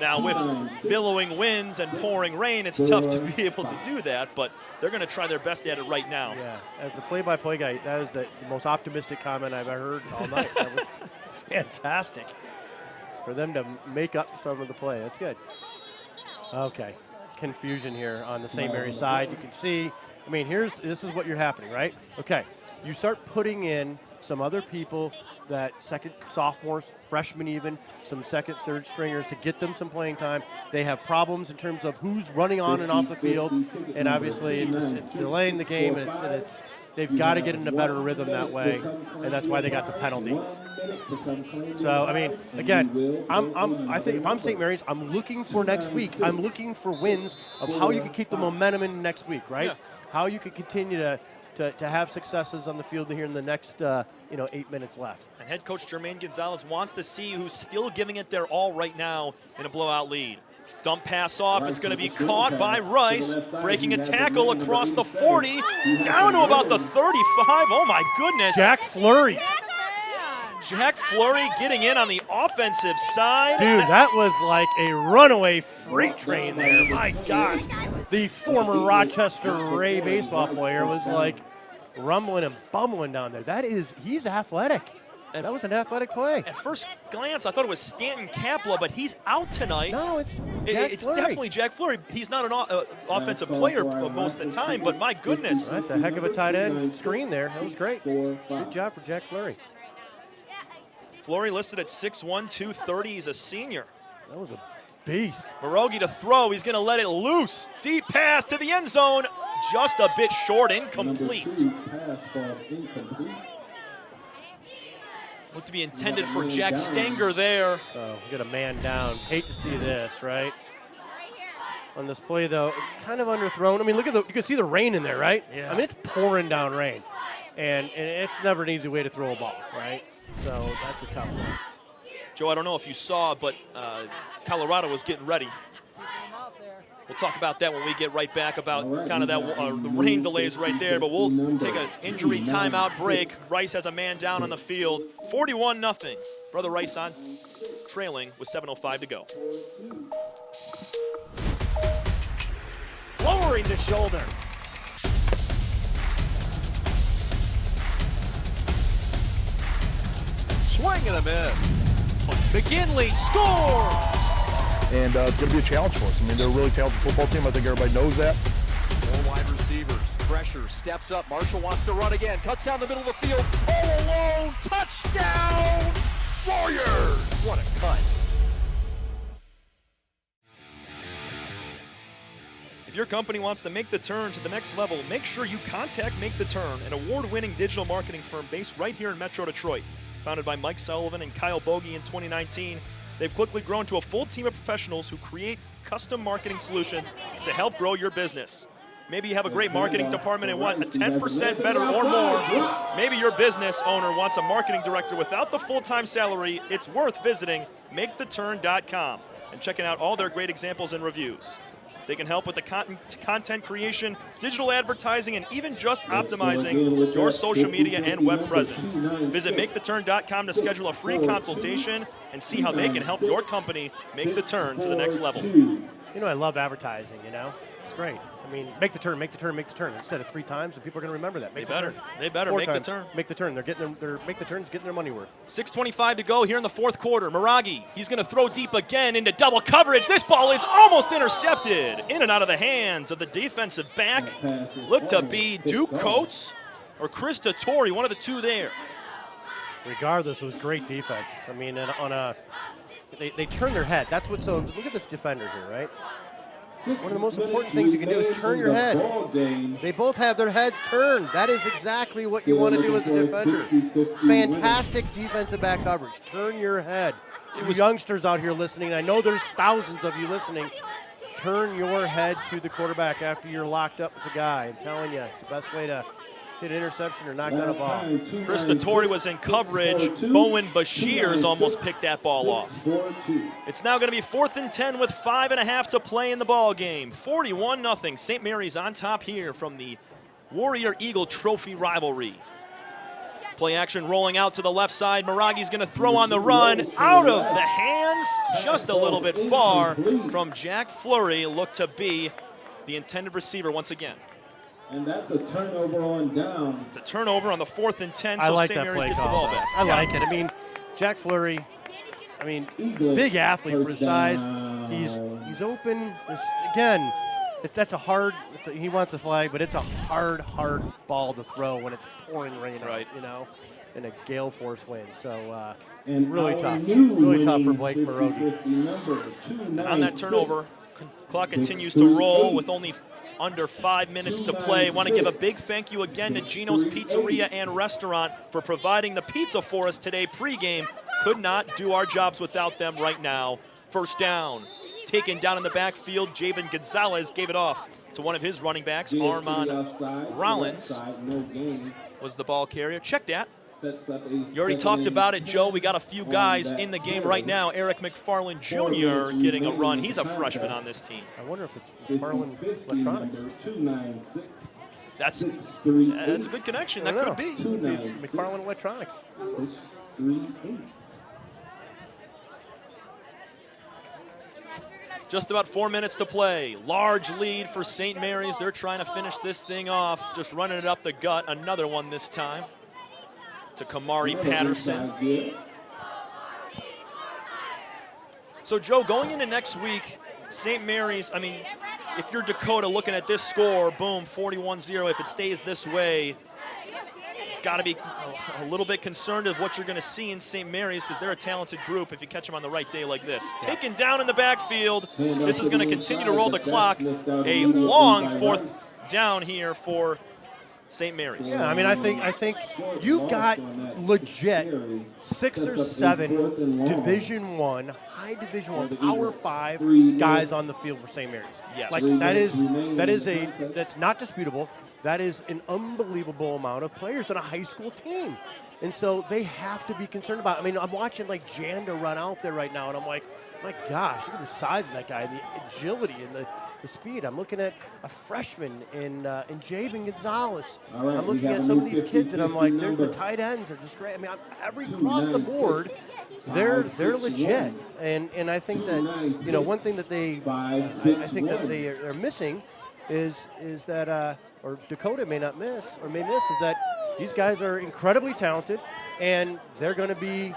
Now, with billowing winds and pouring rain, it's tough to be able to do that, but they're going to try their best at it right now. Yeah, as a play-by-play guy, that is the most optimistic comment I've ever heard all night. That was fantastic for them to make up some of the play. That's good. Okay. Confusion here on the St. Mary's side. You can see, I mean, this is what you're happening, right? Okay, you start putting in some other people, that sophomores, freshmen even, some 2nd, 3rd stringers to get them some playing time. They have problems in terms of who's running on and off the field, and obviously it's delaying the game, and they've got to get in a better rhythm that way, and that's why they got the penalty. So, I mean, again, I think if I'm St. Mary's, I'm looking for next week. I'm looking for wins of how you can keep the momentum in next week, right? Yeah. How you can continue to have successes on the field here in the next 8 minutes left. And head coach Jermaine Gonzalez wants to see who's still giving it their all right now in a blowout lead. Dump pass off. It's going to be caught by Rice, breaking a tackle across the 40, down to about the 35. Oh, my goodness. Jack Fleury. Jack Fleury getting in on the offensive side. Dude, that was like a runaway freight train there. My gosh. The former Rochester Ray baseball player was like rumbling and bumbling down there. He's athletic. That was an athletic play. At first glance, I thought it was Stanton Kapla, but he's out tonight. No, it's definitely Jack Fleury. He's not an offensive player most of the time, but my goodness. That's a heck of a tight end screen there. That was great. Good job for Jack Fleury. Fleury listed at 6'1", 230. He's a senior. That was a beast. Morogi to throw. He's going to let it loose. Deep pass to the end zone. Just a bit short, incomplete. Looked to be intended for Jack Stenger there. So we got a man down. Hate to see this, right? On this play, though, kind of underthrown. I mean, look at you can see the rain in there, right? Yeah. I mean, it's pouring down rain. And it's never an easy way to throw a ball, right? So that's a tough one. Joe, I don't know if you saw, but Colorado was getting ready. We'll talk about that when we get right back about kind of that the rain delays right there, but we'll take an injury timeout break. Rice has a man down on the field, 41-0. Brother Rice on trailing with 7:05 to go. Lowering the shoulder. Swing and a miss. McGinley scores! And it's going to be a challenge for us. I mean, they're a really talented football team. I think everybody knows that. 4 wide receivers. Pressure. Steps up. Marshall wants to run again. Cuts down the middle of the field. All alone. Touchdown! Warriors! What a cut. If your company wants to make the turn to the next level, make sure you contact Make the Turn, an award-winning digital marketing firm based right here in Metro Detroit. Founded by Mike Sullivan and Kyle Bogey in 2019, they've quickly grown to a full team of professionals who create custom marketing solutions to help grow your business. Maybe you have a great marketing department and want a 10% better or more. Maybe your business owner wants a marketing director without the full-time salary. It's worth visiting MakeTheTurn.com and checking out all their great examples and reviews. They can help with the content creation, digital advertising, and even just optimizing your social media and web presence. Visit MakeTheTurn.com to schedule a free consultation and see how they can help your company make the turn to the next level. You know, I love advertising, you know. It's great. I mean, make the turn, make the turn, make the turn. Instead of 3 times, and people are going to remember that. They better make the turn. Make the turn. They're getting their make the turn's getting their money worth. 6:25 to go here in the fourth quarter. Miragi, he's going to throw deep again into double coverage. This ball is almost intercepted. In and out of the hands of the defensive back. Looked to be Duke Coates or Chris Dettori, one of the two there. Regardless, it was great defense. I mean, they turn their head. That's what's so. Look at this defender here, right? One of the most important things you can do is turn your head. They both have their heads turned. That is exactly what you want to do as a defender. Fantastic defensive back coverage. Turn your head. You youngsters out here listening, I know there's thousands of you listening. Turn your head to the quarterback after you're locked up with the guy. I'm telling you, it's the best way to hit an interception or knock down a ball. Chris Dettori was in coverage. Bowen Bashir's almost picked that ball off. It's now going to be 4th and 10 with 5.5 to play in the ball game. 41-0. St. Mary's on top here from the Warrior Eagle Trophy rivalry. Play action rolling out to the left side. Miragi's going to throw on the run. Out of the hands, just a little bit far from Jack Fleury. Looked to be the intended receiver once again. And that's a turnover on down. It's a turnover on the 4th and 10, I so like St. that Mary's play gets the call. ball back. I like it. I mean, Jack Fleury, I mean, big athlete for his size. He's open. Again, that's a hard. He wants the flag, but it's a hard ball to throw when it's pouring rain out, you know, in a gale force wind. So really tough for Blake Morogi. And on that turnover, clock continues to roll with only under 5 minutes to play. Want to give a big thank you again to Gino's Pizzeria and Restaurant for providing the pizza for us today pregame. Could not do our jobs without them right now. First down. Taken down in the backfield. Jabin Gonzalez gave it off to one of his running backs. Armand Rollins was the ball carrier. Check that. You already talked about it, Joe. We got a few guys in the game right now. Eric McFarland Jr. getting a run. He's a freshman on this team. I wonder if it's McFarland Electronics. That's a good connection. That could be. McFarland Electronics. Just about 4 minutes to play. Large lead for St. Mary's. They're trying to finish this thing off. Just running it up the gut. Another one this time to Kamari Patterson. So, Joe, going into next week, St. Mary's, I mean, if you're Dakota looking at this score, boom, 41-0, if it stays this way, got to be a little bit concerned of what you're going to see in St. Mary's because they're a talented group if you catch them on the right day like this. Taken down in the backfield. This is going to continue to roll the clock. A long 4th down here for St. Mary's. Yeah, I mean, I think you've got legit 6 or 7 Division I, high Division I, Power 5 guys on the field for St. Mary's. Yes. Like that's not disputable. That is an unbelievable amount of players on a high school team. And so they have to be concerned about it. I mean, I'm watching like Janda run out there right now, and I'm like, my gosh, look at the size of that guy, the agility and the speed. I'm looking at a freshman in Jabin Gonzalez. Right, I'm looking at some of these kids, and I'm like, the tight ends are just great. I mean, across the board, they're legit. And I think that one thing that I think that they are missing is that or Dakota may miss is that these guys are incredibly talented, and they're going to be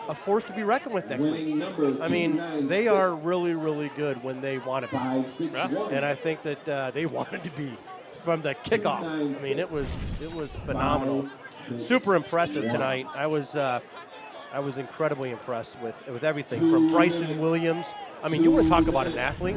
a force to be reckoned with next week. I mean, they are really, really good when they want to be. And I think that they wanted to be from the kickoff. I mean, it was phenomenal. Super impressive tonight. I was incredibly impressed with everything from Bryson Williams. I mean, you want to talk about an athlete?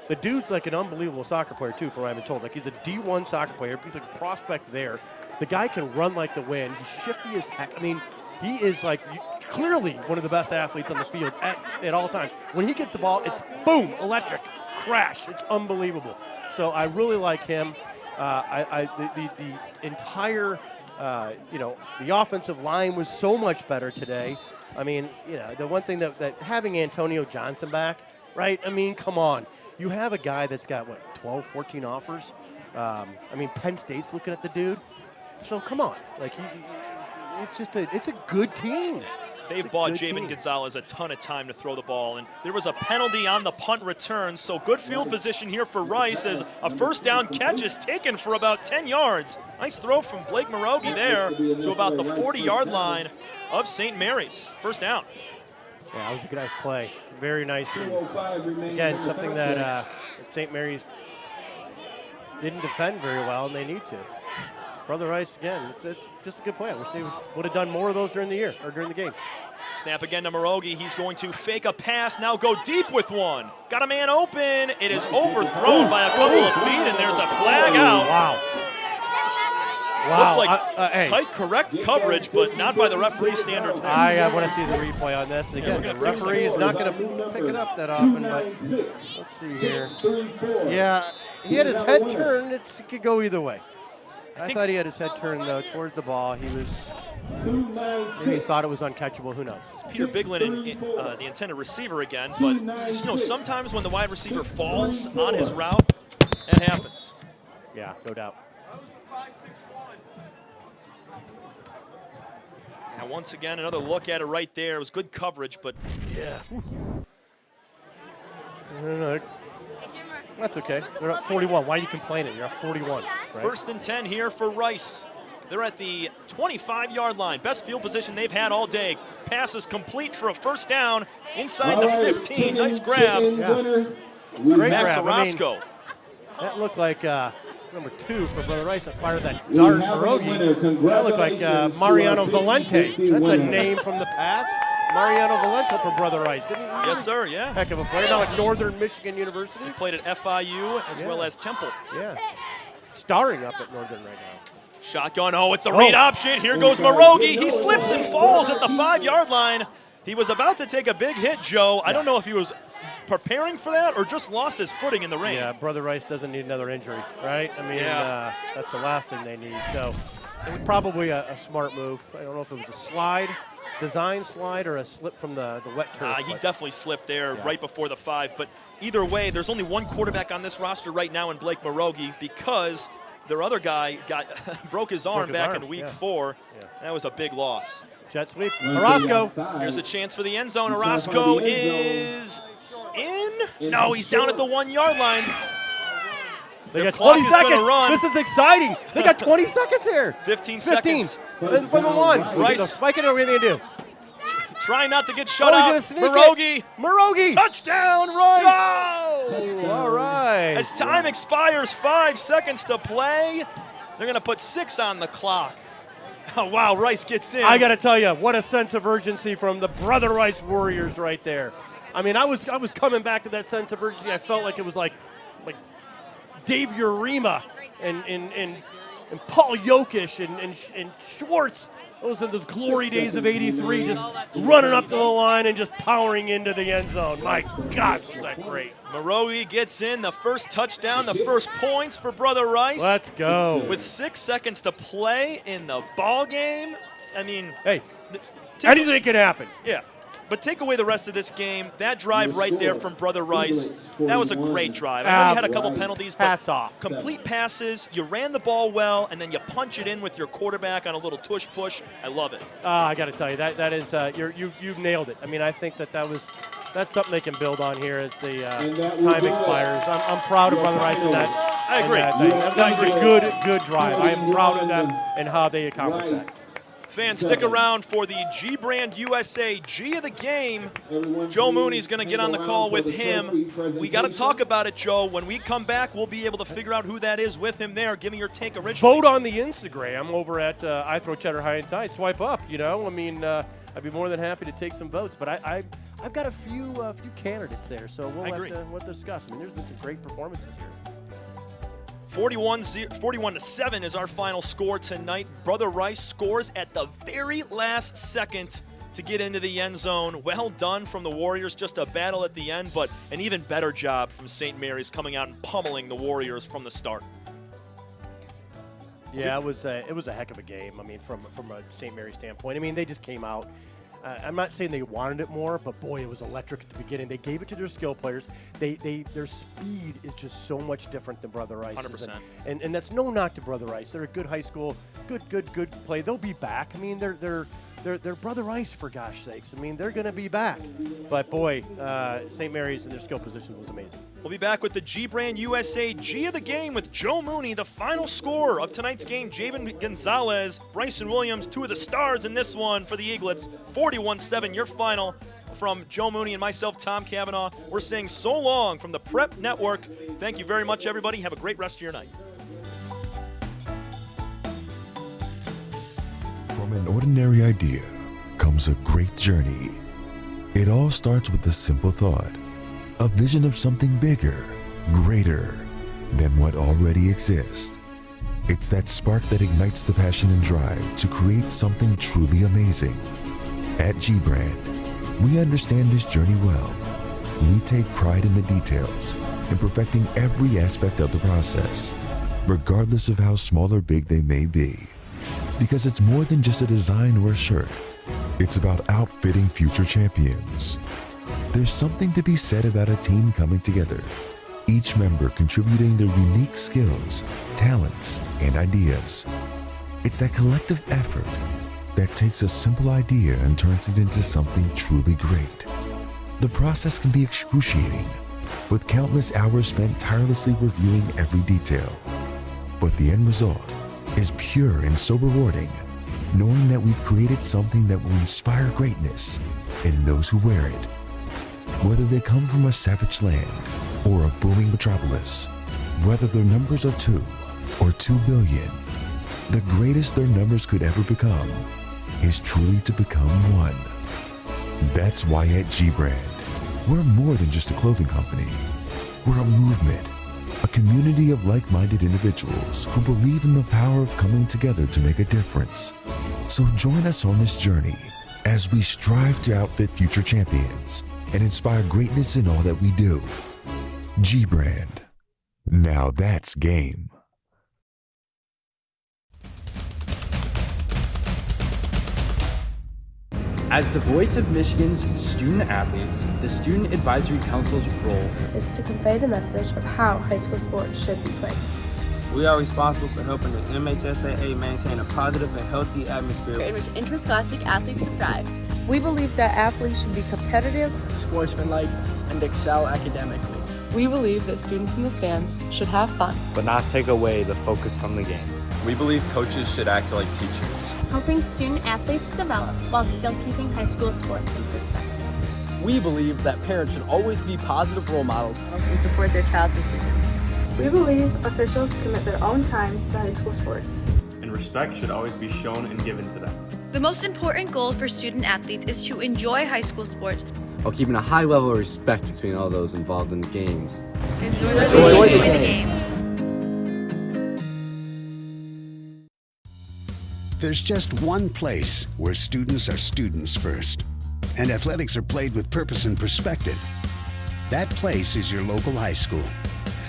The dude's like an unbelievable soccer player, too, from what I've been told. Like, he's a D1 soccer player. He's like a prospect there. The guy can run like the wind. He's shifty as heck. I mean, he is like clearly one of the best athletes on the field at all times. When he gets the ball, it's boom, electric, crash. It's unbelievable. So I really like him. The entire, the offensive line was so much better today. I mean, the one thing that having Antonio Johnson back, right? I mean, come on. You have a guy that's got, 12, 14 offers? I mean, Penn State's looking at the dude. So come on. Like, it's a good team. They've bought Jabin Gonzalez a ton of time to throw the ball, and there was a penalty on the punt return, so good field position here for Rice as a first down catch is taken for about 10 yards. Nice throw from Blake Morogi there to about the 40-yard line of St. Mary's. First down. Yeah, that was a nice play. Very nice. And again, something that St. Mary's didn't defend very well, and they need to. Brother Rice, again, it's just a good play. I wish they would have done more of those during the year or during the game. Snap again to Morogi. He's going to fake a pass, now go deep with one. Got a man open. It is overthrown by a couple of feet, and there's a flag out. Wow. Looked like tight, correct coverage, but not by the referee standards there. I want to see the replay on this. Again, the referee is not going to pick it up that often, but let's see here. Yeah, he had his head turned. It could go either way. I thought he had his head turned, though, towards the ball. Maybe he thought it was uncatchable. Who knows? It's Peter Biglin, the intended receiver again, but sometimes when the wide receiver falls on his route, it happens. Yeah, no doubt. Now, once again, another look at it right there. It was good coverage, but yeah. That's okay. They're up 41. Why are you complaining? You're up 41. Right? 1st and 10 here for Rice. They're at the 25-yard line. Best field position they've had all day. Pass is complete for a first down inside the 15. Nice grab. Max Orozco. That looked like number 2 for Brother Rice that fired that dart Morogi. That looked like Mariano Valente. That's a name from the past. Mariano Valente for Brother Rice, didn't he? Yes, sir, yeah. Heck of a player. Now at Northern Michigan University. He played at FIU as well as Temple. Yeah. Starring up at Northern right now. Shotgun, it's a read option. Here goes Morogi. He slips and falls at the 5-yard line. He was about to take a big hit, Joe. I don't know if he was preparing for that or just lost his footing in the rain. Yeah, Brother Rice doesn't need another injury, right? I mean, that's the last thing they need. So it was probably a smart move. I don't know if it was a slide, design slide, or a slip from the wet turf. He definitely slipped there right before the 5. But either way, there's only one quarterback on this roster right now in Blake Morogi because their other guy broke his arm back in week 4. Yeah. That was a big loss. Jet sweep. Orozco. Here's a chance for the end zone. Orozco is in. No, he's down at the 1-yard line. They got 20 seconds. This is exciting. They got 20 seconds here. 15 seconds. For the 1. Rice. Spike it over anything to do. Trying not to get shut out. Morogi. Touchdown, Rice. Oh, all right. As time expires, 5 seconds to play. They're going to put 6 on the clock. Oh, wow, Rice gets in. I got to tell you, what a sense of urgency from the Brother Rice Warriors right there. I mean, I was coming back to that sense of urgency. I felt like it was like Dave Urema and and Paul Jokic and Schwartz. Those are those glory days of '83, just running up to the line and just powering into the end zone. My God, was that great. Moroe gets in the first touchdown, the first points for Brother Rice. Let's go. With 6 seconds to play in the ball game. I mean, hey, anything can happen. Yeah. But take away the rest of this game. That drive right there from Brother Rice, that was a great drive. I know you had a couple penalties, but hats off. Complete passes, you ran the ball well, and then you punch it in with your quarterback on a little tush push. I love it. I got to tell you, that is you nailed it. I mean, I think that's something they can build on here as the time expires. I'm proud of Brother Rice in that. I agree. That was a good drive. I am proud of them and how they accomplished that. Fans, stick around for the G Brand USA G of the game. Joe Mooney's going to get on the call with him. We got to talk about it, Joe. When we come back, we'll be able to figure out who that is with him there. Give me your take originally. Vote on the Instagram over at I Throw Cheddar High and Tight. Swipe up, you know. I mean, I'd be more than happy to take some votes. But I've got a few candidates there, so we'll discuss. I mean, there's been some great performances here. 41-7 is our final score tonight. Brother Rice scores at the very last second to get into the end zone. Well done from the Warriors. Just a battle at the end, but an even better job from St. Mary's coming out and pummeling the Warriors from the start. Yeah, it was a heck of a game. I mean, from a St. Mary's standpoint. I mean, they just came out. I'm not saying they wanted it more, but boy, it was electric at the beginning. They gave it to their skill players. Their speed is just so much different than Brother Rice's. 100%. And that's no knock to Brother Rice. They're a good high school, good play. They'll be back. I mean, they're Brother Rice, for gosh sakes. I mean, they're going to be back. But boy, St. Mary's and their skill position was amazing. We'll be back with the G Brand USA G of the game with Joe Mooney, the final score of tonight's game. Javen Gonzalez, Bryson Williams, two of the stars in this one for the Eaglets. 41-7, your final. From Joe Mooney and myself, Tom Cavanaugh, we're saying so long from the Prep Network. Thank you very much, everybody. Have a great rest of your night. From an ordinary idea comes a great journey. It all starts with the simple thought, a vision of something bigger, greater than what already exists. It's that spark that ignites the passion and drive to create something truly amazing. At G Brand, we understand this journey well. We take pride in the details and perfecting every aspect of the process, regardless of how small or big they may be. Because it's more than just a design or a shirt. It's about outfitting future champions. There's something to be said about a team coming together, each member contributing their unique skills, talents, and ideas. It's that collective effort that takes a simple idea and turns it into something truly great. The process can be excruciating, with countless hours spent tirelessly reviewing every detail. But the end result is pure and so rewarding, knowing that we've created something that will inspire greatness in those who wear it. Whether they come from a savage land or a booming metropolis, whether their numbers are 2 or 2 billion, the greatest their numbers could ever become is truly to become one. That's why at G Brand, we're more than just a clothing company. We're a movement, a community of like-minded individuals who believe in the power of coming together to make a difference. So join us on this journey as we strive to outfit future champions and inspire greatness in all that we do. G Brand. Now that's game. As the voice of Michigan's student athletes, the Student Advisory Council's role is to convey the message of how high school sports should be played. We are responsible for helping the MHSAA maintain a positive and healthy atmosphere in which interscholastic athletes can thrive. We believe that athletes should be competitive, sportsmanlike, and excel academically. We believe that students in the stands should have fun, but not take away the focus from the game. We believe coaches should act like teachers, helping student athletes develop while still keeping high school sports in perspective. We believe that parents should always be positive role models and support their child's decisions. We believe officials commit their own time to high school sports. And respect should always be shown and given to them. The most important goal for student athletes is to enjoy high school sports while keeping a high level of respect between all those involved in the games. Enjoy the game. Enjoy the game. There's just one place where students are students first, and athletics are played with purpose and perspective. That place is your local high school.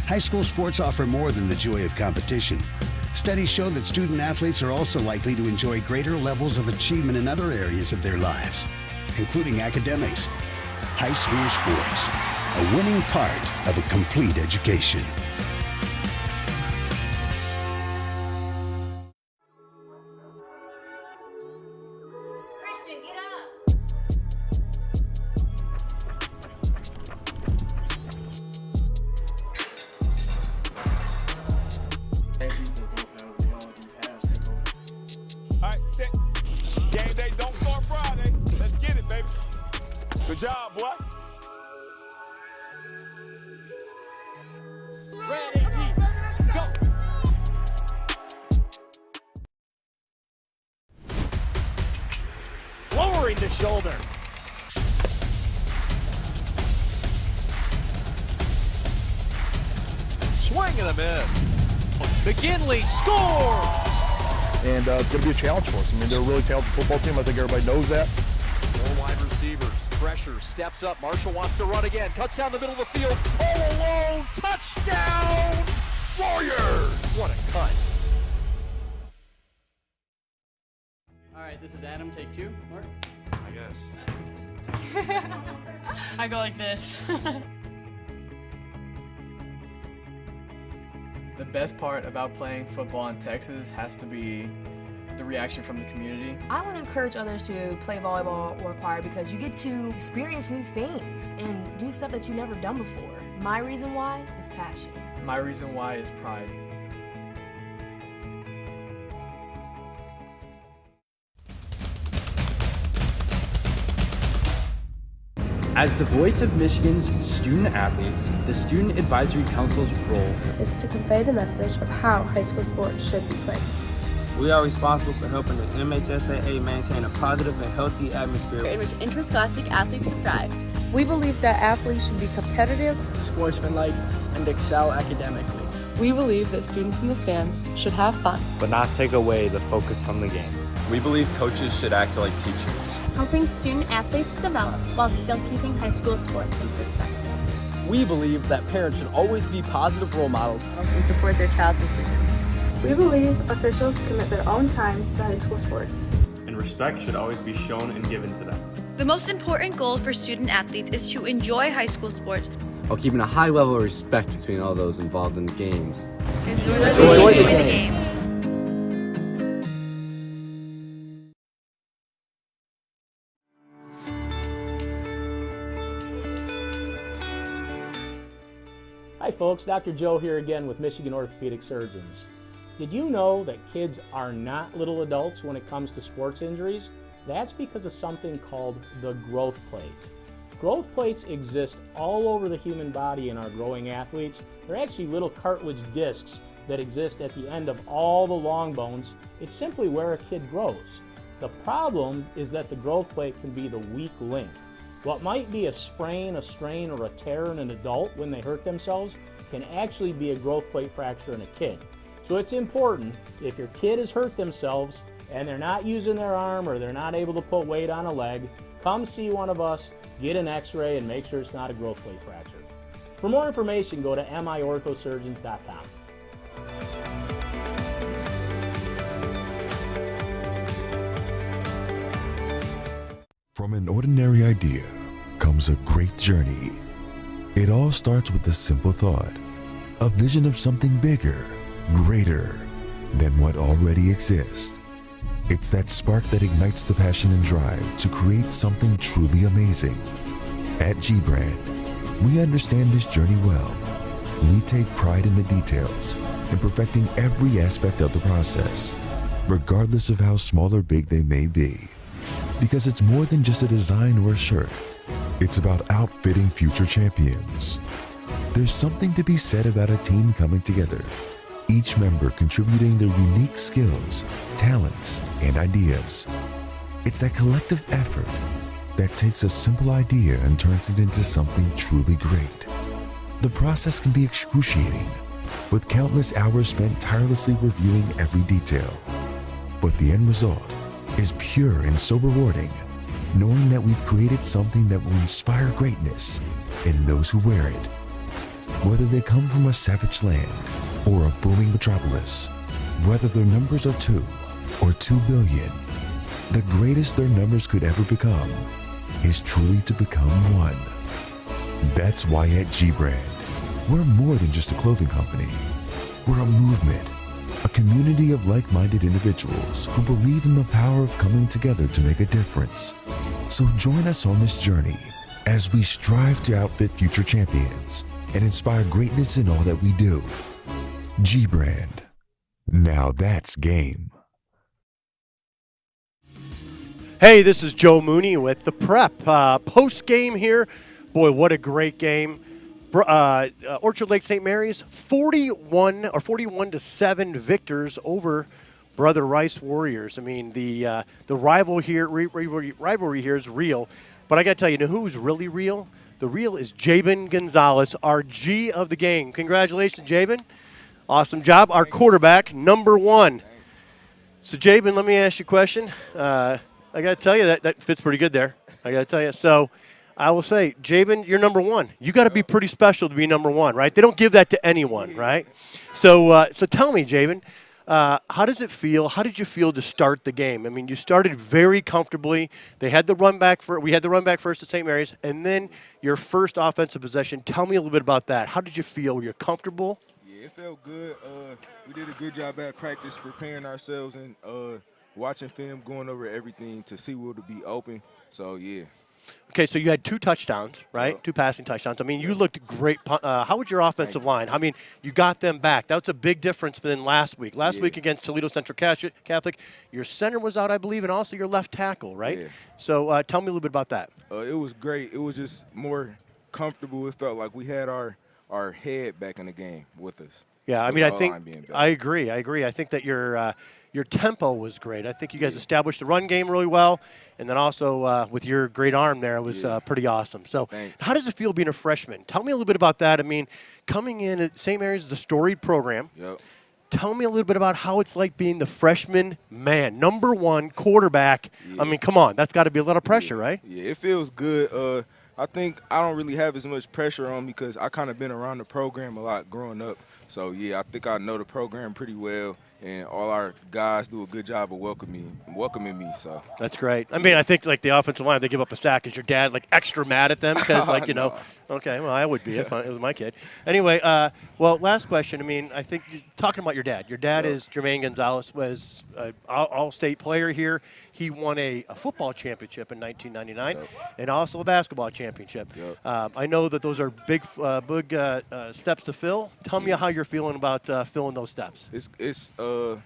High school sports offer more than the joy of competition. Studies show that student athletes are also likely to enjoy greater levels of achievement in other areas of their lives, including academics. High school sports, a winning part of a complete education. Game day don't start Friday. Let's get it, baby. Good job, boy. Ready, go. Lowering the shoulder. Swing and a miss. McKinley scores! And it's going to be a challenge for us. I mean, they're a really talented football team. I think everybody knows that. Four wide receivers. Pressure. Steps up. Marshall wants to run again. Cuts down the middle of the field. All alone. Touchdown! Warriors! What a cut. All right, this is Adam. Take two. Mark? I guess. I go like this. The best part about playing football in Texas has to be the reaction from the community. I want to encourage others to play volleyball or choir because you get to experience new things and do stuff that you've never done before. My reason why is passion. My reason why is pride. As the voice of Michigan's student athletes, the Student Advisory Council's role is to convey the message of how high school sports should be played. We are responsible for helping the MHSAA maintain a positive and healthy atmosphere in which interscholastic athletes can thrive. We believe that athletes should be competitive, sportsmanlike, and excel academically. We believe that students in the stands should have fun, but not take away the focus from the game. We believe coaches should act like teachers, helping student athletes develop while still keeping high school sports in perspective. We believe that parents should always be positive role models and support their child's decisions. We believe officials commit their own time to high school sports, and respect should always be shown and given to them. The most important goal for student athletes is to enjoy high school sports while keeping a high level of respect between all those involved in the games. Enjoy the game. Hi folks, Dr. Joe here again with Michigan Orthopedic Surgeons. Did you know that kids are not little adults when it comes to sports injuries? That's because of something called the growth plate. Growth plates exist all over the human body in our growing athletes. They're actually little cartilage discs that exist at the end of all the long bones. It's simply where a kid grows. The problem is that the growth plate can be the weak link. What might be a sprain, a strain, or a tear in an adult when they hurt themselves can actually be a growth plate fracture in a kid. So it's important, if your kid has hurt themselves and they're not using their arm or they're not able to put weight on a leg, come see one of us, get an x-ray, and make sure it's not a growth plate fracture. For more information, go to miorthosurgeons.com. From an ordinary idea comes a great journey. It all starts with the simple thought, a vision of something bigger, greater than what already exists. It's that spark that ignites the passion and drive to create something truly amazing. At G-Brand, we understand this journey well. We take pride in the details and perfecting every aspect of the process, regardless of how small or big they may be. Because it's more than just a design or a shirt. It's about outfitting future champions. There's something to be said about a team coming together, each member contributing their unique skills, talents, and ideas. It's that collective effort that takes a simple idea and turns it into something truly great. The process can be excruciating, with countless hours spent tirelessly reviewing every detail. But the end result is pure and so rewarding, knowing that we've created something that will inspire greatness in those who wear it. Whether they come from a savage land or a booming metropolis, whether their numbers are 2 or 2 billion, the greatest their numbers could ever become is truly to become one. That's why at G-Brand, we're more than just a clothing company. We're a movement, a community of like-minded individuals who believe in the power of coming together to make a difference. So join us on this journey as we strive to outfit future champions and inspire greatness in all that we do. G-Brand. Now that's game. Hey, this is Joe Mooney with the Prep. Post-game here. Boy, what a great game. Orchard Lake St. Mary's, 41-7 victors over Brother Rice Warriors. I mean, the rivalry here is real. But I got to tell you, know who's really real? The real is Jabin Gonzalez, our G of the game. Congratulations, Jabin. Awesome job. Our quarterback, number 1. So, Jabin, let me ask you a question. I got to tell you, that fits pretty good there. I got to tell you. So, I will say, Jabin, you're number 1. You got to be pretty special to be number 1, right? They don't give that to anyone, right? So tell me, Jabin, how does it feel? How did you feel to start the game? I mean, you started very comfortably. They had the run back we had the run back first at St. Mary's, and then your first offensive possession. Tell me a little bit about that. How did you feel? Were you comfortable? Yeah, it felt good. We did a good job at practice preparing ourselves and watching film, going over everything to see where to be open. So, yeah. Okay, so you had 2 touchdowns, right? Yep. 2 passing touchdowns. I mean, you looked great. How was your offensive line? I mean, you got them back. That was a big difference than last week. Last week against Toledo Central Catholic, your center was out, I believe, and also your left tackle, right? Yeah. So tell me a little bit about that. It was great. It was just more comfortable. It felt like we had our head back in the game with us. Yeah, I mean, I agree. I think that your tempo was great. I think you guys established the run game really well, and then also with your great arm there, it was pretty awesome. So how does it feel being a freshman? Tell me a little bit about that. I mean, coming in at St. Mary's is a storied program. Yep. Tell me a little bit about how it's like being the freshman man, number 1 quarterback. Yeah. I mean, come on, that's got to be a lot of pressure, right? Yeah, it feels good. I think I don't really have as much pressure on me because I kind of been around the program a lot growing up. So, yeah, I think I know the program pretty well, and all our guys do a good job of welcoming me. So that's great. I mean, I think, like, the offensive line, if they give up a sack, is your dad, like, extra mad at them? Because, like, you know, okay, well, I would be if it was my kid. Anyway, well, last question. I mean, I think talking about your dad. Your dad is Jermaine Gonzalez, was an all-state player here. He won a football championship in 1999 and also a basketball championship. I know that those are big steps to fill. Tell me how you're feeling about filling those steps. It's a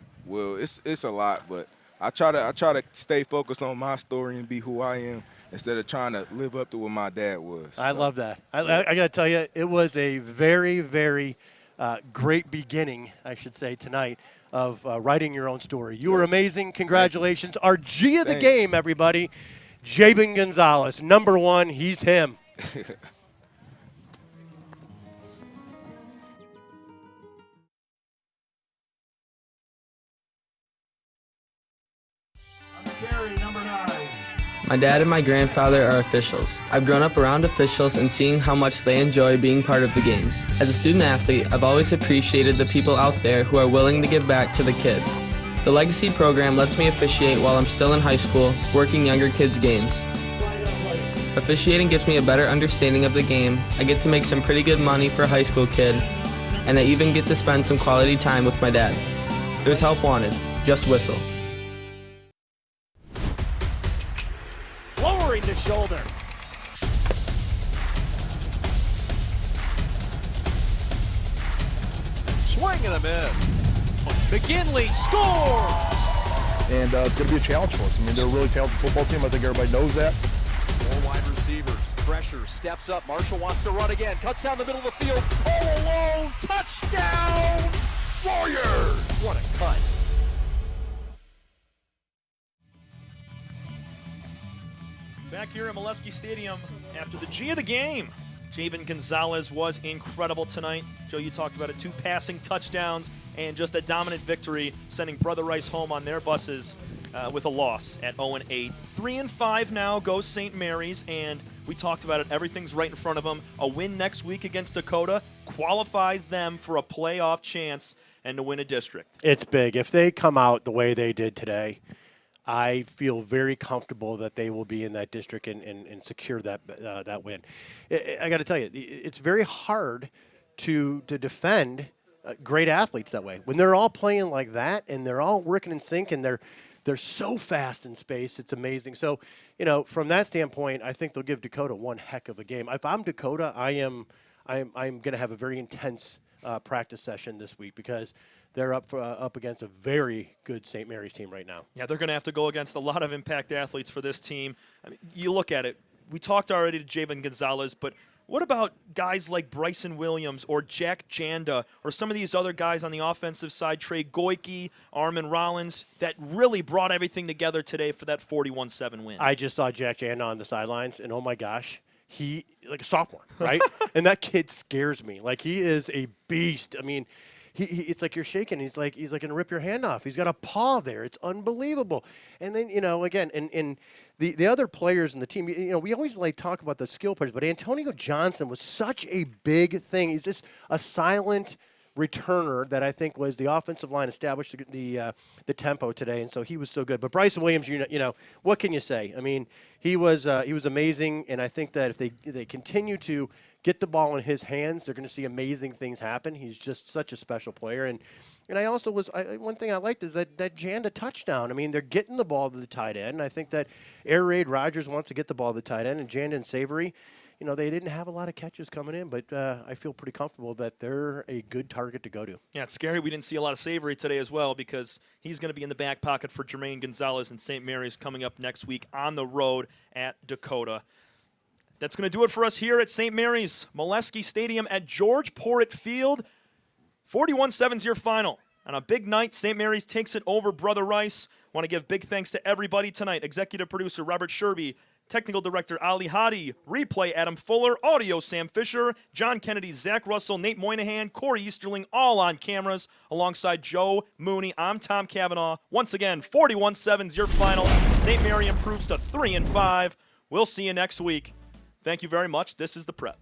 lot, but I try to stay focused on my story and be who I am instead of trying to live up to what my dad was. I love that. I got to tell you, it was a very, very great beginning, I should say, tonight of writing your own story. You were amazing. Congratulations. Our G of the game, everybody, Jabin Gonzalez, number 1. He's him. My dad and my grandfather are officials. I've grown up around officials and seeing how much they enjoy being part of the games. As a student athlete, I've always appreciated the people out there who are willing to give back to the kids. The Legacy program lets me officiate while I'm still in high school, working younger kids' games. Officiating gives me a better understanding of the game. I get to make some pretty good money for a high school kid, and I even get to spend some quality time with my dad. There's help wanted. Just whistle. Lowering the shoulder. Swing and a miss. McGinley scores! And it's going to be a challenge for us. I mean, they're a really talented football team. I think everybody knows that. 4 wide receivers. Pressure. Steps up. Marshall wants to run again. Cuts down the middle of the field. All alone. Touchdown! Warriors! What a cut. Back here at Molesky Stadium after the G of the game. Javen Gonzalez was incredible tonight. Joe, you talked about it. 2 passing touchdowns and just a dominant victory, sending Brother Rice home on their buses with a loss at 0-8. 3-5 now goes St. Mary's, and we talked about it. Everything's right in front of them. A win next week against Dakota qualifies them for a playoff chance and to win a district. It's big. If they come out the way they did today, I feel very comfortable that they will be in that district and secure that win. I got to tell you, it's very hard to defend great athletes that way. When they're all playing like that and they're all working in sync and they're so fast in space, it's amazing. So, from that standpoint, I think they'll give Dakota one heck of a game. If I'm Dakota, I'm going to have a very intense practice session this week because they're up against a very good St. Mary's team right now. Yeah, they're going to have to go against a lot of impact athletes for this team. I mean, you look at it. We talked already to Javen Gonzalez, but what about guys like Bryson Williams or Jack Janda or some of these other guys on the offensive side, Trey Goyke, Armin Rollins, that really brought everything together today for that 41-7 win? I just saw Jack Janda on the sidelines, and oh my gosh, he like a sophomore, right? And that kid scares me. Like, he is a beast. I mean, it's like you're shaking. He's like going to rip your hand off. He's got a paw there. It's unbelievable. And then, again, and the other players in the team, we always talk about the skill players, but Antonio Johnson was such a big thing. He's just a silent returner that I think was the offensive line established the tempo today, and so he was so good. But Bryson Williams, what can you say? I mean, he was amazing, and I think that if they continue to get the ball in his hands, they're going to see amazing things happen. He's just such a special player, and I also one thing I liked is that Janda touchdown. I mean, they're getting the ball to the tight end, and I think that Air Raid Rogers wants to get the ball to the tight end, and Janda and Savory, they didn't have a lot of catches coming in, but I feel pretty comfortable that they're a good target to go to. Yeah, it's scary we didn't see a lot of Savory today as well because he's going to be in the back pocket for Jermaine Gonzalez and St. Mary's coming up next week on the road at Dakota. That's going to do it for us here at St. Mary's Molesky Stadium at George Porritt Field. 41-7's your final. On a big night, St. Mary's takes it over Brother Rice. Want to give big thanks to everybody tonight. Executive producer Robert Sherby, technical director Ali Hadi, replay Adam Fuller, audio Sam Fisher, John Kennedy, Zach Russell, Nate Moynihan, Corey Easterling, all on cameras, alongside Joe Mooney. I'm Tom Cavanaugh. Once again, 41-7's your final. St. Mary improves to 3-5. We'll see you next week. Thank you very much. This is The Prep.